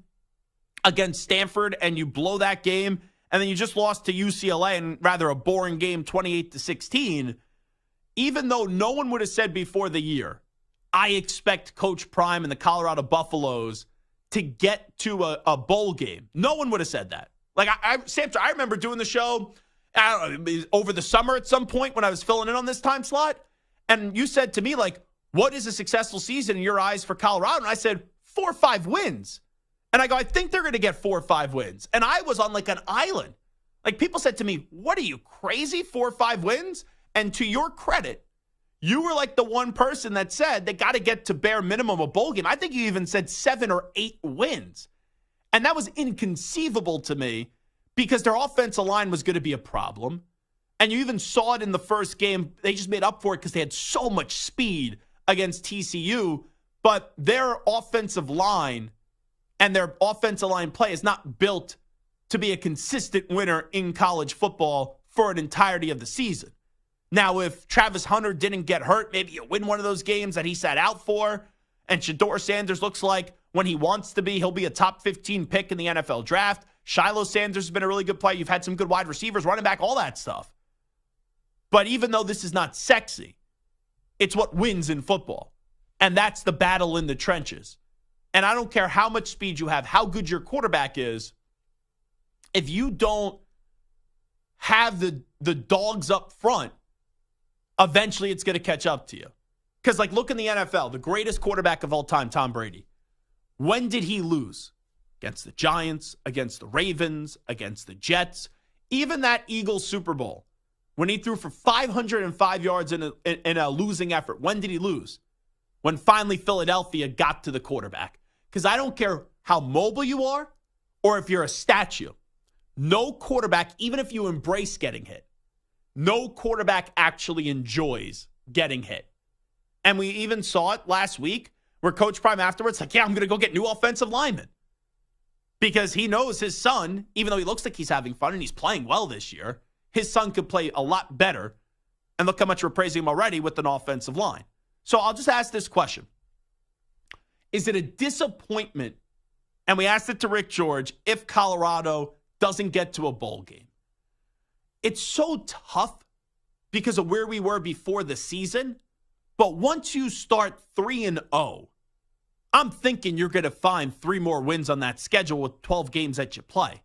against Stanford, and you blow that game. And then you just lost to UCLA in rather a boring game, 28-16. Even though no one would have said before the year, I expect Coach Prime and the Colorado Buffaloes to get to a bowl game. No one would have said that. Like, Samson, I remember doing the show over the summer at some point when I was filling in on this time slot. And you said to me, like, what is a successful season in your eyes for Colorado? And I said, 4 or 5 wins. And I go, I think they're going to get 4 or 5 wins. And I was on like an island. Like people said to me, what are you, crazy? 4 or 5 wins? And to your credit, you were like the one person that said they got to get to bare minimum a bowl game. I think you even said 7 or 8 wins. And that was inconceivable to me because their offensive line was going to be a problem. And you even saw it in the first game. They just made up for it because they had so much speed against TCU. But their offensive line and their offensive line play is not built to be a consistent winner in college football for an entirety of the season. Now, if Travis Hunter didn't get hurt, maybe you win one of those games that he sat out for. And Shedeur Sanders looks like when he wants to be, he'll be a top 15 pick in the NFL draft. Shiloh Sanders has been a really good player. You've had some good wide receivers, running back, all that stuff. But even though this is not sexy, it's what wins in football. And that's the battle in the trenches. And I don't care how much speed you have, how good your quarterback is. If you don't have the dogs up front, eventually it's going to catch up to you. Because, like, look in the NFL, the greatest quarterback of all time, Tom Brady. When did he lose? Against the Giants, against the Ravens, against the Jets. Even that Eagles Super Bowl, when he threw for 505 yards in a losing effort. When did he lose? When finally Philadelphia got to the quarterback. Because I don't care how mobile you are or if you're a statue. No quarterback, even if you embrace getting hit, no quarterback actually enjoys getting hit. And we even saw it last week where Coach Prime afterwards, like, yeah, I'm going to go get new offensive linemen. because he knows his son, even though he looks like he's having fun and he's playing well this year, his son could play a lot better. And look how much we're praising him already with an offensive line. So I'll just ask this question. Is it a disappointment, and we asked it to Rick George, if Colorado doesn't get to a bowl game? It's so tough because of where we were before the season. But once you start 3-0, I'm thinking you're going to find 3 more wins on that schedule with 12 games that you play.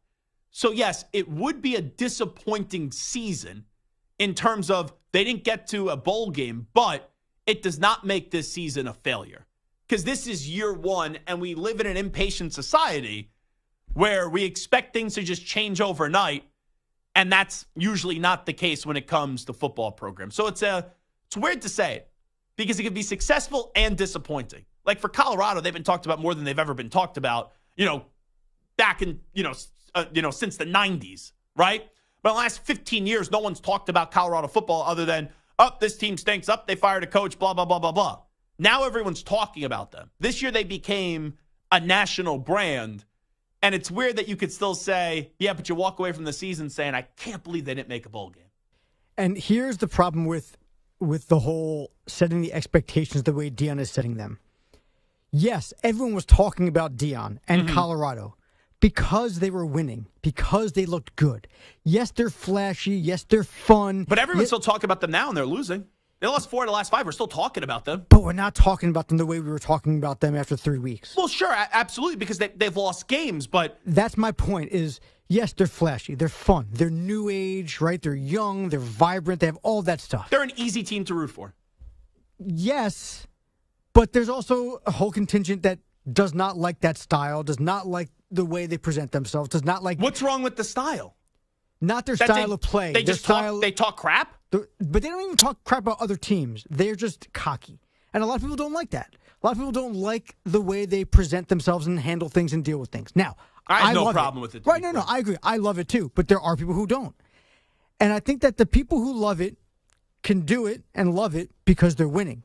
So, yes, it would be a disappointing season in terms of they didn't get to a bowl game, but it does not make this season a failure. Because this is year one, and we live in an impatient society where we expect things to just change overnight, and that's usually not the case when it comes to football programs. So it's weird to say it, because it can be successful and disappointing. Like for Colorado, they've been talked about more than they've ever been talked about, back in, since the 90s, right? But in the last 15 years, no one's talked about Colorado football other than, this team stinks, they fired a coach, blah, blah, blah, blah, blah. Now everyone's talking about them. This year they became a national brand, and it's weird that you could still say, yeah, but you walk away from the season saying, I can't believe they didn't make a bowl game. And here's the problem with the whole setting the expectations the way Deion is setting them. Yes, everyone was talking about Deion and Colorado because they were winning, because they looked good. Yes, they're flashy. Yes, they're fun. But everyone's still talking about them now, and they're losing. They lost 4 of the last 5. We're still talking about them. But we're not talking about them the way we were talking about them after 3 weeks. Well, sure, absolutely, because they've lost games, but... That's my point is, yes, they're flashy. They're fun. They're new age, right? They're young. They're vibrant. They have all that stuff. They're an easy team to root for. Yes, but there's also a whole contingent that does not like that style, does not like the way they present themselves, does not like... What's wrong with the style? Not their style of play. They just talk crap? But they don't even talk crap about other teams. They're just cocky. And a lot of people don't like that. A lot of people don't like the way they present themselves and handle things and deal with things. Now, I have no problem with it. Right, no, I agree. I love it too. But there are people who don't. And I think that the people who love it can do it and love it because they're winning.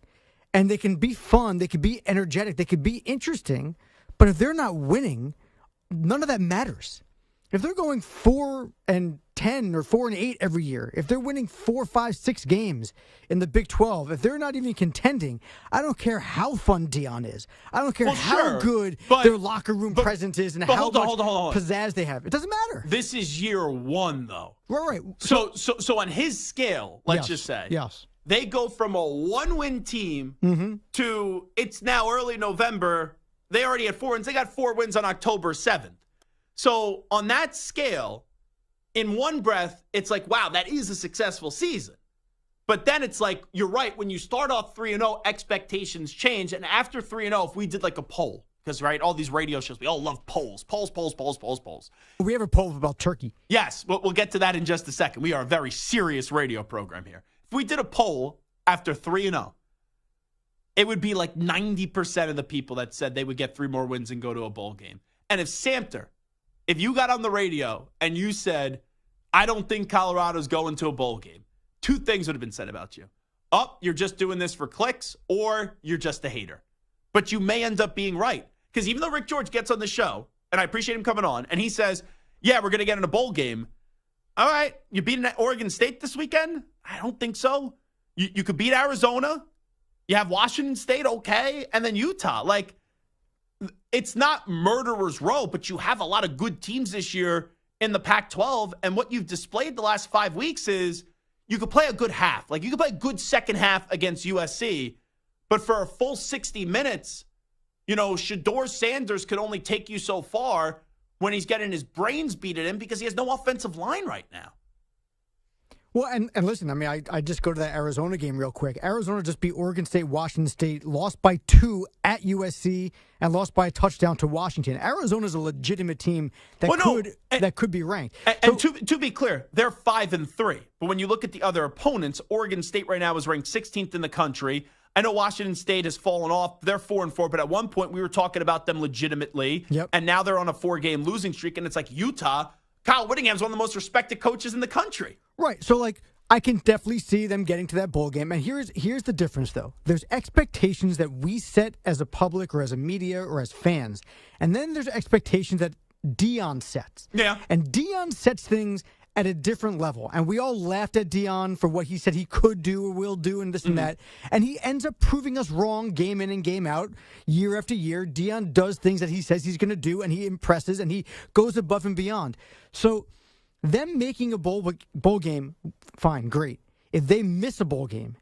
And they can be fun. They can be energetic. They can be interesting. But if they're not winning, none of that matters. If they're going 4-10 or 4-8 every year, if they're winning 4, 5, 6 games in the Big 12, if they're not even contending, I don't care how fun Deion is. I don't care how good their locker room presence is and how much pizzazz they have. It doesn't matter. This is year one, though. Right. So on his scale, let's just say, they go from a 1-win team to it's now early November. They already had 4 wins. They got 4 wins on October 7th. So on that scale, in one breath, it's like, wow, that is a successful season. But then it's like, you're right, when you start off 3-0, expectations change. And after 3-0, if we did like a poll, because, right, all these radio shows, we all love polls. Polls. We have a poll about Turkey. Yes, we'll get to that in just a second. We are a very serious radio program here. If we did a poll after 3-0, it would be like 90% of the people that said they would get 3 more wins and go to a bowl game. And if you got on the radio and you said, I don't think Colorado's going to a bowl game, 2 things would have been said about you. You're just doing this for clicks, or you're just a hater. But you may end up being right. Because even though Rick George gets on the show, and I appreciate him coming on, and he says, yeah, we're going to get in a bowl game. All right, you beating Oregon State this weekend? I don't think so. You could beat Arizona. You have Washington State, okay, and then Utah. Like, it's not murderer's row, but you have a lot of good teams this year in the Pac-12, and what you've displayed the last 5 weeks is you could play a good half. Like, you could play a good second half against USC, but for a full 60 minutes, Shedeur Sanders could only take you so far when he's getting his brains beaten in because he has no offensive line right now. Well, and listen, I mean, I just go to that Arizona game real quick. Arizona just beat Oregon State, Washington State, lost by 2 at USC, and lost by a touchdown to Washington. Arizona's a legitimate team that could be ranked. And to be clear, they're 5-3. But when you look at the other opponents, Oregon State right now is ranked 16th in the country. I know Washington State has fallen off. They're 4-4, but at one point we were talking about them legitimately. Yep. And now they're on a 4-game losing streak, and it's like Utah. Kyle Whittingham's one of the most respected coaches in the country. Right. So, I can definitely see them getting to that bowl game. And here's the difference, though. There's expectations that we set as a public or as a media or as fans. And then there's expectations that Deion sets. Yeah. And Deion sets things at a different level. And we all laughed at Deion for what he said he could do or will do and this and that. And he ends up proving us wrong game in and game out, year after year. Deion does things that he says he's going to do, and he impresses, and he goes above and beyond. So them making a bowl game, fine, great. If they miss a bowl game,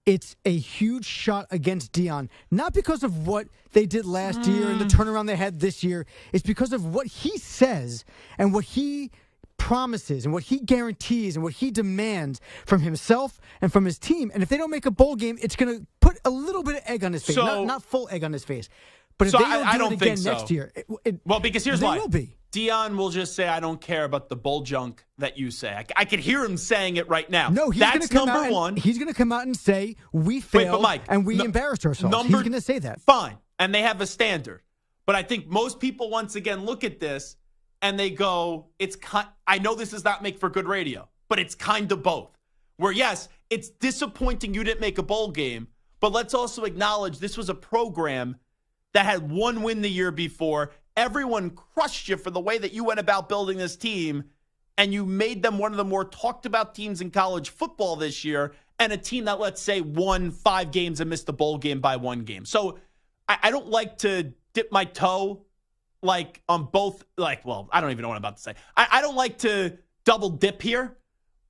it's a huge shot against Deion, not because of what they did last year and the turnaround they had this year. It's because of what he says and what he promises and what he guarantees and what he demands from himself and from his team. And if they don't make a bowl game, it's going to put a little bit of egg on his face, not full egg on his face. But if they don't do it again next year, well, because here's why. They will be. Deion will just say, I don't care about the bull junk that you say. I could hear him saying it right now. No, that's number one. He's going to come out and say, we failed and we embarrassed ourselves. He's going to say that. Fine. And they have a standard. But I think most people, once again, look at this and they go, I know this does not make for good radio, but it's kind of both. Where, yes, it's disappointing you didn't make a bowl game, but let's also acknowledge this was a program that had one win the year before. Everyone crushed you for the way that you went about building this team, and you made them one of the more talked about teams in college football this year, and a team that, let's say, won 5 games and missed the bowl game by 1 game. So I don't like to dip my toe on both, I don't even know what I'm about to say. I don't like to double dip here,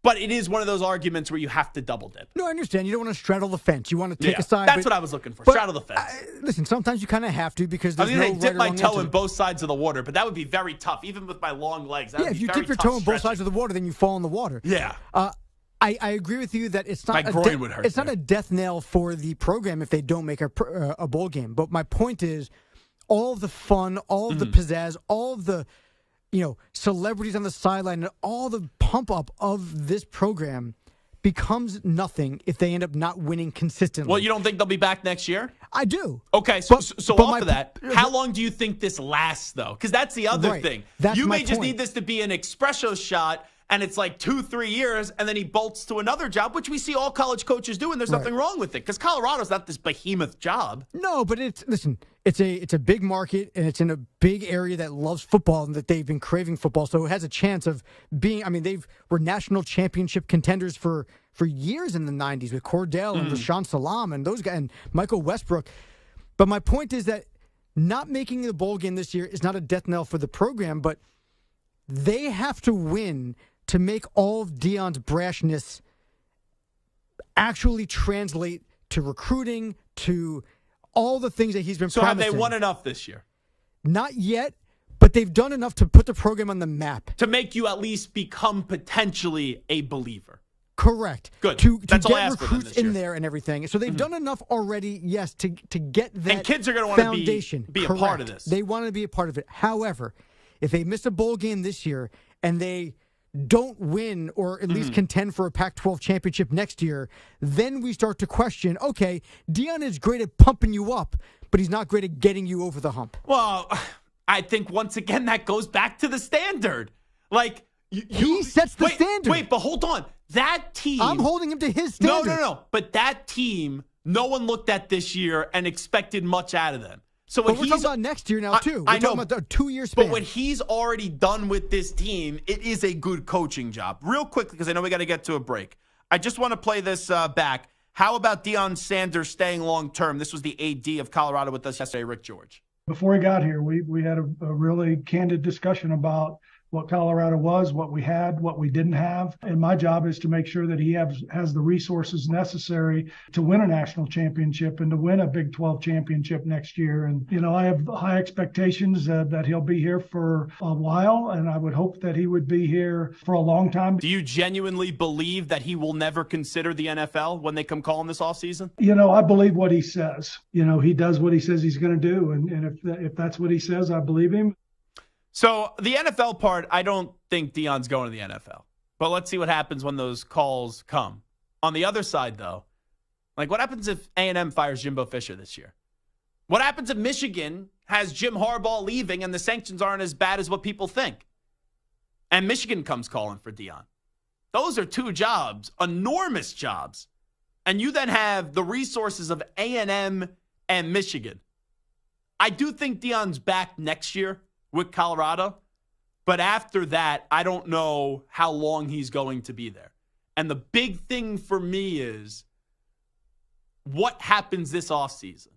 but it is one of those arguments where you have to double dip. No, I understand. You don't want to straddle the fence. You want to take a side. That's what I was looking for, straddle the fence. Listen, sometimes you kind of have to because there's I was no going to dip my toe in it. both sides of the water, but that would be very tough, even with my long legs. That would If be you very dip your tough toe in both stretching. sides of the water, then you fall in the water. Yeah. I agree with you that it's not My groin would hurt it's not a death knell for the program if they don't make a bowl game. But my point is, all of the fun, all of the pizzazz, all of the celebrities on the sideline, and all the pump up of this program becomes nothing if they end up not winning consistently. Well, you don't think they'll be back next year? I do. Okay, so off of that, how long do you think this lasts, though? Because that's the other thing. You may just need this to be an espresso shot, and it's like 2-3 years, and then he bolts to another job, which we see all college coaches do, and there's nothing wrong with it. Because Colorado's not this behemoth job. No, but it's a big market, and it's in a big area that loves football and that they've been craving football. So it has a chance of being. I mean, they were national championship contenders for years in the '90s with Cordell and Rashawn Salam and those guys and Michael Westbrook. But my point is that not making the bowl game this year is not a death knell for the program, but they have to win to make all of Deion's brashness actually translate to recruiting, to all the things that he's been promising. So have they won enough this year? Not yet, but they've done enough to put the program on the map. To make you at least become potentially a believer. Correct. Good. To That's all I get asked for them recruits this year. in there and everything. So they've done enough already, yes, to get that And kids are going to want foundation. to be a part of this. They want to be a part of it. However, if they miss a bowl game this year and they don't win or at least contend for a Pac-12 championship next year, then we start to question, okay, Deion is great at pumping you up, but he's not great at getting you over the hump. Well, I think once again that goes back to the standard. He sets the standard. Wait, but hold on. That team. I'm holding him to his standard. No. But that team, no one looked at this year and expected much out of them. So but we're talking about next year now, too. We're talking about a 2-year span. But what he's already done with this team, it is a good coaching job. Real quickly, because I know we got to get to a break. I just want to play this back. How about Deion Sanders staying long-term? This was the AD of Colorado with us yesterday, Rick George. Before he got here, we had a really candid discussion about what Colorado was, what we had, what we didn't have. And my job is to make sure that he has the resources necessary to win a national championship and to win a Big 12 championship next year. And, I have high expectations that he'll be here for a while, and I would hope that he would be here for a long time. Do you genuinely believe that he will never consider the NFL when they come calling this offseason? I believe what he says. He does what he says he's going to do. And if that's what he says, I believe him. So the NFL part, I don't think Deion's going to the NFL. But let's see what happens when those calls come. On the other side, though, what happens if A&M fires Jimbo Fisher this year? What happens if Michigan has Jim Harbaugh leaving and the sanctions aren't as bad as what people think? And Michigan comes calling for Deion. Those are 2 jobs, enormous jobs. And you then have the resources of A&M and Michigan. I do think Deion's back next year with Colorado, But after that, I don't know how long he's going to be there. And the big thing for me is what happens this offseason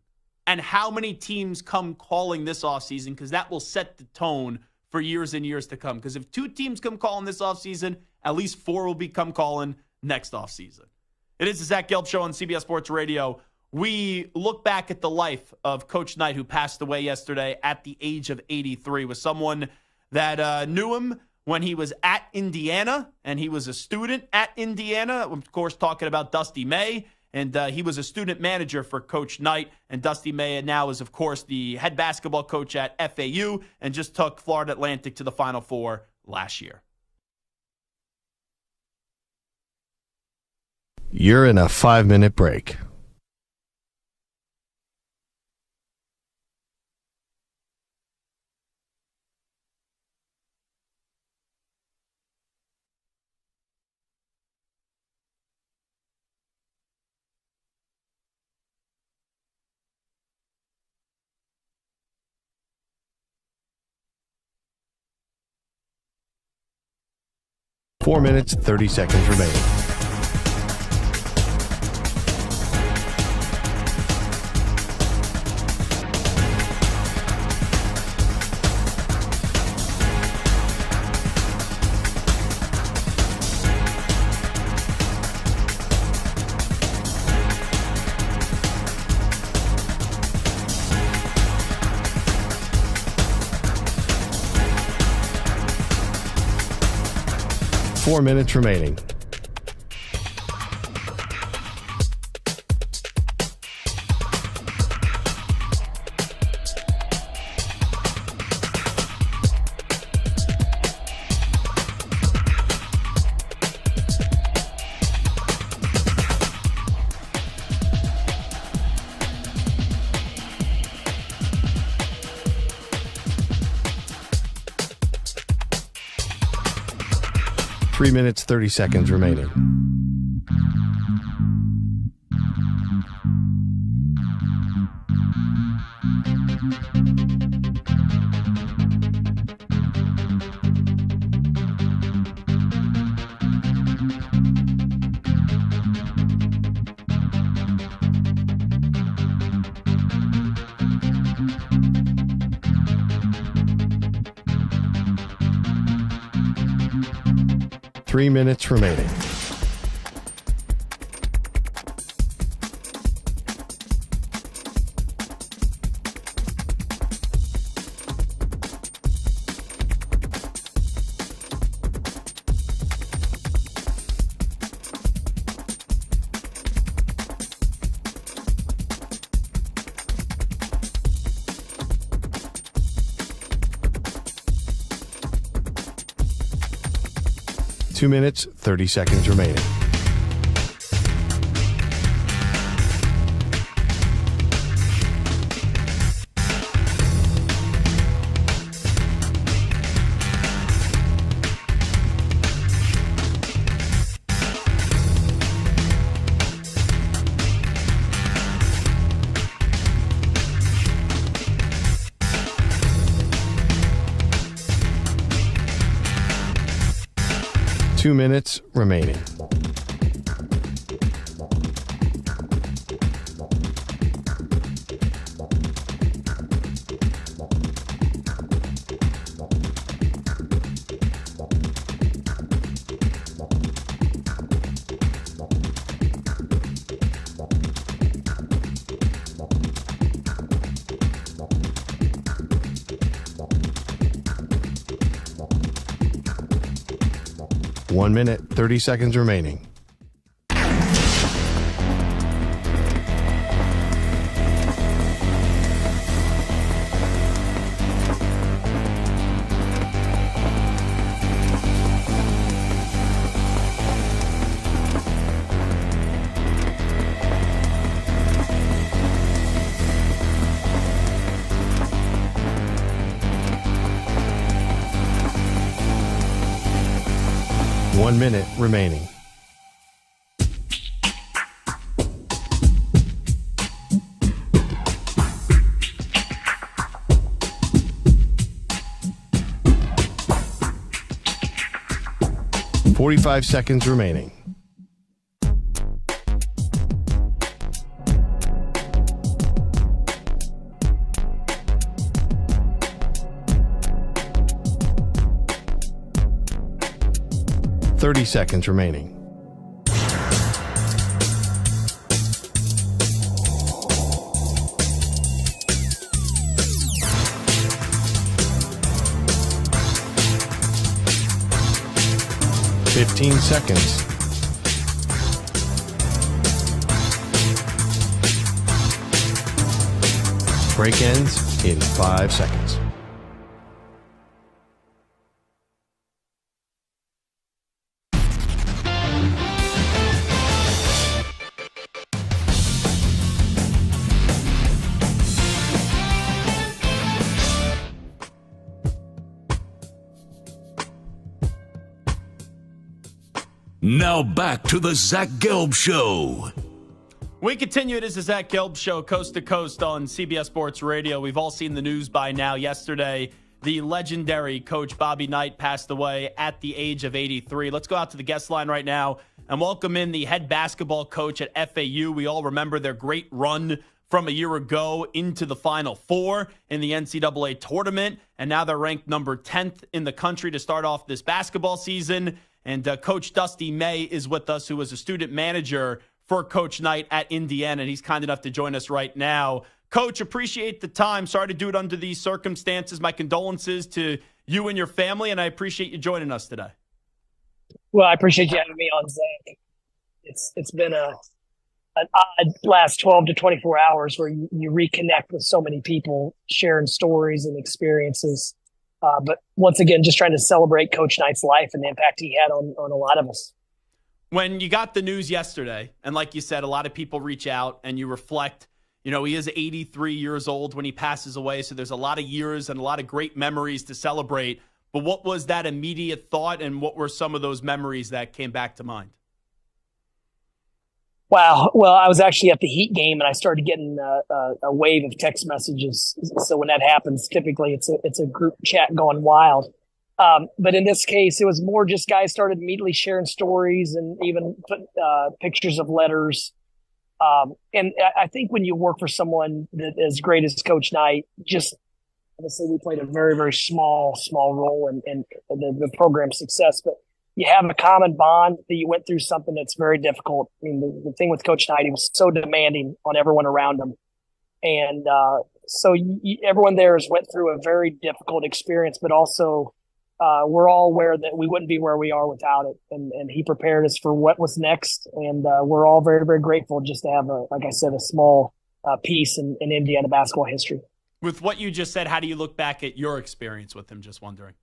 and how many teams come calling this offseason, because that will set the tone for years and years to come. Because if 2 teams come calling this offseason, at least 4 will become calling next offseason. It is the Zach Gelb Show on CBS Sports Radio. We look back at the life of Coach Knight, who passed away yesterday at the age of 83, was someone that knew him when he was at Indiana, and he was a student at Indiana. Of course, talking about Dusty May, and he was a student manager for Coach Knight. And Dusty May now is, of course, the head basketball coach at FAU, and just took Florida Atlantic to the Final Four last year. You're in a 5-minute break. Four minutes, 30 seconds remaining. Four minutes remaining. Three minutes, 30 seconds remaining. Three minutes remaining. Two minutes, 30 seconds remaining. Two minutes remaining. One minute, 30 seconds remaining. One minute remaining. 45 seconds remaining. Thirty seconds remaining. 15 seconds. Break ends in 5 seconds. Now back to the Zach Gelb Show. We continue. It is the Zach Gelb Show, coast to coast on CBS Sports Radio. We've all seen the news by now. Yesterday, the legendary coach Bobby Knight passed away at the age of 83. Let's go out to the guest line right now and welcome in the head basketball coach at FAU. We all remember their great run from a year ago into the Final Four in the NCAA tournament, and now they're ranked number 10th in the country to start off this basketball season. And Coach Dusty May is with us, who was a student manager for Coach Knight at Indiana, and he's kind enough to join us right now. Coach, appreciate the time. Sorry to do it under these circumstances. My condolences to you and your family, and I appreciate you joining us today. Well, I appreciate you having me on, Zach. It's been an odd last 12 to 24 hours where you reconnect with so many people, sharing stories and experiences. But once again, just trying to celebrate Coach Knight's life and the impact he had on a lot of us. When you got the news yesterday, and like you said, a lot of people reach out and you reflect, he is 83 years old when he passes away. So there's a lot of years and a lot of great memories to celebrate. But what was that immediate thought, and what were some of those memories that came back to mind? Wow. Well, I was actually at the Heat game and I started getting a wave of text messages. So when that happens, typically it's a group chat going wild. But in this case, it was more just guys started immediately sharing stories and even put pictures of letters. And I think when you work for someone that as great as Coach Knight, just obviously we played a very, very small role in the program's success, but you have a common bond that you went through something that's very difficult. I mean, the thing with Coach Knight, he was so demanding on everyone around him. And so everyone there has went through a very difficult experience, but also we're all aware that we wouldn't be where we are without it. And he prepared us for what was next. And we're all very, very grateful just to have, like I said, a small piece in Indiana basketball history. With what you just said, how do you look back at your experience with him? Just wondering.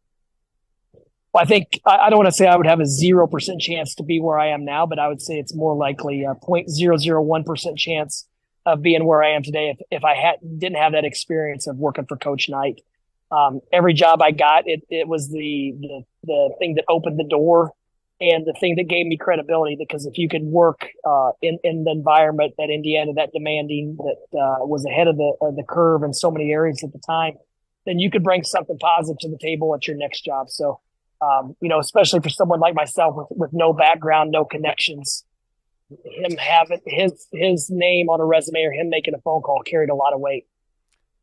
Well, I think I don't want to say I would have a 0% chance to be where I am now, but I would say it's more likely a 0.001% chance of being where I am today if I didn't have that experience of working for Coach Knight. Every job I got, it was the thing that opened the door and the thing that gave me credibility, because if you could work in the environment at Indiana, that demanding, that was ahead of the curve in so many areas at the time, then you could bring something positive to the table at your next job. So, especially for someone like myself with no background, no connections, him having his name on a resume or him making a phone call carried a lot of weight.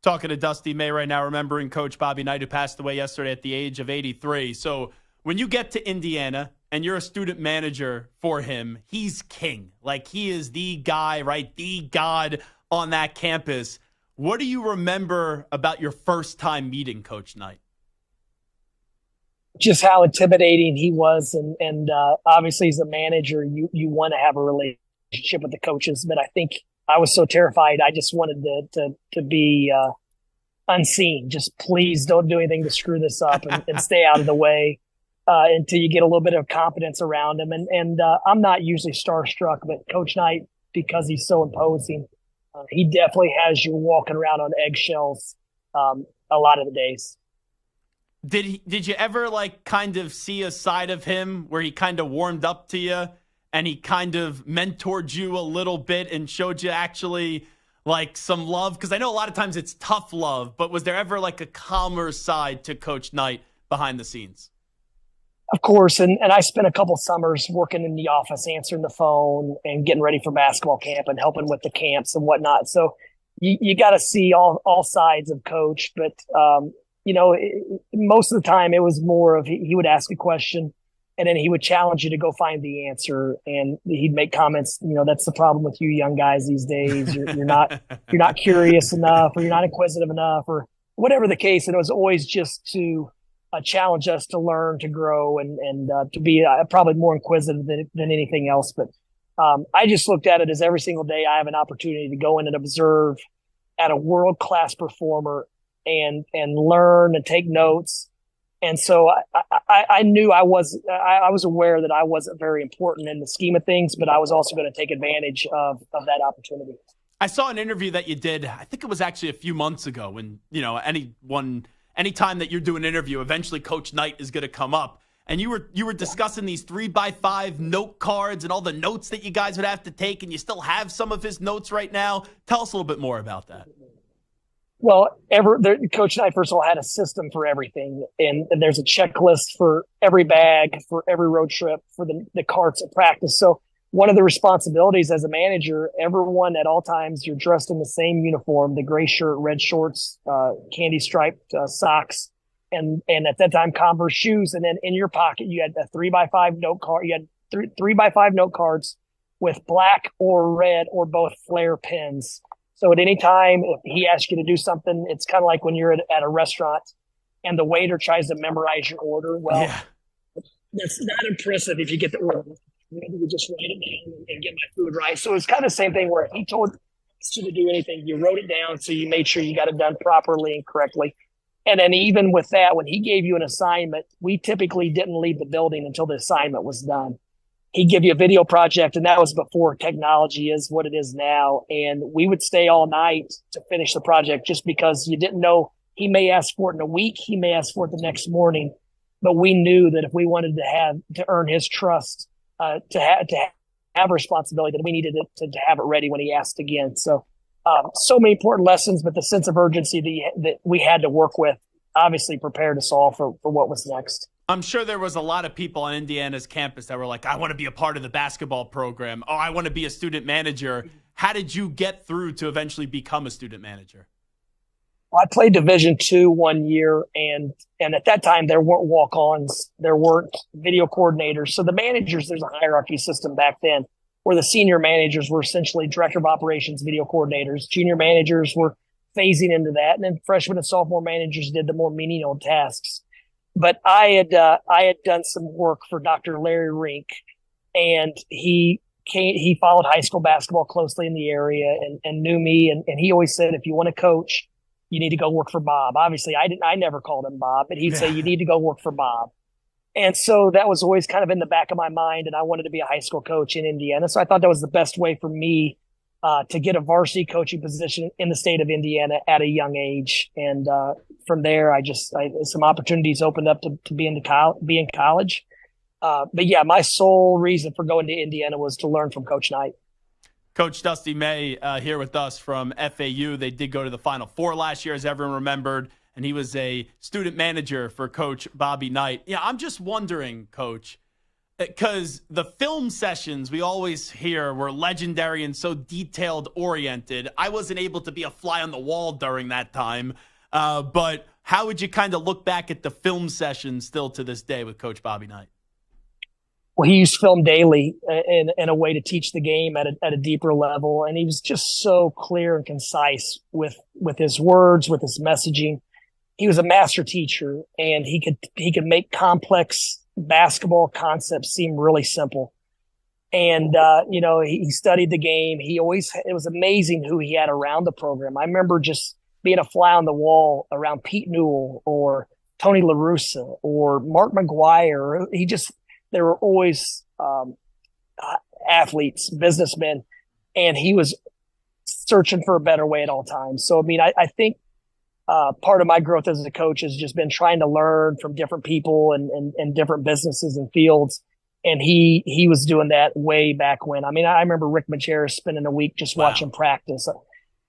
Talking to Dusty May right now, remembering Coach Bobby Knight, who passed away yesterday at the age of 83. So when you get to Indiana and you're a student manager for him, he's king. Like, he is the guy, right? The God on that campus. What do you remember about your first time meeting Coach Knight? Just how intimidating he was. And obviously as a manager, you want to have a relationship with the coaches, but I think I was so terrified. I just wanted to be unseen. Just please don't do anything to screw this up and stay out of the way until you get a little bit of confidence around him. And I'm not usually starstruck, but Coach Knight, because he's so imposing, he definitely has you walking around on eggshells a lot of the days. Did you ever kind of see a side of him where he kind of warmed up to you and he kind of mentored you a little bit and showed you actually some love? Because I know a lot of times it's tough love, but was there ever a calmer side to Coach Knight behind the scenes? Of course, and I spent a couple summers working in the office, answering the phone and getting ready for basketball camp and helping with the camps and whatnot. So you got to see all sides of coach. But, most of the time it was more of he would ask a question and then he would challenge you to go find the answer. And he'd make comments, that's the problem with you young guys these days. You're not curious enough, or you're not inquisitive enough, or whatever the case. And it was always just to challenge us to learn, to grow, and to be probably more inquisitive than anything else. But I just looked at it as every single day I have an opportunity to go in and observe at a world-class performer and learn and take notes. And so I knew I was aware that I wasn't very important in the scheme of things, but I was also going to take advantage of that opportunity. I saw an interview that you did, I think it was actually a few months ago, when, anytime that you're doing an interview, eventually Coach Knight is going to come up. And you were discussing these 3x5 note cards and all the notes that you guys would have to take, and you still have some of his notes right now. Tell us a little bit more about that. Well, Coach Knight, first of all, had a system for everything. And there's a checklist for every bag, for every road trip, for the carts at practice. So one of the responsibilities as a manager, everyone at all times, you're dressed in the same uniform, the gray shirt, red shorts, candy striped socks, and at that time, Converse shoes. And then in your pocket, you had a 3x5 note card. You had 3x5 note cards with black or red or both flare pens. So at any time, if he asks you to do something, it's kind of like when you're at a restaurant and the waiter tries to memorize your order. Well, that's not impressive if you get the order. Maybe you just write it down and get my food right. So it's kind of the same thing where if he told you to do anything, you wrote it down so you made sure you got it done properly and correctly. And then even with that, when he gave you an assignment, we typically didn't leave the building until the assignment was done. He'd give you a video project, and that was before technology is what it is now. And we would stay all night to finish the project just because you didn't know. He may ask for it in a week. He may ask for it the next morning. But we knew that if we wanted to earn his trust, to have responsibility, that we needed to have it ready when he asked again. So so many important lessons, but the sense of urgency that we had to work with obviously prepared us all for what was next. I'm sure there was a lot of people on Indiana's campus that were like, I want to be a part of the basketball program. Oh, I want to be a student manager. How did you get through to eventually become a student manager? Well, I played Division II 1 year, and at that time there weren't walk-ons, there weren't video coordinators. So the managers, there's a hierarchy system back then where the senior managers were essentially director of operations, video coordinators. Junior managers were phasing into that, and then freshman and sophomore managers did the more menial tasks. But I had done some work for Dr. Larry Rink, and he followed high school basketball closely in the area and knew me. And he always said, if you want to coach, you need to go work for Bob. Obviously, I never called him Bob, but he'd say, you need to go work for Bob. And so that was always kind of in the back of my mind. And I wanted to be a high school coach in Indiana. So I thought that was the best way for me to get a varsity coaching position in the state of Indiana at a young age. And from there, some opportunities opened up to be in college. But yeah, my sole reason for going to Indiana was to learn from Coach Knight. Coach Dusty May here with us from FAU. They did go to the Final Four last year, as everyone remembered, and he was a student manager for Coach Bobby Knight. Yeah, I'm just wondering, Coach, because the film sessions we always hear were legendary and so detailed-oriented. I wasn't able to be a fly on the wall during that time, but how would you kind of look back at the film sessions still to this day with Coach Bobby Knight? Well, he used film daily in a way to teach the game at a deeper level. And he was just so clear and concise with his words, with his messaging. He was a master teacher, and he could make complex basketball concepts seem really simple. And, he studied the game. It was amazing who he had around the program. I remember just being a fly on the wall around Pete Newell or Tony La Russa or Mark McGuire. There were always athletes, businessmen, and he was searching for a better way at all times. So, I mean, I think part of my growth as a coach has just been trying to learn from different people and different businesses and fields. And he was doing that way back when. I mean, I remember Rick Macheras spending a week just watching practice.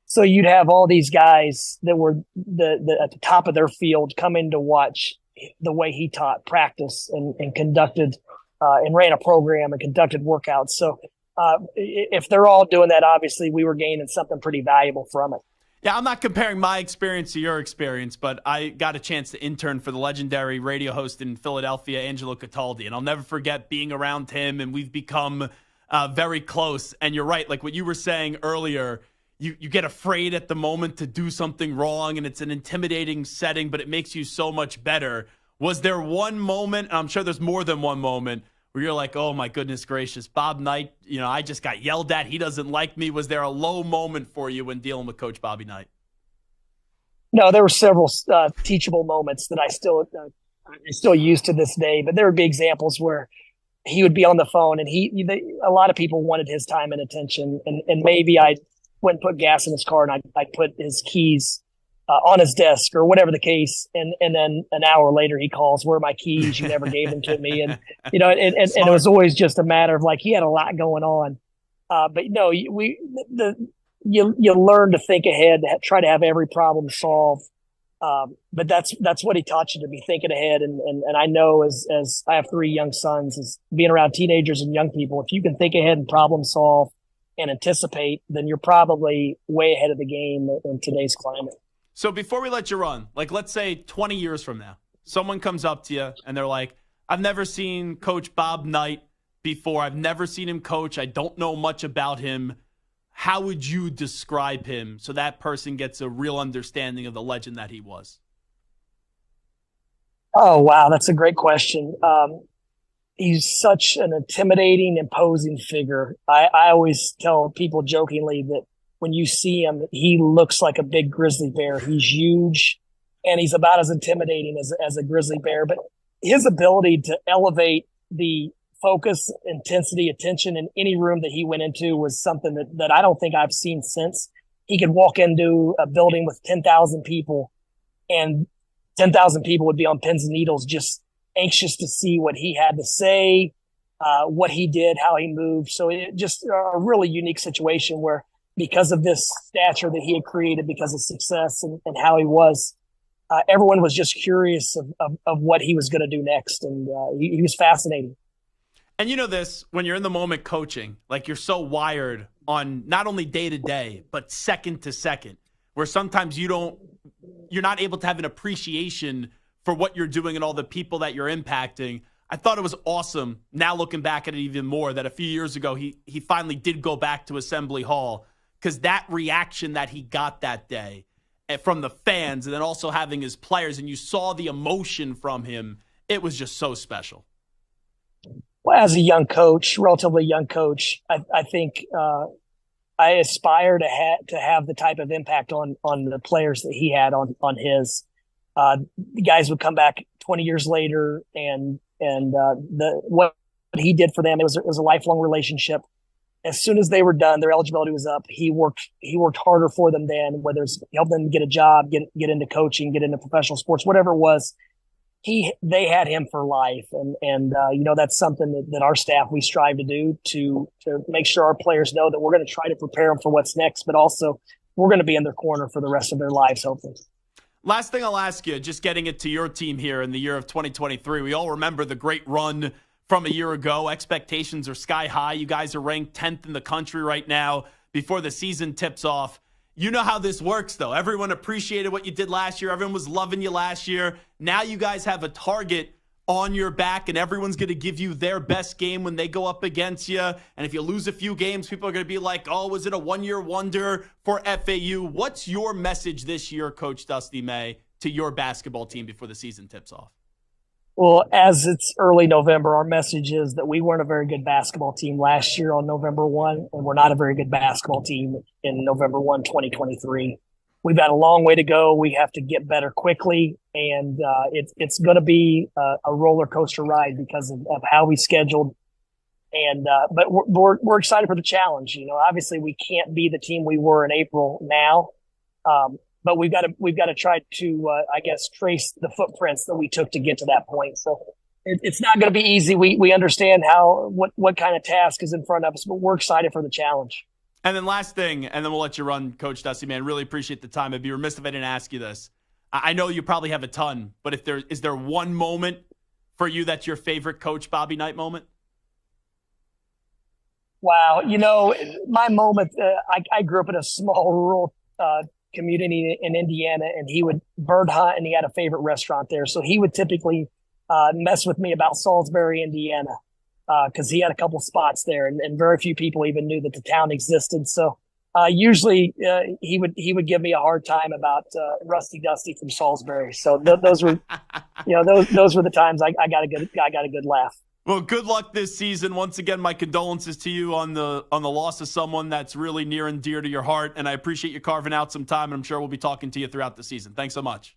So you'd have all these guys that were at the top of their field come in to watch the way he taught practice and conducted and ran a program and conducted workouts. So if they're all doing that, obviously we were gaining something pretty valuable from it. Yeah, I'm not comparing my experience to your experience, but I got a chance to intern for the legendary radio host in Philadelphia, Angelo Cataldi, and I'll never forget being around him, and we've become very close. And you're right, like what you were saying earlier, you get afraid at the moment to do something wrong, and it's an intimidating setting, but it makes you so much better. Was there one moment, and I'm sure there's more than one moment, where you're like, oh my goodness gracious, Bob Knight, I just got yelled at. He doesn't like me. Was there a low moment for you when dealing with Coach Bobby Knight? No, there were several teachable moments that I still use to this day, but there would be examples where he would be on the phone and a lot of people wanted his time and attention. And maybe I went and put gas in his car and I put his keys on his desk or whatever the case. And then an hour later he calls, where are my keys? You never gave them to me. And, and it was always just a matter of like, he had a lot going on. But no, you learn to think ahead, to try to have every problem solved. But that's what he taught you, to be thinking ahead. And I know as I have 3 young sons, as being around teenagers and young people, if you can think ahead and problem solve and anticipate, then you're probably way ahead of the game in today's climate. So before we let you run, like let's say 20 years from now, someone comes up to you and they're like, I've never seen Coach Bob Knight before. I've never seen him coach. I don't know much about him. How would you describe him so that person gets a real understanding of the legend that he was? Oh, wow. That's a great question. He's such an intimidating, imposing figure. I always tell people jokingly that when you see him, he looks like a big grizzly bear. He's huge, and he's about as intimidating as a grizzly bear. But his ability to elevate the focus, intensity, attention in any room that he went into was something that I don't think I've seen since. He could walk into a building with 10,000 people, and 10,000 people would be on pins and needles, just anxious to see what he had to say, what he did, how he moved. So it just a really unique situation where, because of this stature that he had created, because of success and how he was, everyone was just curious of what he was going to do next. And he was fascinating. And you know this, when you're in the moment coaching, like you're so wired on not only day to day, but second to second, where sometimes you're not able to have an appreciation for what you're doing and all the people that you're impacting. I thought it was awesome, now looking back at it even more, that a few years ago he finally did go back to Assembly Hall, because that reaction that he got that day from the fans, and then also having his players, and you saw the emotion from him, it was just so special. Well, as a young coach, relatively young coach, I think I aspire to have the type of impact on the players that he had on his. The guys would come back 20 years later, and what he did for them, it was a lifelong relationship. As soon as they were done, their eligibility was up. He worked harder for them then, whether it's help them get a job, get into coaching, get into professional sports, whatever it was. They had him for life, and that's something that our staff, we strive to do to make sure our players know that we're going to try to prepare them for what's next, but also we're going to be in their corner for the rest of their lives, hopefully. Last thing I'll ask you, just getting it to your team here in the year of 2023. We all remember the great run from a year ago. Expectations are sky high. You guys are ranked 10th in the country right now before the season tips off. You know how this works, though. Everyone appreciated what you did last year. Everyone was loving you last year. Now you guys have a target on your back, and everyone's going to give you their best game when they go up against you. And if you lose a few games, people are going to be like, oh, was it a one-year wonder for FAU? What's your message this year, Coach Dusty May, to your basketball team before the season tips off? Well, as it's early November, our message is that we weren't a very good basketball team last year on November 1, and we're not a very good basketball team in November 1, 2023. We've got a long way to go. We have to get better quickly, and it's going to be a roller coaster ride because of how we scheduled. And but we're excited for the challenge. Obviously we can't be the team we were in April now, but we've got to try to trace the footprints that we took to get to that point. So it's not going to be easy. We understand what kind of task is in front of us, but we're excited for the challenge. And then last thing, and then we'll let you run, Coach Dusty, man. Really appreciate the time. I'd be remiss if I didn't ask you this. I know you probably have a ton, but is there one moment for you that's your favorite Coach Bobby Knight moment? Wow. My moment, I grew up in a small rural community in Indiana, and he would bird hunt, and he had a favorite restaurant there. So he would typically mess with me about Salisbury, Indiana, because he had a couple spots there, and very few people even knew that the town existed. So usually he would give me a hard time about Rusty Dusty from Salisbury. So those were those were the times I got a good laugh. Well, good luck this season. Once again, my condolences to you on the loss of someone that's really near and dear to your heart, and I appreciate you carving out some time, and I'm sure we'll be talking to you throughout the season. Thanks so much.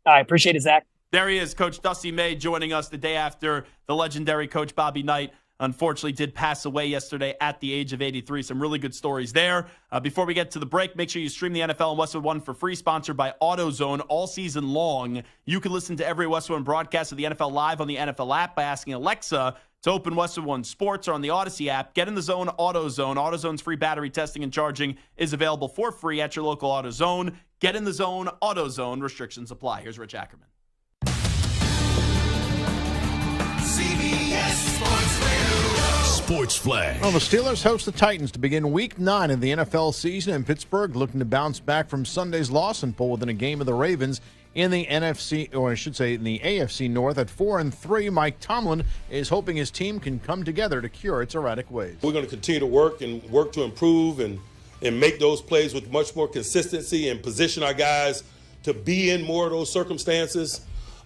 I appreciate it, Zach. There he is, Coach Dusty May, joining us the day after the legendary Coach Bobby Knight unfortunately did pass away yesterday at the age of 83. Some really good stories there. Before we get to the break, make sure you stream the NFL on Westwood One for free, sponsored by AutoZone all season long. You can listen to every Westwood One broadcast of the NFL live on the NFL app by asking Alexa to open Westwood One Sports or on the Odyssey app. Get in the zone, AutoZone. AutoZone's free battery testing and charging is available for free at your local AutoZone. Get in the zone, AutoZone. Restrictions apply. Here's Rich Ackerman. CBS Sports Radio. Sports Flag. Well, the Steelers host the Titans to begin Week 9 of the NFL season in Pittsburgh, looking to bounce back from Sunday's loss and pull within a game of the Ravens in the NFC, or I should say in the AFC North. At 4-3, Mike Tomlin is hoping his team can come together to cure its erratic ways. We're going to continue to work to improve and make those plays with much more consistency and position our guys to be in more of those circumstances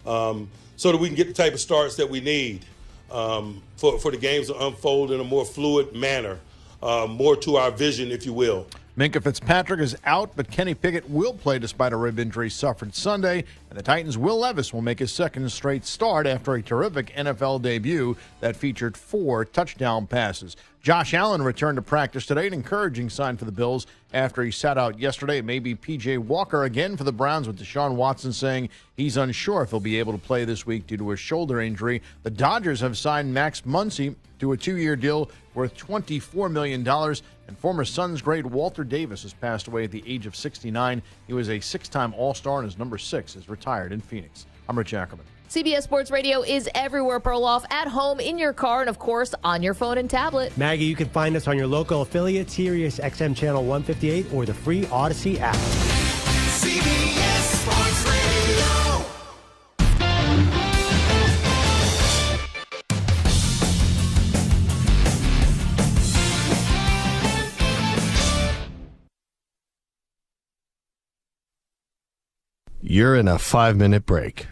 so that we can get the type of starts that we need for the games to unfold in a more fluid manner, more to our vision, if you will. Minkah Fitzpatrick is out, but Kenny Pickett will play despite a rib injury suffered Sunday, and the Titans' Will Levis will make his second straight start after a terrific NFL debut that featured 4 touchdown passes. Josh Allen returned to practice today, an encouraging sign for the Bills after he sat out yesterday. It may be P.J. Walker again for the Browns, with Deshaun Watson saying he's unsure if he'll be able to play this week due to a shoulder injury. The Dodgers have signed Max Muncy to a 2-year deal worth $24 million, and former Suns great Walter Davis has passed away at the age of 69. He was a 6-time All-Star, and his number 6 is retired in Phoenix. I'm Rich Ackerman. CBS Sports Radio is everywhere, Perloff, at home, in your car, and, of course, on your phone and tablet. Maggie, you can find us on your local affiliate, Sirius XM Channel 158, or the free Odyssey app. CBS Sports Radio. You're in a 5-minute break.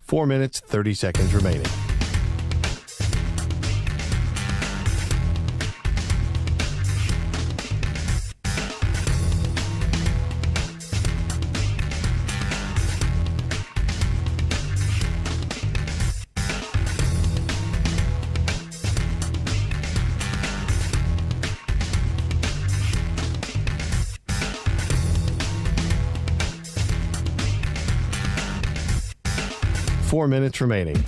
Four minutes, 30 seconds remaining. Four minutes remaining.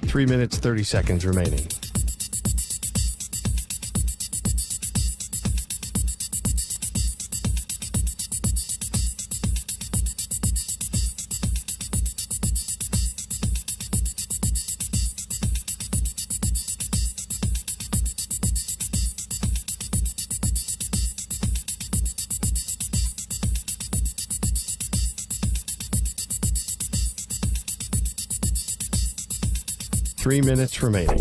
Three minutes, 30 seconds remaining. Three minutes remaining.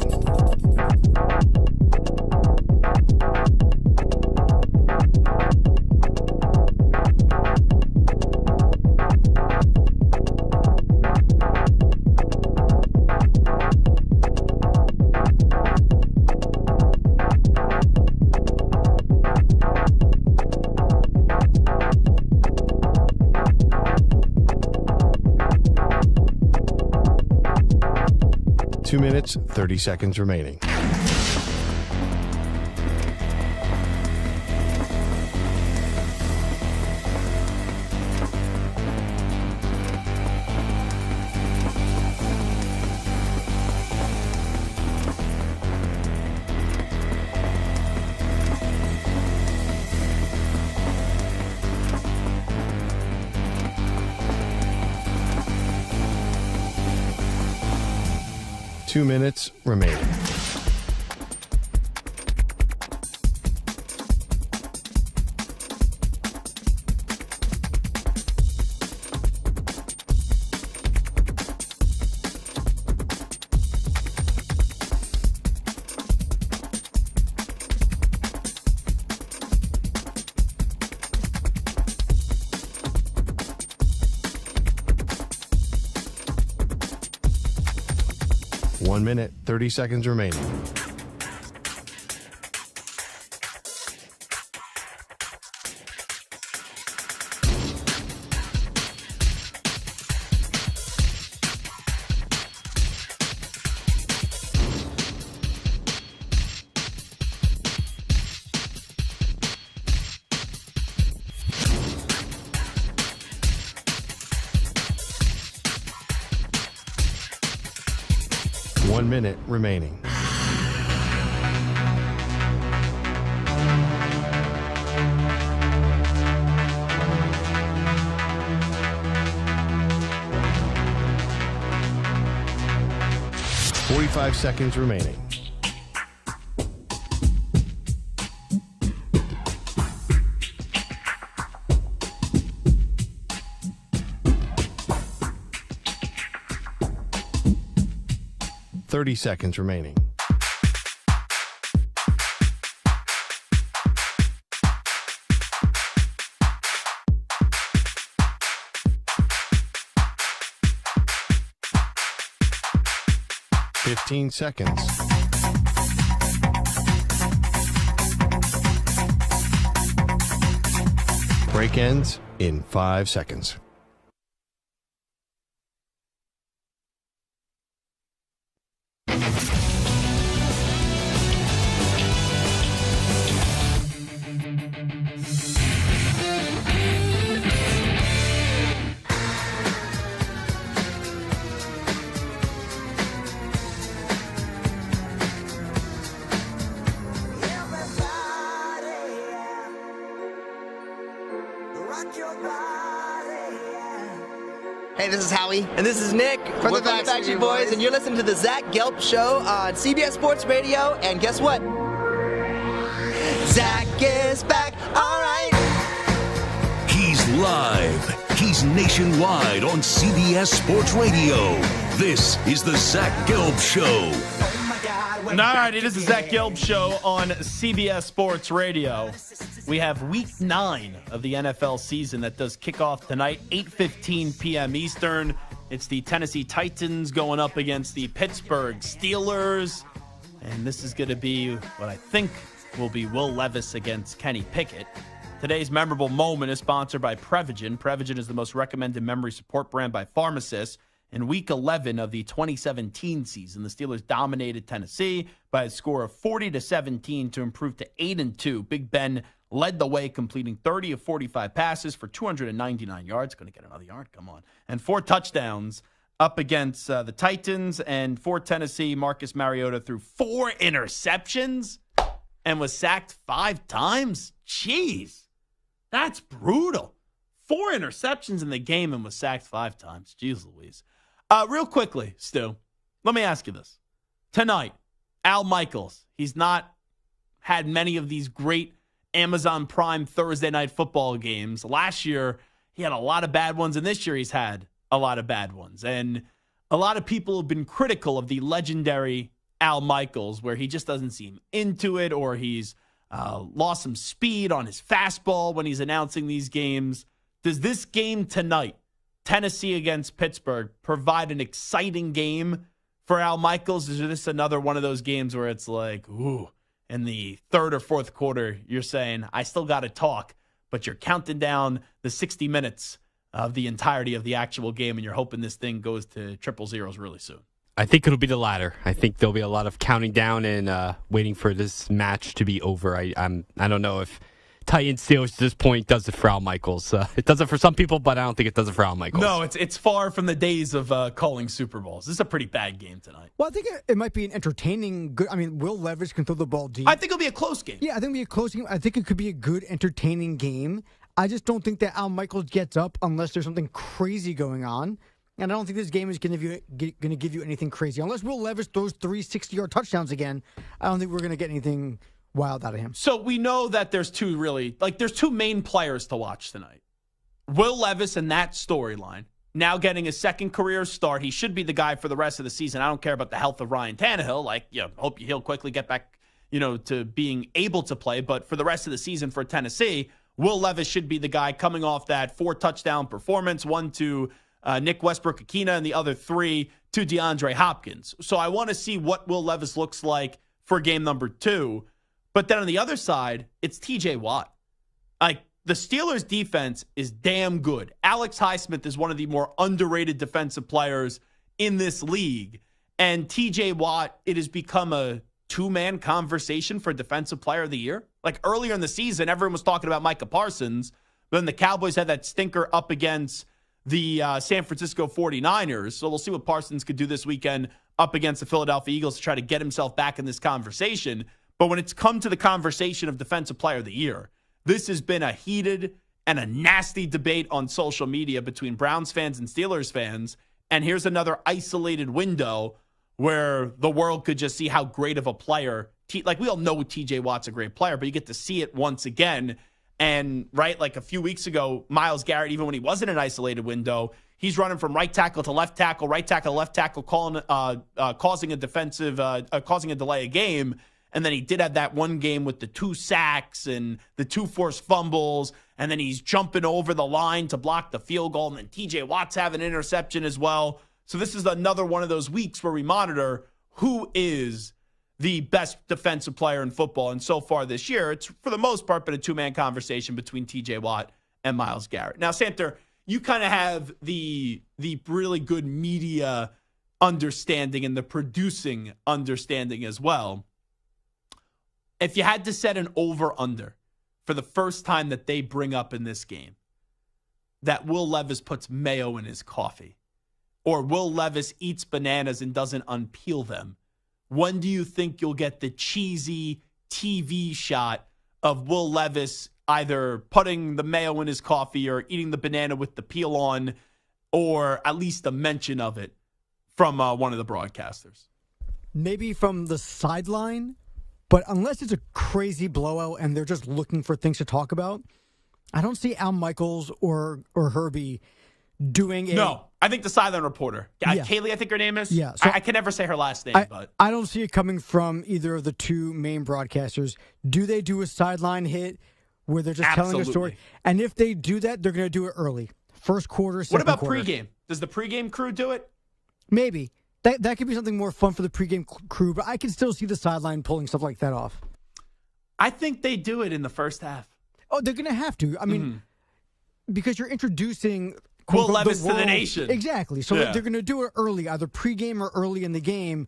2 minutes, 30 seconds remaining. Two minutes remaining. One minute, 30 seconds remaining. One minute remaining. Five seconds remaining. Seconds remaining. Seconds. Break ends in 5 seconds. Hey, this is Howie. And this is Nick. We're from the Backstreet Boys, and you're listening to the Zach Gelb Show on CBS Sports Radio. And guess what? Zach is back. All right. He's live. He's nationwide on CBS Sports Radio. This is the Zach Gelb Show. All right, it is the Zach Gelb Show on CBS Sports Radio. We have Week 9 of the NFL season that does kick off tonight, 8:15 p.m. Eastern. It's the Tennessee Titans going up against the Pittsburgh Steelers. And this is going to be what I think will be Will Levis against Kenny Pickett. Today's memorable moment is sponsored by Prevagen. Prevagen is the most recommended memory support brand by pharmacists. In Week 11 of the 2017 season, the Steelers dominated Tennessee by a score of 40-17 to improve to 8-2. Big Ben led the way, completing 30 of 45 passes for 299 yards. Going to get another yard, come on. And 4 touchdowns up against the Titans. And for Tennessee, Marcus Mariota threw 4 interceptions and was sacked 5 times. Jeez, that's brutal. 4 interceptions in the game and was sacked 5 times. Jeez Louise. Real quickly, Stu, let me ask you this. Tonight, Al Michaels, he's not had many of these great Amazon Prime Thursday night football games. Last year, he had a lot of bad ones, and this year he's had a lot of bad ones. And a lot of people have been critical of the legendary Al Michaels, where he just doesn't seem into it, or he's lost some speed on his fastball when he's announcing these games. Does this game tonight, Tennessee against Pittsburgh, provide an exciting game for Al Michaels? Is this another one of those games where it's like, ooh, in the third or fourth quarter, you're saying, I still got to talk, but you're counting down the 60 minutes of the entirety of the actual game, and you're hoping this thing goes to triple zeros really soon? I think it'll be the latter. I think there'll be a lot of counting down and waiting for this match to be over. I don't know if Titans Steelers at this point does it for Al Michaels. It does it for some people, but I don't think it does it for Al Michaels. No, it's far from the days of calling Super Bowls. This is a pretty bad game tonight. Well, I think it might be an entertaining, good. I mean, Will Levis can throw the ball deep. I think it'll be a close game. Yeah, I think it'll be a close game. I think it could be a good, entertaining game. I just don't think that Al Michaels gets up unless there's something crazy going on. And I don't think this game is going to give you anything crazy. Unless Will Levis throws 3 60-yard touchdowns again, I don't think we're going to get anything wild out of him. So we know that there's two main players to watch tonight. Will Levis and that storyline. Now getting his second career start. He should be the guy for the rest of the season. I don't care about the health of Ryan Tannehill. Hope he'll quickly get back, to being able to play. But for the rest of the season for Tennessee, Will Levis should be the guy coming off that 4-touchdown performance, 1 to Nick Westbrook-Akina, and the other 3 to DeAndre Hopkins. So I want to see what Will Levis looks like for game number 2. But then on the other side, it's TJ Watt. The Steelers' defense is damn good. Alex Highsmith is one of the more underrated defensive players in this league. And TJ Watt, it has become a two-man conversation for Defensive Player of the Year. Earlier in the season, everyone was talking about Micah Parsons. But then the Cowboys had that stinker up against the San Francisco 49ers. So we'll see what Parsons could do this weekend up against the Philadelphia Eagles to try to get himself back in this conversation. But when it's come to the conversation of Defensive Player of the Year, this has been a heated and a nasty debate on social media between Browns fans and Steelers fans. And here's another isolated window where the world could just see how great of a player. We all know TJ Watt's a great player, but you get to see it once again. And, a few weeks ago, Myles Garrett, even when he was in an isolated window, he's running from right tackle to left tackle, causing a delay of game. And then he did have that one game with the 2 sacks and the 2 forced fumbles. And then he's jumping over the line to block the field goal. And then TJ Watt's having an interception as well. So this is another one of those weeks where we monitor who is the best defensive player in football. And so far this year, it's for the most part been a two-man conversation between TJ Watt and Myles Garrett. Now, Santer, you kind of have the really good media understanding and the producing understanding as well. If you had to set an over-under for the first time that they bring up in this game, that Will Levis puts mayo in his coffee, or Will Levis eats bananas and doesn't unpeel them, when do you think you'll get the cheesy TV shot of Will Levis either putting the mayo in his coffee or eating the banana with the peel on, or at least a mention of it from one of the broadcasters? Maybe from the sideline, but unless it's a crazy blowout and they're just looking for things to talk about, I don't see Al Michaels or Herbie doing a... No, I think the sideline reporter. Yeah. Kaylee, I think her name is. Yeah. So I can never say her last name, but I don't see it coming from either of the two main broadcasters. Do they do a sideline hit where they're just telling a story? And if they do that, they're going to do it early. First quarter, second quarter. What about pregame? Does the pregame crew do it? Maybe. That could be something more fun for the pregame crew, but I can still see the sideline pulling stuff like that off. I think they do it in the first half. Oh, they're going to have to. I mean, because you're introducing... Will Levis to the nation. Exactly. So they're going to do it early, either pregame or early in the game.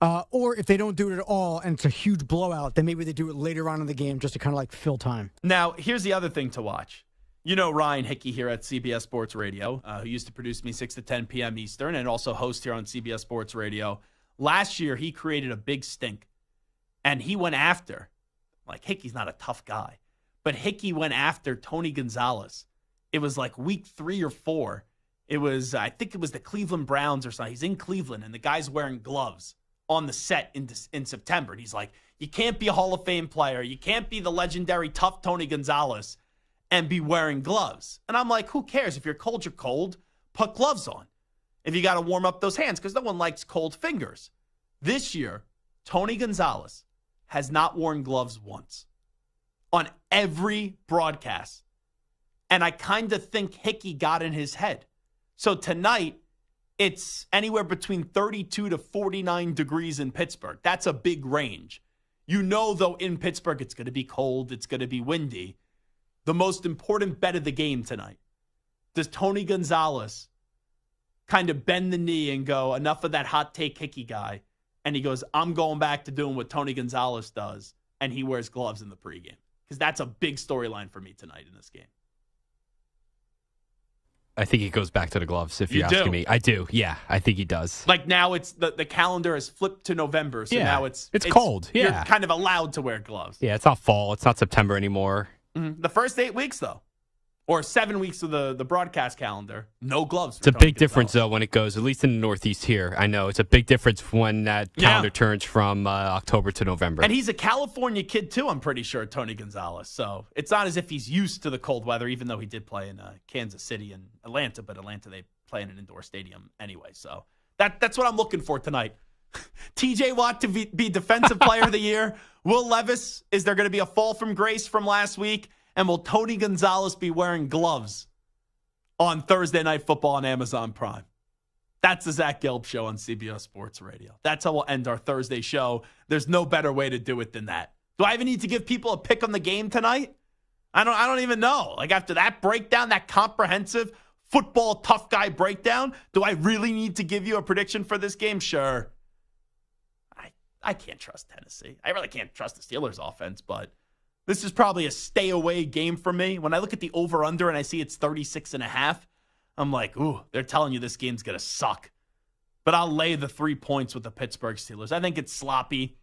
Or if they don't do it at all and it's a huge blowout, then maybe they do it later on in the game just to kind of fill time. Now, here's the other thing to watch. You know Ryan Hickey here at CBS Sports Radio, who used to produce me 6 to 10 p.m. Eastern and also host here on CBS Sports Radio. Last year, he created a big stink. And he went after, Hickey's not a tough guy, but Hickey went after Tony Gonzalez. It was week 3 or 4. I think it was the Cleveland Browns or something. He's in Cleveland, and the guy's wearing gloves on the set in September. And he's like, you can't be a Hall of Fame player. You can't be the legendary tough Tony Gonzalez and be wearing gloves. And I'm like, who cares? If you're cold, put gloves on. If you got to warm up those hands, because no one likes cold fingers. This year, Tony Gonzalez has not worn gloves once on every broadcast. And I kind of think Hickey got in his head. So tonight, it's anywhere between 32 to 49 degrees in Pittsburgh. That's a big range. You know, though, in Pittsburgh, it's going to be cold. It's going to be windy. The most important bet of the game tonight. Does Tony Gonzalez kind of bend the knee and go, enough of that hot take hickey guy. And he goes, I'm going back to doing what Tony Gonzalez does, and he wears gloves in the pregame. Because that's a big storyline for me tonight in this game. I think he goes back to the gloves, if you're asking me. I do, yeah. I think he does. Like now it's the calendar has flipped to November, so now it's cold. Yeah. You're kind of allowed to wear gloves. Yeah, it's not fall. It's not September anymore. Mm-hmm. The first 8 weeks, though, or 7 weeks of the broadcast calendar, no gloves. It's a big difference, though, when it goes, at least in the Northeast here. I know it's a big difference when that calendar turns from October to November. And he's a California kid, too, I'm pretty sure, Tony Gonzalez. So it's not as if he's used to the cold weather, even though he did play in Kansas City and Atlanta. But Atlanta, they play in an indoor stadium anyway. So that's what I'm looking for tonight. TJ Watt to be Defensive Player of the Year. Will Levis, is there going to be a fall from grace from last week? And will Tony Gonzalez be wearing gloves on Thursday Night Football on Amazon Prime? That's the Zach Gelb Show on CBS Sports Radio. That's how we'll end our Thursday show. There's no better way to do it than that. Do I even need to give people a pick on the game tonight? I don't even know. Like after that breakdown, that comprehensive football tough guy breakdown, do I really need to give you a prediction for this game? Sure. I can't trust Tennessee. I really can't trust the Steelers offense, but this is probably a stay-away game for me. When I look at the over-under and I see it's 36.5, I'm like, ooh, they're telling you this game's going to suck. But I'll lay the 3 points with the Pittsburgh Steelers. I think it's sloppy.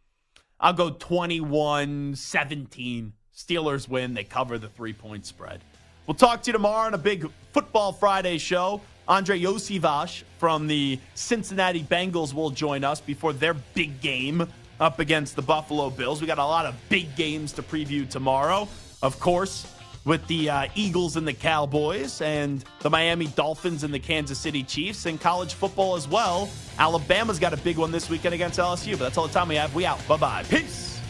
I'll go 21-17. Steelers win. They cover the 3-point spread. We'll talk to you tomorrow on a big Football Friday show. Andre Yosivas from the Cincinnati Bengals will join us before their big game up against the Buffalo Bills. We got a lot of big games to preview tomorrow. Of course, with the Eagles and the Cowboys and the Miami Dolphins and the Kansas City Chiefs and college football as well. Alabama's got a big one this weekend against LSU, but that's all the time we have. We out. Bye-bye. Peace.